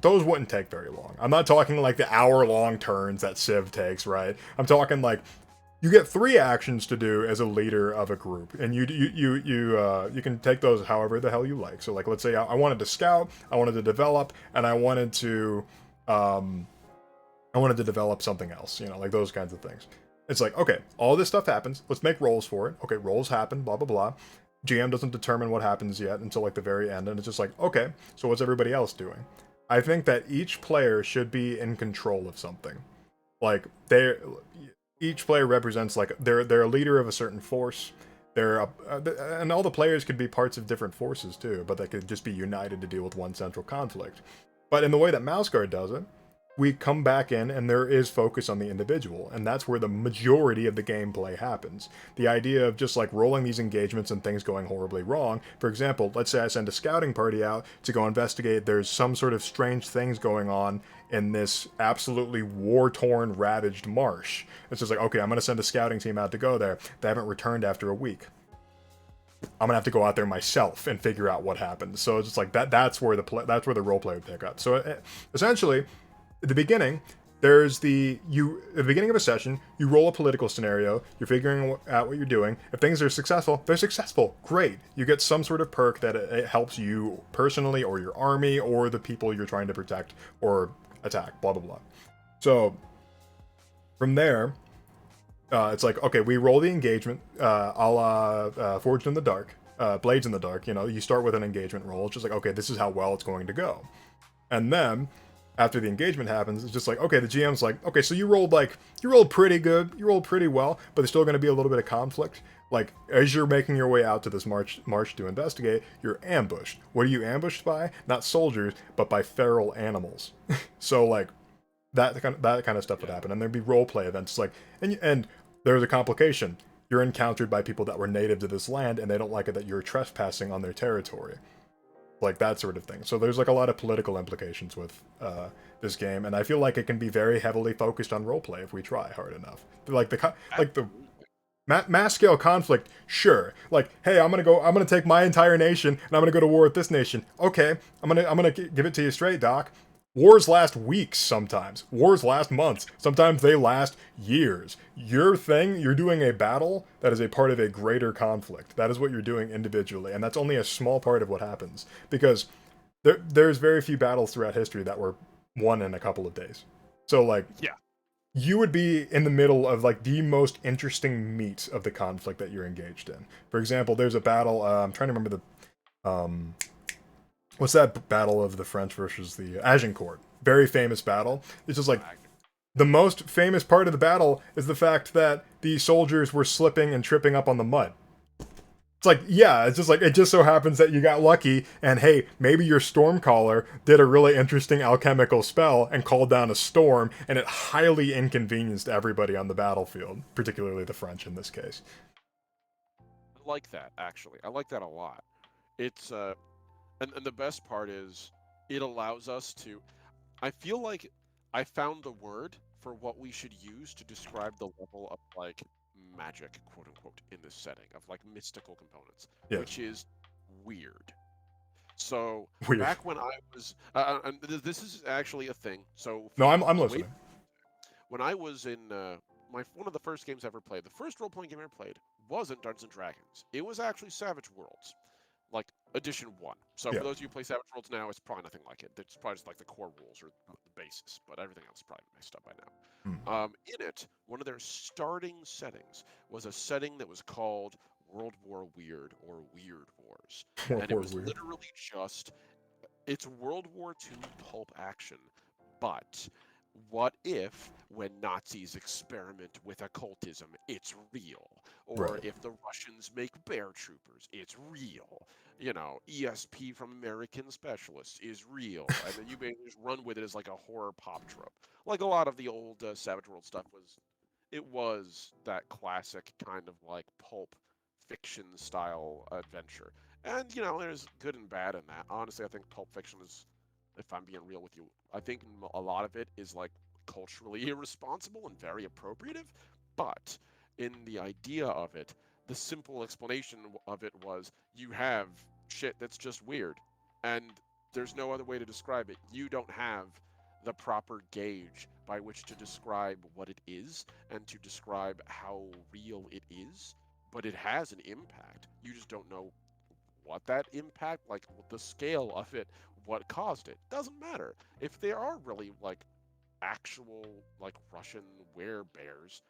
S1: those wouldn't take very long. I'm not talking like the hour-long turns that Civ takes, right? I'm talking like you get 3 actions to do as a leader of a group, and you can take those however the hell you like. So like, let's say I wanted to scout, I wanted to develop, and I wanted to develop something else, like those kinds of things. It's like, okay, all this stuff happens. Let's make rolls for it. Okay, rolls happen, blah blah blah. GM doesn't determine what happens yet until like the very end, and it's just like, okay, so what's everybody else doing? I think that each player should be in control of something. Like each player represents like they're a leader of a certain force. And all the players could be parts of different forces too, but they could just be united to deal with one central conflict. But in the way that Mouse Guard does it, we come back in and there is focus on the individual, and that's where the majority of the gameplay happens. The idea of just like rolling these engagements and things going horribly wrong. For example, let's say I send a scouting party out to go investigate, there's some sort of strange things going on in this absolutely war-torn, ravaged marsh. It's just like, okay, I'm going to send a scouting team out to go there. They haven't returned after a week. I'm gonna have to go out there myself and figure out what happened. So it's just like that's where the role play would pick up. So essentially, at the beginning, there's at the beginning of a session, you roll a political scenario, you're figuring out what you're doing. If things are successful, they're successful. Great. You get some sort of perk that it helps you personally or your army or the people you're trying to protect or attack, blah, blah, blah. So from there, it's like, okay, we roll the engagement, a la Forged in the Dark, Blades in the Dark. You start with an engagement roll. It's just like, okay, this is how well it's going to go. And then after the engagement happens, it's just like, okay, the GM's like, okay, so you rolled pretty good, you rolled pretty well, but there's still going to be a little bit of conflict. Like, as you're making your way out to this march to investigate, you're ambushed. What are you ambushed by? Not soldiers, but by feral animals. So, like, that kind of stuff would happen, and there'd be roleplay events, like, and there's a complication. You're encountered by people that were native to this land, and they don't like it that you're trespassing on their territory. Like that sort of thing. So there's like a lot of political implications with this game, and I feel like it can be very heavily focused on roleplay if we try hard enough. Like the mass scale conflict, sure. Like, hey, I'm gonna take my entire nation and I'm gonna go to war with this nation. Okay, I'm gonna give it to you straight, Doc. Wars last weeks sometimes. Wars last months. Sometimes they last years. Your thing, you're doing a battle that is a part of a greater conflict. That is what you're doing individually, and that's only a small part of what happens. Because there's very few battles throughout history that were won in a couple of days. So, like,
S2: yeah,
S1: you would be in the middle of like the most interesting meat of the conflict that you're engaged in. For example, there's a battle. I'm trying to remember the what's that battle of the French versus the Agincourt? Very famous battle. It's just like the most famous part of the battle is the fact that the soldiers were slipping and tripping up on the mud. It's like, yeah, it's just like, it just so happens that you got lucky, and hey, maybe your Stormcaller did a really interesting alchemical spell and called down a storm, and it highly inconvenienced everybody on the battlefield, particularly the French in this case.
S2: I like that, actually. I like that a lot. It's and the best part is it allows us to. I feel like I found the word for what we should use to describe the level of like magic, quote unquote, in this setting of like mystical components,
S1: Yes.
S2: which is weird. So
S1: Weird.
S2: back when I was, and this is actually a thing. So
S1: No, I'm
S2: way
S1: listening.
S2: when I was in my one of the first games I ever played, the first role-playing game I ever played wasn't Dungeons and Dragons. It was actually Savage Worlds, like Edition 1. So
S1: Yeah.
S2: for those of you who play Savage Worlds now, it's probably nothing like it. It's probably just like the core rules or the basis, but everything else is probably messed up by now. In it, one of their starting settings was a setting that was called World War Weird or Weird Wars. And it was literally just, it's World War II pulp action, but what if when Nazis experiment with occultism, it's real? Or
S1: Right.
S2: if the Russians make bear troopers, it's real. You know, ESP from American Specialists is real. And then you basically just run with it as like a horror pop trope. Like a lot of the old Savage World stuff was, it was that classic kind of like pulp fiction style adventure. And, you know, there's good and bad in that. Honestly, I think Pulp Fiction is, if I'm being real with you, I think a lot of it is like culturally irresponsible and very appropriative. But in the idea of it, the simple explanation of it was you have shit that's just weird. And there's no other way to describe it. You don't have the proper gauge by which to describe what it is and to describe how real it is. But it has an impact. You just don't know what that impact, like the scale of it, what caused it. Doesn't matter. If they are really like actual like Russian werebears,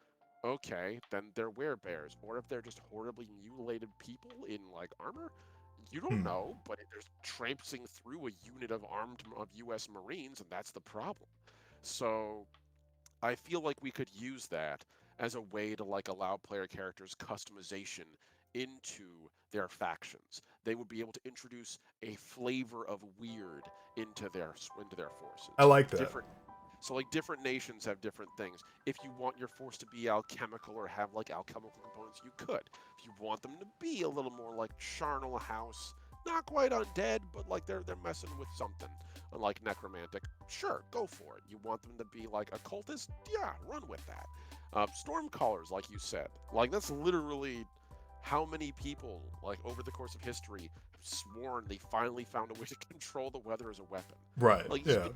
S2: okay, then they're werebears. Or if they're just horribly mutilated people in like armor, you don't know, but they're traipsing through a unit of U.S. Marines, and that's the problem. So I feel like we could use that as a way to like allow player characters customization into their factions. They would be able to introduce a flavor of weird into their forces.
S1: I like that.
S2: So like different nations have different things. If you want your force to be alchemical or have like alchemical components, you could. If you want them to be a little more like Charnel House, not quite undead, but like they're messing with something, like necromantic, sure, go for it. You want them to be like occultist, yeah, run with that. Stormcallers, like you said, like that's literally how many people, like over the course of history, have sworn they finally found a way to control the weather as a weapon.
S1: Right.
S2: Like
S1: yeah.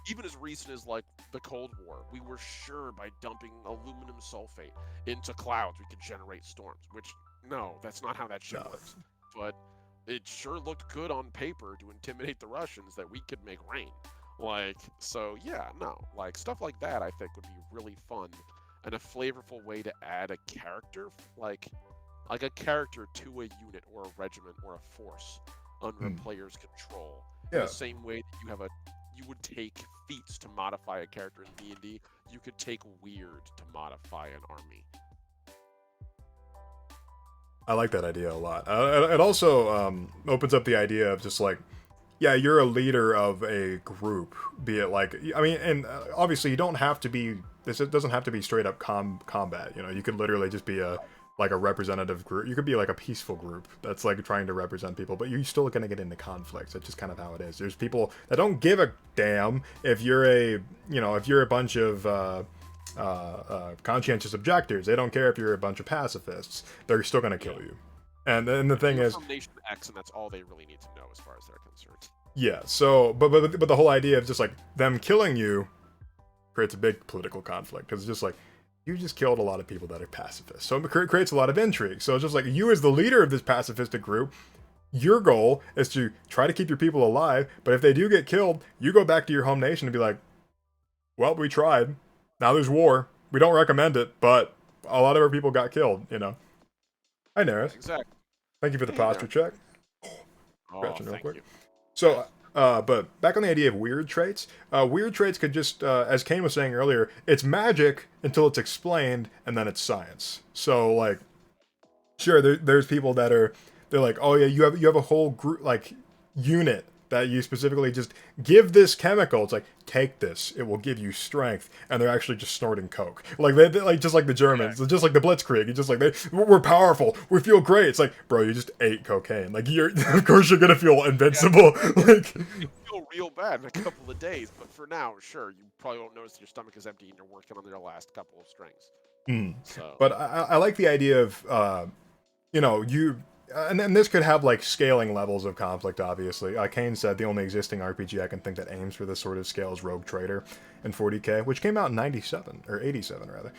S2: even as recent as like the Cold War, we were sure by dumping aluminum sulfate into clouds we could generate storms. Which no, that's not how that shit works. But it sure looked good on paper to intimidate the Russians that we could make rain. Like, so yeah, no, like stuff like that I think would be really fun and a flavorful way to add a character, like a character to a unit or a regiment or a force under a player's control. In the same way that you would take feats to modify a character in D&D, you could take weird to modify an army.
S1: I like that idea a lot. It also opens up the idea of just like, yeah, you're a leader of a group, be it like, I mean, and obviously you don't have to be, this doesn't have to be straight up combat, you know, you could literally just be a representative group. You could be like a peaceful group that's like trying to represent people, but you're still going to get into conflicts. That's just kind of how it is. There's people that don't give a damn if you're a bunch of conscientious objectors. They don't care if you're a bunch of pacifists. They're still going to kill you. And then the thing is,
S2: from Nation X, and that's all they really need to know as far as they're concerned.
S1: Yeah. So, but the whole idea of just like them killing you creates a big political conflict because it's just like you just killed a lot of people that are pacifists. So it creates a lot of intrigue. So it's just like you as the leader of this pacifistic group, your goal is to try to keep your people alive. But if they do get killed, you go back to your home nation and be like, well, we tried. Now there's war. We don't recommend it, but a lot of our people got killed. Hi, Naris.
S2: Exactly.
S1: Thank you for the
S2: Hey
S1: posture
S2: there.
S1: check.
S2: Oh,
S1: Scratching real
S2: thank
S1: quick.
S2: you.
S1: So, but back on the idea of weird traits. Weird traits could just, as Kane was saying earlier, it's magic until it's explained, and then it's science. So, like, sure, there's people they're like, oh yeah, you have a whole group like unit that you specifically just give this chemical. It's like, take this, it will give you strength, and they're actually just snorting coke. Like they like just like the Germans, just like the Blitzkrieg. It's just like we're powerful, we feel great. It's like, bro, you just ate cocaine. Like you're of course you're gonna feel invincible. Like
S2: You feel real bad in a couple of days, but for now, sure, you probably won't notice your stomach is empty and you're working on your last couple of strings. So,
S1: But I like the idea of you and this could have like scaling levels of conflict. Obviously, Kane said the only existing RPG I can think that aims for this sort of scale is Rogue Trader in 40k, which came out in 97 or 87 rather.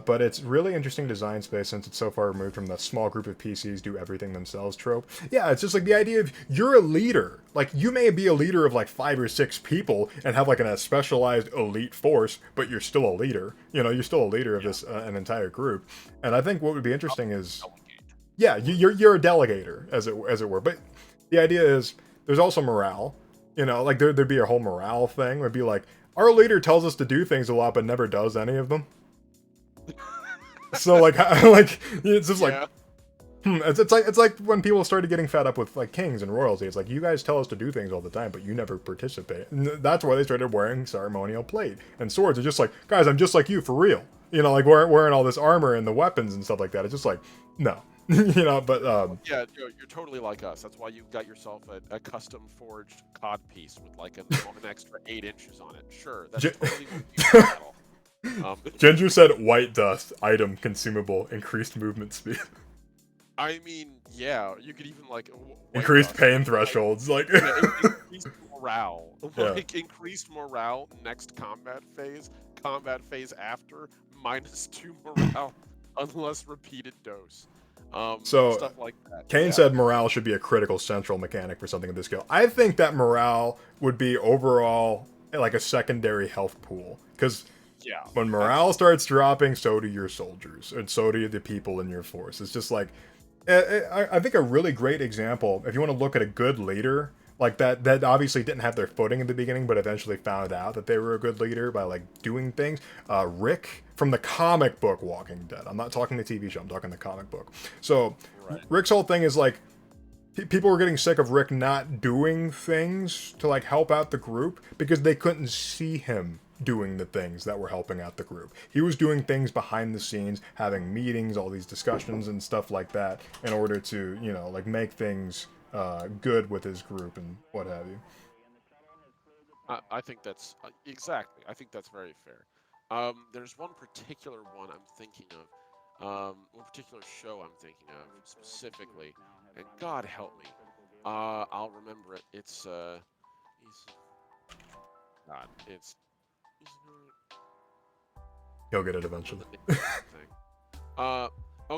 S1: But it's really interesting design space since it's so far removed from the small group of PCs do everything themselves trope. Yeah, it's just like the idea of you're a leader. Like you may be a leader of like 5 or 6 people and have like a specialized elite force, but you're still a leader. You're still a leader of this an entire group. And I think what would be interesting is, yeah, you're a delegator, as it were. But the idea is there's also morale. Like there'd be a whole morale thing. It'd be like our leader tells us to do things a lot, but never does any of them. So like it's just like it's like when people started getting fed up with like kings and royalty. It's like, you guys tell us to do things all the time, but you never participate. And that's why they started wearing ceremonial plate and swords. It's just like, guys, I'm just like you for real. Like wearing all this armor and the weapons and stuff like that. It's just like, no. But
S2: yeah, you're totally like us. That's why you got yourself a custom forged cod piece with like an extra 8 inches on it. Sure, that's totally what you do in battle.
S1: Ginger said white dust, item, consumable, increased movement speed.
S2: I mean, yeah, you could even like
S1: increased pain thresholds, like
S2: increased morale, like
S1: yeah.
S2: increased morale next combat phase after -2 morale unless repeated dose.
S1: So
S2: Stuff like that.
S1: Kane said morale should be a critical central mechanic for something of this scale. I think that morale would be overall like a secondary health pool, because when morale starts dropping, so do your soldiers, and so do the people in your force. It's just like, I think a really great example, if you want to look at a good leader, like that obviously didn't have their footing in the beginning, but eventually found out that they were a good leader by like doing things. Rick from the comic book Walking Dead. I'm not talking the TV show, I'm talking the comic book. So Rick's whole thing is like, people were getting sick of Rick not doing things to like help out the group because they couldn't see him doing the things that were helping out the group. He was doing things behind the scenes, having meetings, all these discussions and stuff like that in order to, like make things good with his group and what have you.
S2: I think that's exactly. I think that's very fair. There's one particular one I'm thinking of, one particular show I'm thinking of specifically, and God help me, I'll remember it. It's God, it's
S1: He'll get it eventually.
S2: Oh,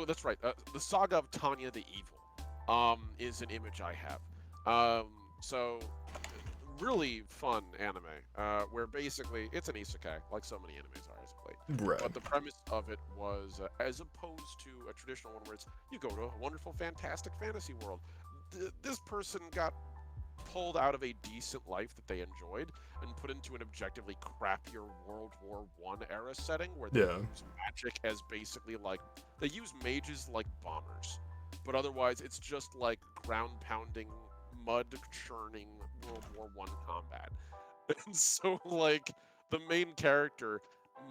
S2: that's right. The Saga of Tanya the Evil, is an image I have. So really fun anime, where basically it's an isekai, like so many animes are, basically.
S1: Right.
S2: But the premise of it was, as opposed to a traditional one where it's you go to a wonderful, fantastic fantasy world. This person got pulled out of a decent life that they enjoyed and put into an objectively crappier World War I era setting where they use magic as basically like they use mages like bombers, but otherwise it's just like ground pounding, mud churning World War I combat. And so like the main character,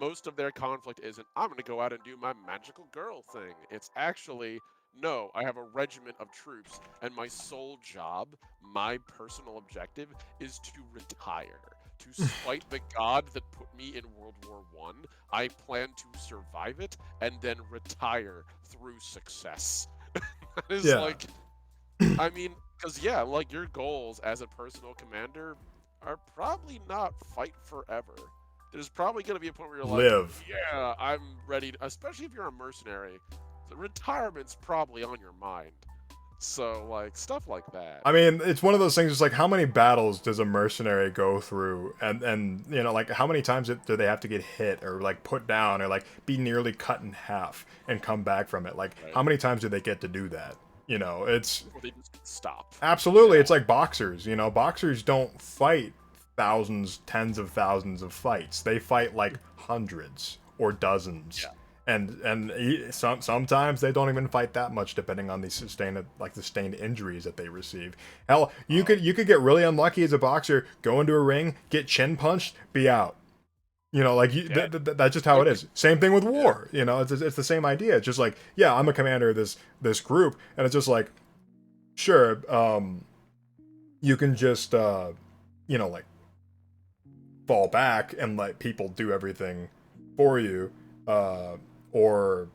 S2: most of their conflict isn't I'm gonna go out and do my magical girl thing. It's actually, no, I have a regiment of troops, and my sole job, my personal objective, is to retire. To spite the god that put me in World War I plan to survive it and then retire through success. That is like, I mean, because like your goals as a personal commander are probably not fight forever. There's probably going to be a point where you're like, yeah, I'm ready, especially if you're a mercenary. The retirement's probably on your mind. So like stuff like that.
S1: I mean, it's one of those things. It's like, how many battles does a mercenary go through, and you know, like how many times do they have to get hit or like put down or like be nearly cut in half and come back from it? Like,
S2: Right.
S1: how many times do they get to do that? You know, it's
S2: Or they just stop.
S1: absolutely.
S2: Yeah.
S1: It's like boxers. You know, boxers don't fight thousands, tens of thousands of fights. They fight like hundreds or dozens.
S2: Yeah.
S1: Sometimes they don't even fight that much, depending on the sustained injuries that they receive. Hell, you could get really unlucky as a boxer, go into a ring, get chin punched, be out. You know, like that's just how it is. Same thing with war. You know, it's the same idea. It's just like, yeah, I'm a commander of this group, and it's just like, sure, you can just you know, like fall back and let people do everything for you, or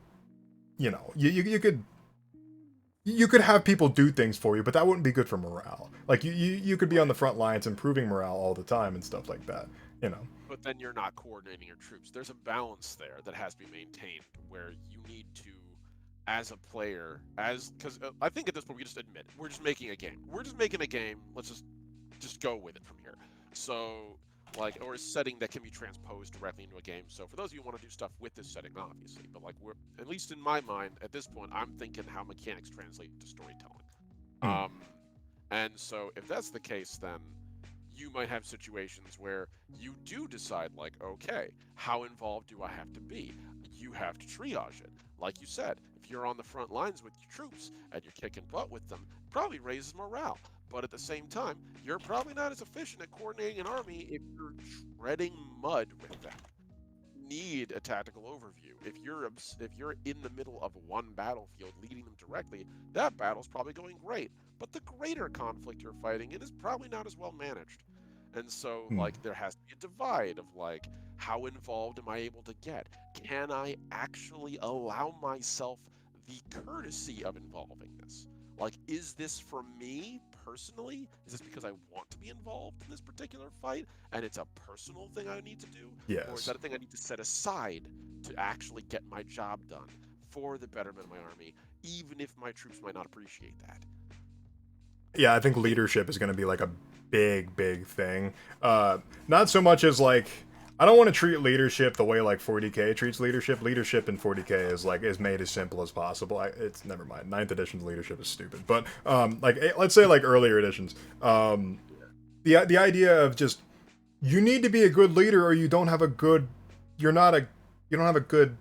S1: you know, you could have people do things for you, but that wouldn't be good for morale. Like you could be on the front lines improving morale all the time and stuff like that. You know.
S2: But then you're not coordinating your troops. There's a balance there that has to be maintained where you need to, as a player, because I think at this point we just admit we're just making a game. We're just making a game. Let's just go with it from here. So like, or a setting that can be transposed directly into a game. So for those of you who want to do stuff with this setting, obviously, but like we're, at least in my mind at this point, I'm thinking how mechanics translate to storytelling. And so if that's the case, then you might have situations where you do decide, like, okay, how involved do I have to be? You have to triage it. Like you said, if you're on the front lines with your troops and you're kicking butt with them, it probably raises morale. But at the same time, you're probably not as efficient at coordinating an army if you're treading mud with them. Need a tactical overview. If you're in the middle of one battlefield leading them directly, that battle's probably going great. But the greater conflict you're fighting in is probably not as well managed. And so, like, there has to be a divide of, like, how involved am I able to get? Can I actually allow myself the courtesy of involving this? Like, is this for me personally? Is this because I want to be involved in this particular fight and it's a personal thing I need to do?
S1: Yes.
S2: Or is that a thing I need to set aside to actually get my job done for the betterment of my army, even if my troops might not appreciate that?
S1: Yeah, I think leadership is going to be like a big thing. Not so much as like, I don't want to treat leadership the way like 40k treats leadership. Leadership in 40k is made as simple as possible. It's never mind. 9th edition's leadership is stupid, but like let's say like earlier editions, the idea of just, you need to be a good leader or you don't have a good, you don't have a good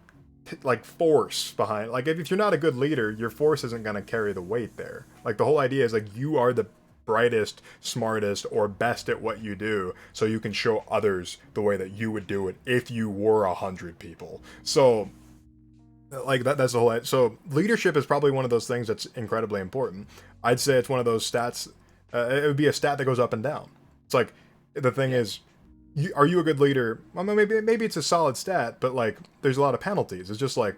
S1: like force behind. Like if you're not a good leader, your force isn't going to carry the weight there. Like the whole idea is like, you are the brightest, smartest, or best at what you do, so you can show others the way that you would do it if you were 100 people. So like that's the whole. So leadership is probably one of those things that's incredibly important. I'd say it's one of those stats. It would be a stat that goes up and down. It's like, the thing is, are you a good leader? Well, maybe it's a solid stat, but like there's a lot of penalties. It's just like,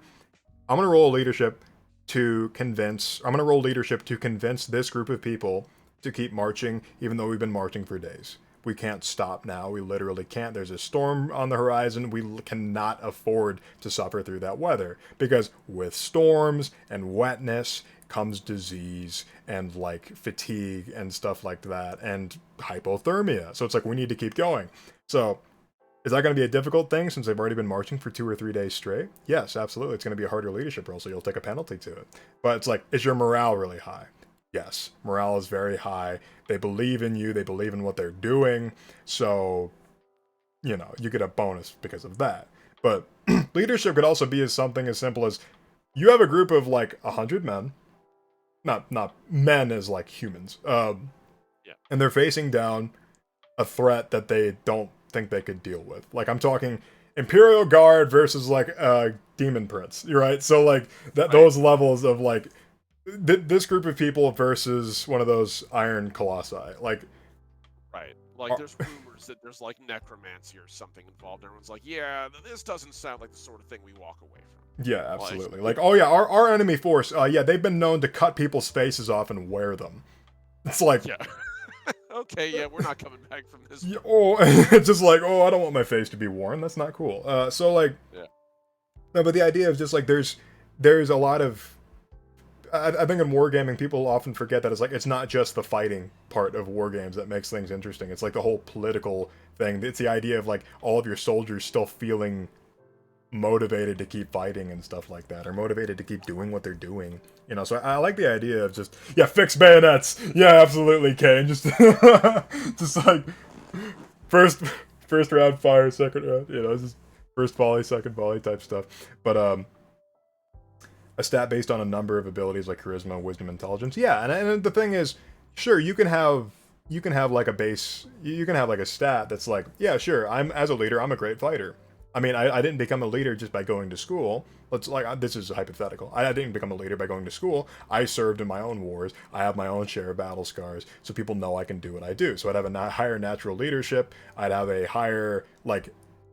S1: I'm gonna roll leadership to convince this group of people to keep marching, even though we've been marching for days. We can't stop now. We literally can't. There's a storm on the horizon. We cannot afford to suffer through that weather, because with storms and wetness comes disease and like fatigue and stuff like that, and hypothermia. So it's like, we need to keep going. So is that going to be a difficult thing since they've already been marching for 2 or 3 days straight? Yes, absolutely. It's going to be a harder leadership role, so you'll take a penalty to it. But it's like, is your morale really high? Yes, morale is very high. They believe in you. They believe in what they're doing. So, you know, you get a bonus because of that. But leadership could also be as something as simple as, you have a group of like 100 men. Not men as like humans. And they're facing down a threat that they don't think they could deal with. Like, I'm talking Imperial Guard versus like Demon Prince, right? So like those levels of like, this group of people versus one of those Iron Colossi, like,
S2: right, like there's rumors that there's like necromancy or something involved. Everyone's like, yeah, this doesn't sound like the sort of thing we walk away from.
S1: Yeah, absolutely. Like, oh yeah, our enemy force, yeah, they've been known to cut people's faces off and wear them. It's like,
S2: yeah. Okay, yeah, we're not coming back from this.
S1: Yeah, oh, it's just like, oh, I don't want my face to be worn. That's not cool. So like, no, but the idea of just like, there's a lot of, I think in wargaming, people often forget that it's not just the fighting part of war games that makes things interesting. It's like the whole political thing. It's the idea of like all of your soldiers still feeling motivated to keep fighting and stuff like that, or motivated to keep doing what they're doing. You know, so I like the idea of just, yeah, fix bayonets. Yeah, absolutely, Kane. Just just like first first round fire, second round. You know, just first volley, second volley type stuff. But a stat based on a number of abilities like charisma, wisdom, intelligence. Yeah, and the thing is, sure, you can have like a base, you can have like a stat that's like, yeah, sure, I'm as a leader, I'm a great fighter. I mean, I didn't become a leader just by going to school. Let's like this is hypothetical. I didn't become a leader by going to school. I served in my own wars. I have my own share of battle scars, so people know I can do what I do. So I'd have a higher natural leadership. I'd have a higher like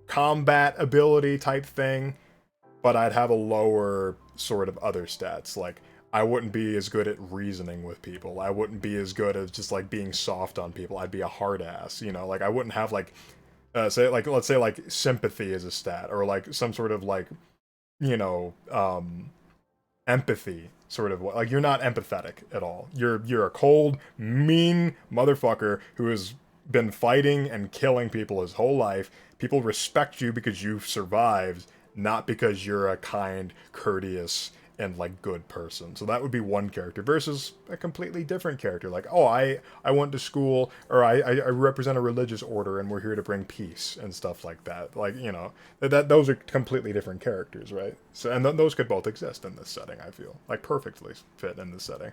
S1: combat ability type thing, but I'd have a lower sort of other stats. Like I wouldn't be as good at reasoning with people. I wouldn't be as good at just like being soft on people. I'd be a hard ass, you know. Like I wouldn't have like say like let's say like sympathy is a stat, or like some sort of like, you know, empathy sort of, like you're not empathetic at all. You're a cold, mean motherfucker who has been fighting and killing people his whole life. People respect you because you've survived, not because you're a kind, courteous, and like good person. So that would be one character versus a completely different character. Like, oh, I went to school, or I represent a religious order, and we're here to bring peace and stuff like that. Like, you know, that those are completely different characters, right? So and those could both exist in this setting. I feel like perfectly fit in this setting.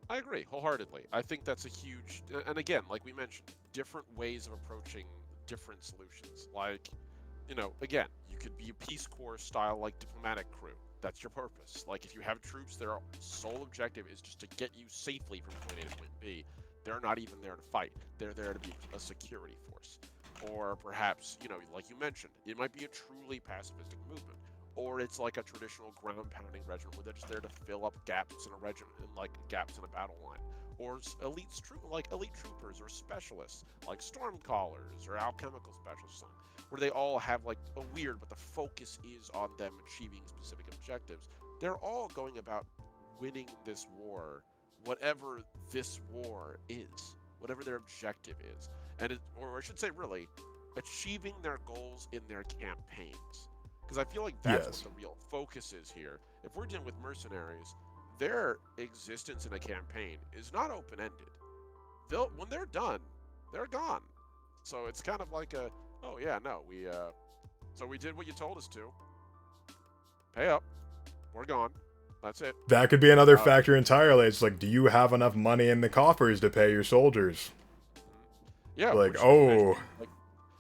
S2: I agree wholeheartedly. I think that's a huge, and again, like we mentioned, different ways of approaching different solutions. Like, you know, again, you could be a Peace Corps style, like diplomatic crew. That's your purpose. Like, if you have troops, their sole objective is just to get you safely from point A to point B. They're not even there to fight. They're there to be a security force. Or perhaps, you know, like you mentioned, it might be a truly pacifistic movement. Or it's like a traditional ground-pounding regiment where they're just there to fill up gaps in a regiment, and like gaps in a battle line. Or elite troopers or specialists, like storm callers or alchemical specialists, where they all have like a weird, but the focus is on them achieving specific objectives. They're all going about winning this war, whatever this war is, whatever their objective is, and or I should say, really, achieving their goals in their campaigns. Because I feel like that's
S1: Yes.
S2: what the real focus is here. If we're dealing with mercenaries, their existence in a campaign is not open-ended. When they're done, they're gone. So it's kind of like a, oh yeah, no, so we did what you told us to. Pay up. We're gone. That's it.
S1: That could be another factor entirely. It's like, do you have enough money in the coffers to pay your soldiers?
S2: Yeah.
S1: Like, oh.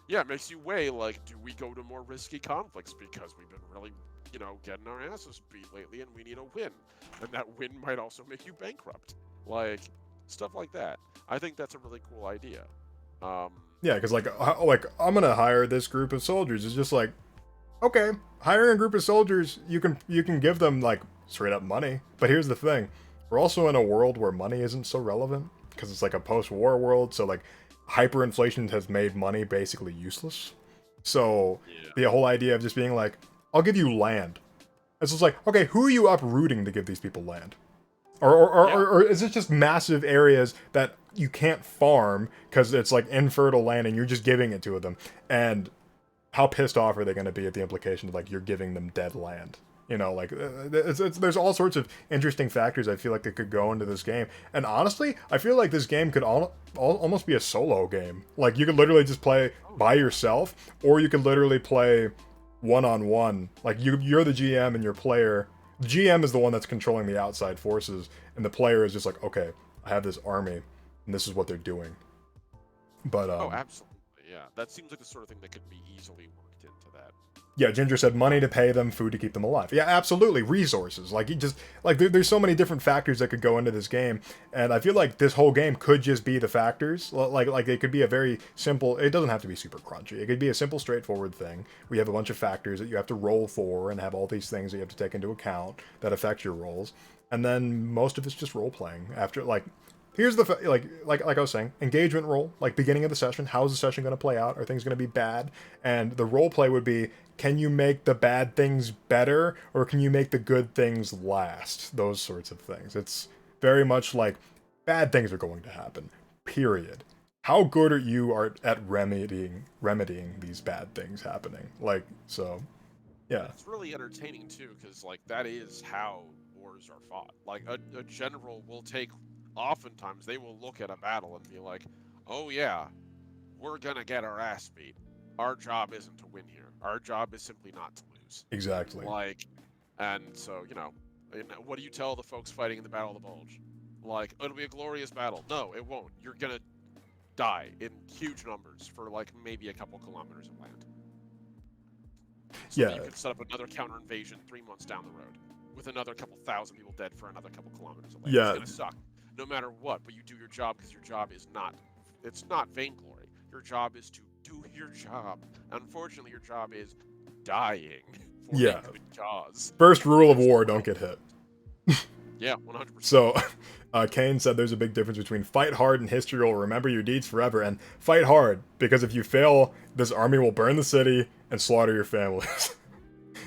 S2: Yeah, it makes you weigh, like, do we go to more risky conflicts because we've been really, you know, getting our asses beat lately and we need a win. And that win might also make you bankrupt. Like, stuff like that. I think that's a really cool idea.
S1: Yeah, because like I'm gonna hire this group of soldiers. It's just like, okay, hiring a group of soldiers, you can give them like straight up money. But here's the thing, we're also in a world where money isn't so relevant because it's like a post-war world. So like hyperinflation has made money basically useless. So the whole idea of just being like, I'll give you land. It's just like, okay, who are you uprooting to give these people land? Or is it just massive areas that you can't farm because it's like infertile land and you're just giving it to them? And how pissed off are they going to be at the implication of like you're giving them dead land? You know, like there's all sorts of interesting factors I feel like that could go into this game. And honestly, I feel like this game could almost be a solo game. Like you could literally just play by yourself, or you could literally play one-on-one. Like you're the GM and your player. The GM is the one that's controlling the outside forces, and the player is just like, okay, I have this army, and this is what they're doing. But
S2: oh, absolutely, yeah. That seems like the sort of thing that could be easily worked into that.
S1: Yeah, Ginger said money to pay them, food to keep them alive. Yeah, absolutely, resources. Like you just like there's so many different factors that could go into this game, and I feel like this whole game could just be the factors. Like it could be a very simple. It doesn't have to be super crunchy. It could be a simple, straightforward thing. We have a bunch of factors that you have to roll for, and have all these things that you have to take into account that affect your rolls, and then most of it's just role playing. After like. Here's the like I was saying, engagement role, like beginning of the session. How is the session going to play out? Are things going to be bad? And the role play would be, can you make the bad things better, or can you make the good things last? Those sorts of things. It's very much like bad things are going to happen. Period. How good are you at remedying these bad things happening? Like, so yeah.
S2: It's really entertaining too, because like that is how wars are fought. Like a general will take, oftentimes they will look at a battle and be like, "Oh yeah, we're gonna get our ass beat. Our job isn't to win here. Our job is simply not to lose."
S1: Exactly.
S2: Like, and so and what do you tell the folks fighting in the Battle of the Bulge? Like, it'll be a glorious battle. No, it won't. You're gonna die in huge numbers for like maybe a couple kilometers of land. So that you can set up another counter invasion 3 months down the road with another couple thousand people dead for another couple kilometers of land.
S1: Yeah.
S2: It's gonna suck, no matter what. But you do your job because your job is not. It's not vainglory. Your job is to do your job. Unfortunately, your job is dying for
S1: Yeah.
S2: a good cause.
S1: First rule of war: don't get hit.
S2: Yeah, 100%.
S1: So, Kane said there's a big difference between fight hard and history will remember your deeds forever, and fight hard, because if you fail, this army will burn the city and slaughter your families.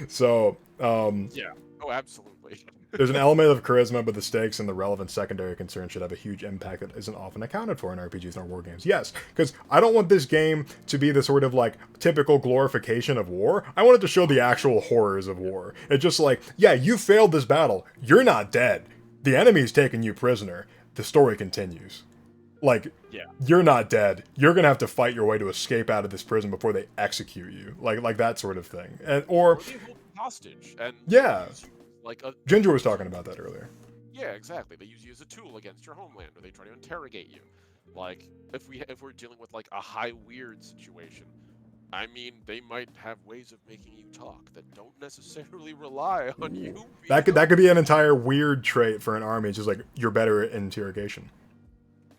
S1: So,
S2: yeah. Oh, absolutely.
S1: there's an element of charisma, but the stakes and the relevant secondary concerns should have a huge impact that isn't often accounted for in RPGs and war games. Yes, because I don't want this game to be the sort of like typical glorification of war. I want it to show the actual horrors of war. It's just like, yeah, you failed this battle. You're not dead. The enemy's taking you prisoner. The story continues. Like,
S2: Yeah.
S1: you're not dead. You're gonna have to fight your way to escape out of this prison before they execute you. Like that sort of thing. And or
S2: they hold you hostage and
S1: Yeah.
S2: use you like a
S1: Ginger was talking about that earlier.
S2: Yeah, exactly. They use you as a tool against your homeland, or they try to interrogate you. Like if we're dealing with like a high weird situation, I mean, they might have ways of making you talk that don't necessarily rely on you.
S1: That could be an entire weird trait for an army. It's just like you're better at interrogation.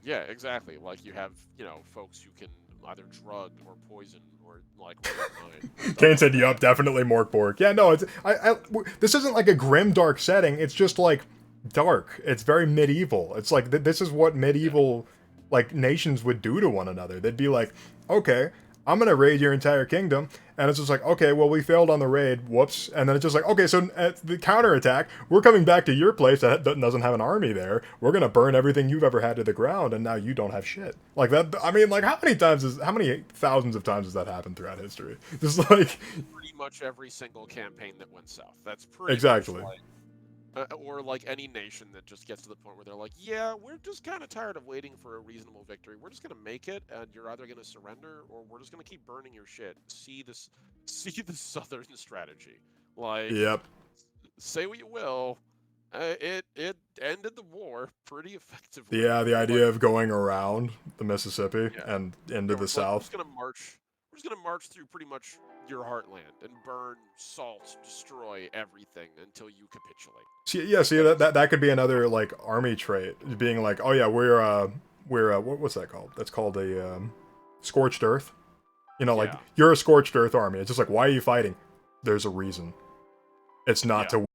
S2: Yeah, exactly. Like you have folks who can either drug or poison or like mind.
S1: Kane said, "Yup, definitely Morkborg." Yeah, no, this isn't like a grim, dark setting. It's just like dark. It's very medieval. It's like this is what medieval like nations would do to one another. They'd be like, "Okay, I'm gonna raid your entire kingdom," and it's just like, "Okay, well, we failed on the raid. Whoops!" And then it's just like, "Okay, so the counterattack, we're coming back to your place that doesn't have an army there. We're gonna burn everything you've ever had to the ground, and now you don't have shit." Like that. I mean, like how many thousands of times has that happened throughout history? Just like
S2: pretty much every single campaign that went south. That's pretty
S1: exactly.
S2: much like, or like any nation that just gets to the point where they're like, yeah, we're just kind of tired of waiting for a reasonable victory. We're just gonna make it, and you're either gonna surrender or we're just gonna keep burning your shit. See the Southern strategy. Like,
S1: Yep.
S2: say what you will, it ended the war pretty effectively.
S1: Yeah, the idea of going around the Mississippi
S2: Yeah.
S1: and into the South.
S2: We're just gonna march through pretty much your heartland and burn, salt, destroy everything until you capitulate.
S1: See that could be another like army trait, being like, oh yeah, we're what's that called? That's called a scorched earth. You know, like
S2: Yeah.
S1: you're a scorched earth army. It's just like, why are you fighting? There's a reason. It's not
S2: Yeah.
S1: to